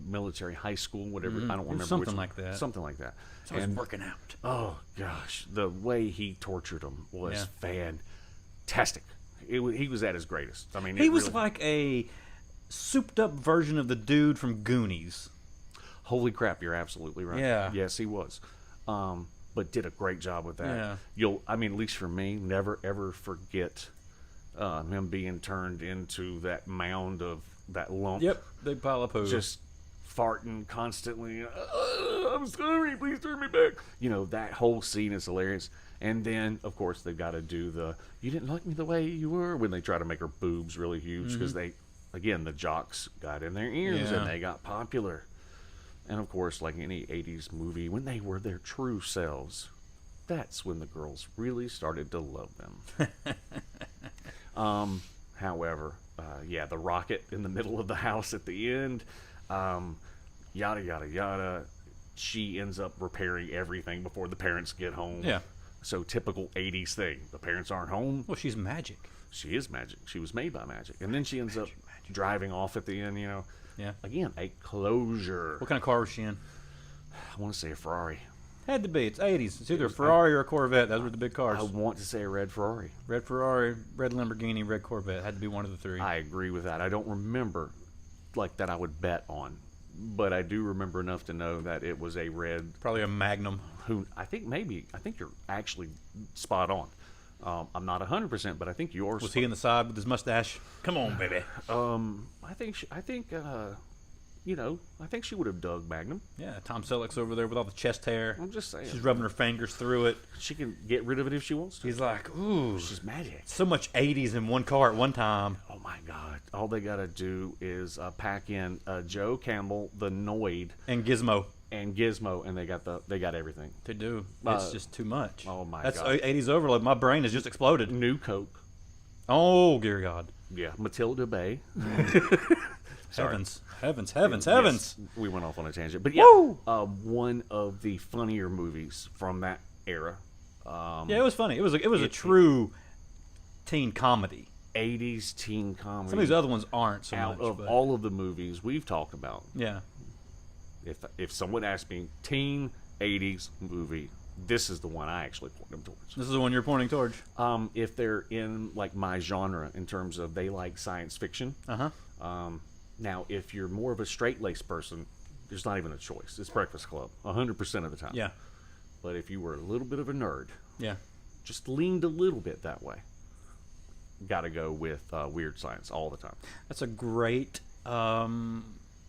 military high school, whatever. I don't remember something which like that. Something like that. So he's working out. Oh gosh, the way he tortured him was fantastic. He was at his greatest. I mean, He was really, like a souped up version of the dude from Goonies. holy crap, you're absolutely right. Yeah. Yes, he was. But did a great job with that. Yeah. At least for me, never ever forget him being turned into that mound of that lump. Yep, big pile of poo. Just farting constantly. I'm sorry, please turn me back. You know, that whole scene is hilarious. And then, of course, they've got to do the "you didn't like me the way you were" when they try to make her boobs really huge because the jocks got in their ears Yeah. and they got popular. And of course, like any 80s movie, when they were their true selves, that's when the girls really started to love them. However, the rocket in the middle of the house at the end, yada, yada, yada. She ends up repairing everything before the parents get home. Yeah. So typical 80s thing. The parents aren't home. Well, she's magic. She is magic. She was made by magic. And then she ends up driving off at the end, you know. Yeah. Again, a closure. What kind of car was she in? I want to say a Ferrari. Had to be. It's 80s. It's either a Ferrari or a Corvette. Those were the big cars. I want to say a red Ferrari. Red Ferrari, red Lamborghini, red Corvette. Had to be one of the three. I agree with that. I don't remember that I would bet on. But I do remember enough to know that it was a red. Probably a Magnum. I think you're actually spot on. I'm not 100%, but I think yours. Was he in the side with his mustache? Come on, baby. I think I think she would have dug Magnum. Yeah, Tom Selleck's over there with all the chest hair. I'm just saying. She's rubbing her fingers through it. She can get rid of it if she wants to. He's like, ooh, She's magic. so much 80s in one car at one time. Oh my God! All they gotta do is pack in Joe Campbell, the Noid, And Gizmo. and Gizmo, and they got everything. They do. Uh, It's just too much. oh my That's God. 80s overload. My brain has just exploded. New Coke. Oh, dear God. Yeah, Matilda Bay. Sorry. Heavens. Yes, we went off on a tangent, but yeah, Woo! one of the funnier movies from that era. Yeah, it was funny. It was a true teen comedy. 80s teen comedy. Some of these other ones aren't so out much. of but all of the movies we've talked about. yeah. If someone asked me teen 80s movie, this is the one I actually point them towards. This is the one you're pointing towards. If they're in like my genre in terms of they like science fiction. Uh-huh. Now, if you're more of a straight-laced person, there's not even a choice. It's Breakfast Club, 100% of the time. Yeah. But if you were a little bit of a nerd, Yeah. just leaned a little bit that way, got to go with Weird Science all the time. That's a great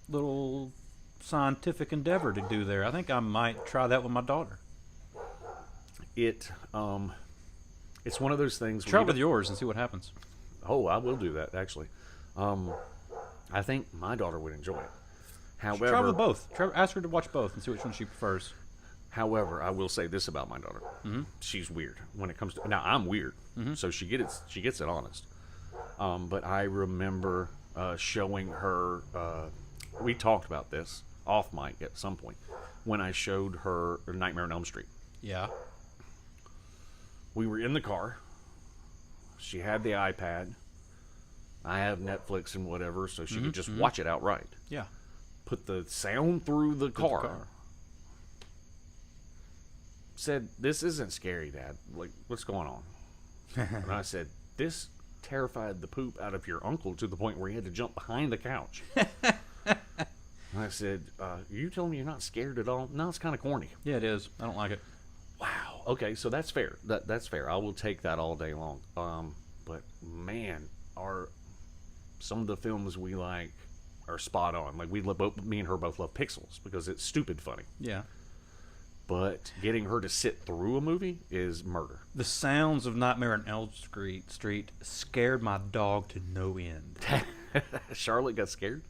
little scientific endeavor to do there. I think I might try that with my daughter. It's one of those things. Try where it with yours and see what happens. Oh, I will do that actually. I think my daughter would enjoy it. However, Try with both. Ask her to watch both and see which one she prefers. However, I will say this about my daughter: she's weird when it comes to. Now I'm weird, so she gets it honest. But I remember showing her. We talked about this off mic at some point when I showed her Nightmare on Elm Street. Yeah. We were in the car. She had the iPad. I have Netflix and whatever, so she could just watch it outright. Yeah. Put the sound through the car. Said, "This isn't scary, Dad. Like, what's going on?" And I said, "This terrified the poop out of your uncle to the point where he had to jump behind the couch." And I said, "You telling me you're not scared at all?" "No, it's kind of corny." Yeah, it is. I don't like it. Wow. Okay, so that's fair. That's fair. I will take that all day long. But man, some of the films we like are spot on. Like me and her both love Pixels because it's stupid funny. Yeah. But getting her to sit through a movie is murder. The sounds of Nightmare on Elm Street scared my dog to no end. Charlotte got scared.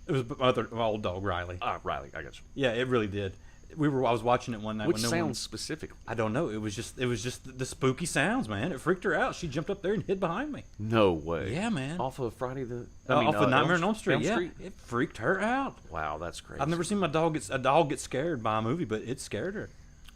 It was my old dog Riley. Riley, I got you. Yeah, it really did. I was watching it one night. Which when no sounds one, specifically? I don't know. It was just the spooky sounds, man. It freaked her out. She jumped up there and hid behind me. No way. Yeah, man. Off of Friday the. Off of Nightmare on Elm Street. Elm Yeah, Street? it freaked her out. Wow, that's crazy. I've never seen a dog get scared by a movie, but it scared her.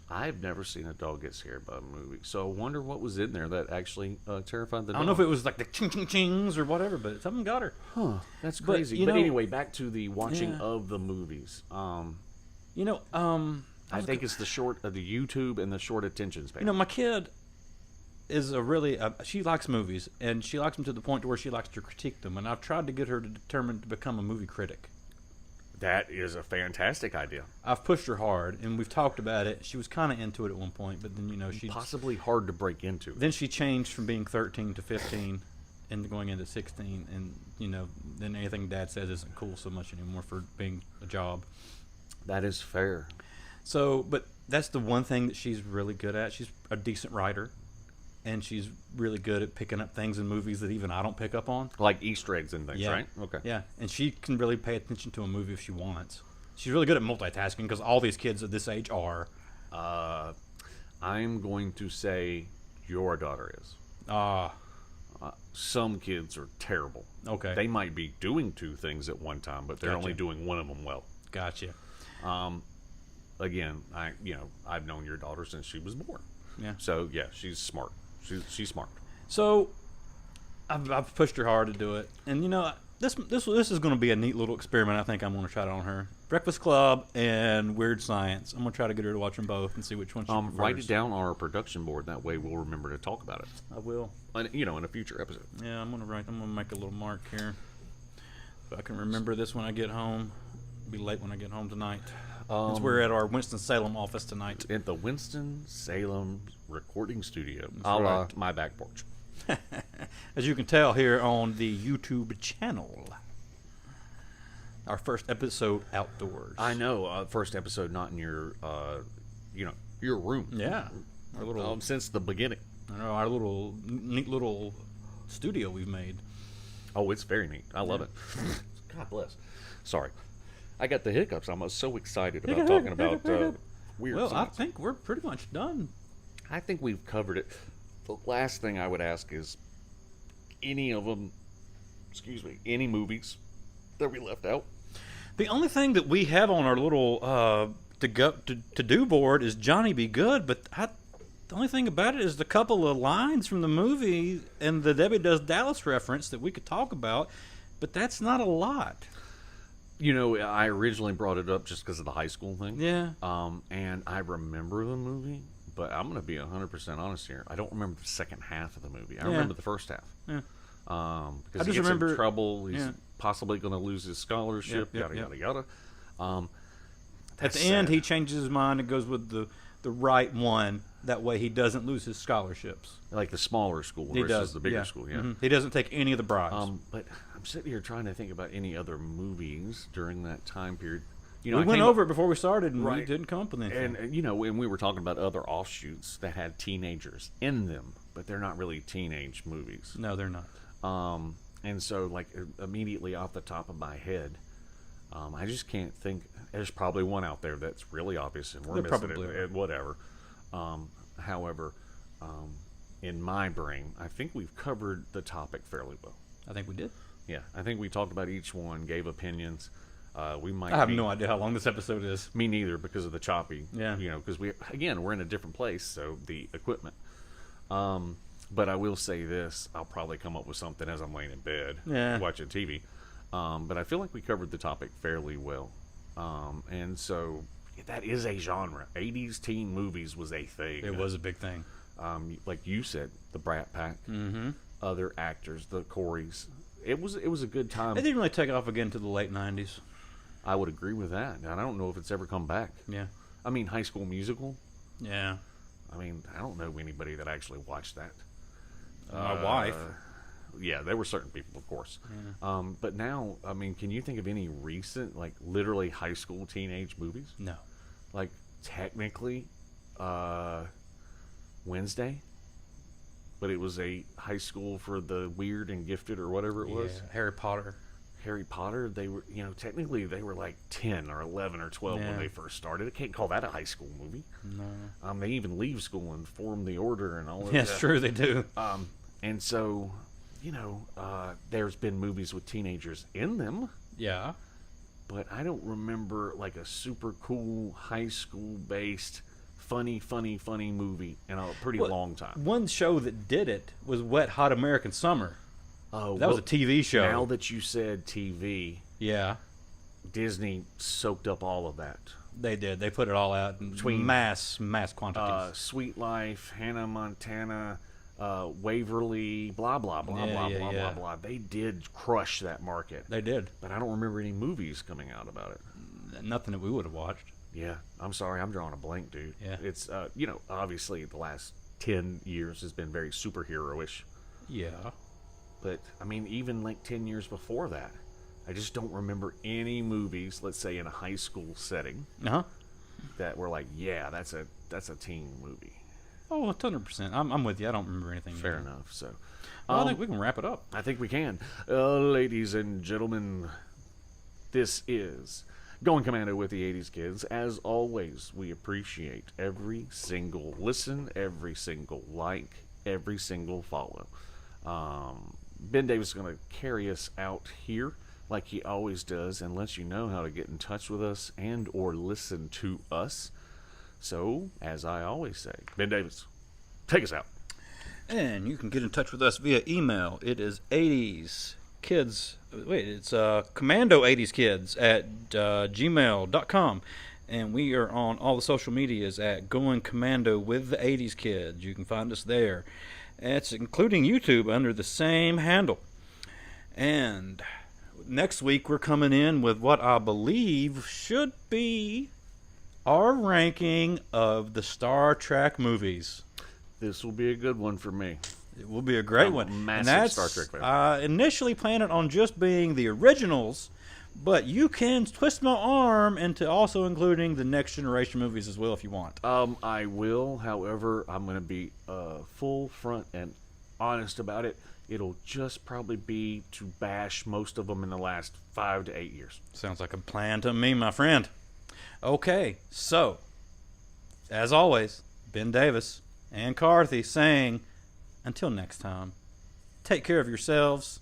I've never seen a dog get scared by a movie, so I wonder what was in there that actually terrified the dog. I don't know if it was like the ching-ching-chings or whatever, but something got her. Huh, that's But, crazy. you But know- anyway, back to the watching Yeah. of the movies. I I think it's the short of the YouTube and the short attention span. my kid is she likes movies, and she likes them to the point to where she likes to critique them, and I've tried to get her to determine to become a movie critic. That is a fantastic idea. I've pushed her hard, and we've talked about it. She was kind of into it at one point, but then she Possibly hard to break into. then she changed from being 13 to 15 and going into 16, and then anything Dad says isn't cool so much anymore for being a job. That is fair. So, but that's the one thing that she's really good at. She's a decent writer, and she's really good at picking up things in movies that even I don't pick up on. Like Easter eggs and things, Yeah. right? Okay. Yeah, and she can really pay attention to a movie if she wants. She's really good at multitasking because all these kids at this age are. I'm going to say your daughter is. Some kids are terrible. Okay. They might be doing two things at one time, but they're Gotcha. only doing one of them well. Gotcha. Again, I've known your daughter since she was born. Yeah. So yeah, she's smart. She's smart. So, I've pushed her hard to do it, and this is going to be a neat little experiment. I think I'm going to try it on her. Breakfast Club and Weird Science. I'm going to try to get her to watch them both and see which one she prefers. Write it down on our production board. That way, we'll remember to talk about it. I will. In a future episode. Yeah, I'm going to make a little mark here. If I can remember this when I get home. It'll be late when I get home tonight. Since we're at our Winston-Salem office tonight. At the Winston-Salem recording studio, That's right. my back porch. As you can tell here on the YouTube channel. Our first episode outdoors. I know. First episode, not in your, your room. Yeah. Our little, Since the beginning. I know, our little neat little studio we've made. Oh, it's very neat. I love it. God bless. Sorry, I got the hiccups. I'm so excited about talking about weird. Well, I science. think we're pretty much done. I think we've covered it. The last thing I would ask is any of them. Excuse me. Any movies that we left out? The only thing that we have on our little to do board is Johnny Be Good, but the only thing about it is the couple of lines from the movie and the Debbie Does Dallas reference that we could talk about, but that's not a lot. You know, I originally brought it up just because of the high school thing. Yeah. And I remember the movie, but I'm going to be 100% honest here. I don't remember the second half of the movie. I remember the first half. Yeah. Because I he just gets remember- in trouble. He's yeah. possibly going to lose his scholarship. Yep, yada yep. yada yada. At That's the end, sad. he changes his mind and goes with the right one. That way, he doesn't lose his scholarships. Like the smaller school He versus does. the bigger yeah. school. Yeah. Mhm. He doesn't take any of the bribes. But I'm sitting here trying to think about any other movies during that time period. You we I went came over it before we started, and we Right. didn't come up with anything. And when we were talking about other offshoots that had teenagers in them, but they're not really teenage movies. No, they're not. And so, like, immediately off the top of my head, I just can't think. There's probably one out there that's really obvious, and we're There missing probably it, are. and whatever. However, in my brain, I think we've covered the topic fairly well. I think we did. Yeah, I think we talked about each one, gave opinions. We might. I have be- no idea how long this episode is. Me neither, because of the choppy. Yeah. Because we're in a different place, so the equipment. But I will say this: I'll probably come up with something as I'm laying in bed, Yeah. watching TV. But I feel like we covered the topic fairly well, and so that is a genre. 80s teen movies was a thing. It was a big thing. Like you said, the Brat Pack, Mm-hmm. other actors, the Coreys. It was a good time. It didn't really take off again until the late 90s. I would agree with that. And I don't know if it's ever come back. Yeah. I mean, High School Musical. Yeah. I mean, I don't know anybody that actually watched that. My wife. Yeah, there were certain people, of course. But now, I mean, can you think of any recent, like, literally high school teenage movies? No. Like, technically, Wednesday, but it was a high school for the weird and gifted or whatever it was. Yeah. Harry Potter. Harry Potter, they were, technically they were like 10 or 11 or 12 when Yeah. they first started. I can't call that a high school movie. No. They even leave school and form the order and all of Yeah, that. it's true, they do. And so, there's been movies with teenagers in them, Yeah. but I don't remember like a super cool high school based funny movie in a pretty Well, long time. One show that did it was Wet Hot American Summer. Oh, That was a TV show. Now that you said TV, Yeah. Disney soaked up all of that. They did. They put it all out in Between, mass quantities. Sweet Life, Hannah Montana, Waverly, blah blah blah Yeah, blah yeah, blah yeah. blah blah. They did crush that market, They did. but I don't remember any movies coming out about it. Nothing that we would have watched. Yeah, I'm sorry, I'm drawing a blank, dude. Yeah. It's obviously the last 10 years has been very superhero-ish, Yeah. but I mean even like 10 years before that, I just don't remember any movies, let's say in a high school setting, Uh-huh. that were like, yeah, that's a teen movie. Oh, 100%. I'm with you. I don't remember anything. Fair either. enough. So, Well, I think we can wrap it up. I think we can. Ladies and gentlemen, this is Going Commando with the 80s Kids. As always, we appreciate every single listen, every single like, every single follow. Ben Davis is going to carry us out here like he always does and lets you know how to get in touch with us and or listen to us. So, as I always say, Ben Davis, take us out. And you can get in touch with us via email. It is 80s kids. Wait, it's commando 80s kids at gmail.com. And we are on all the social medias at Going Commando with the 80s Kids. You can find us there. It's including YouTube under the same handle. And next week we're coming in with what I believe should be our ranking of the Star Trek movies. This will be a good one for me. It will be a great I'm a one. massive And that's Star Trek fan. initially planned on just being the originals, But you can twist my arm into also including the Next Generation movies as well if you want. I will. However, I'm going to be full front and honest about it. It'll just probably be to bash most of them in the last 5 to 8 years. Sounds like a plan to me, my friend. Okay, so, as always, Ben Davis and Carthy saying, until next time, take care of yourselves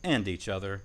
and each other.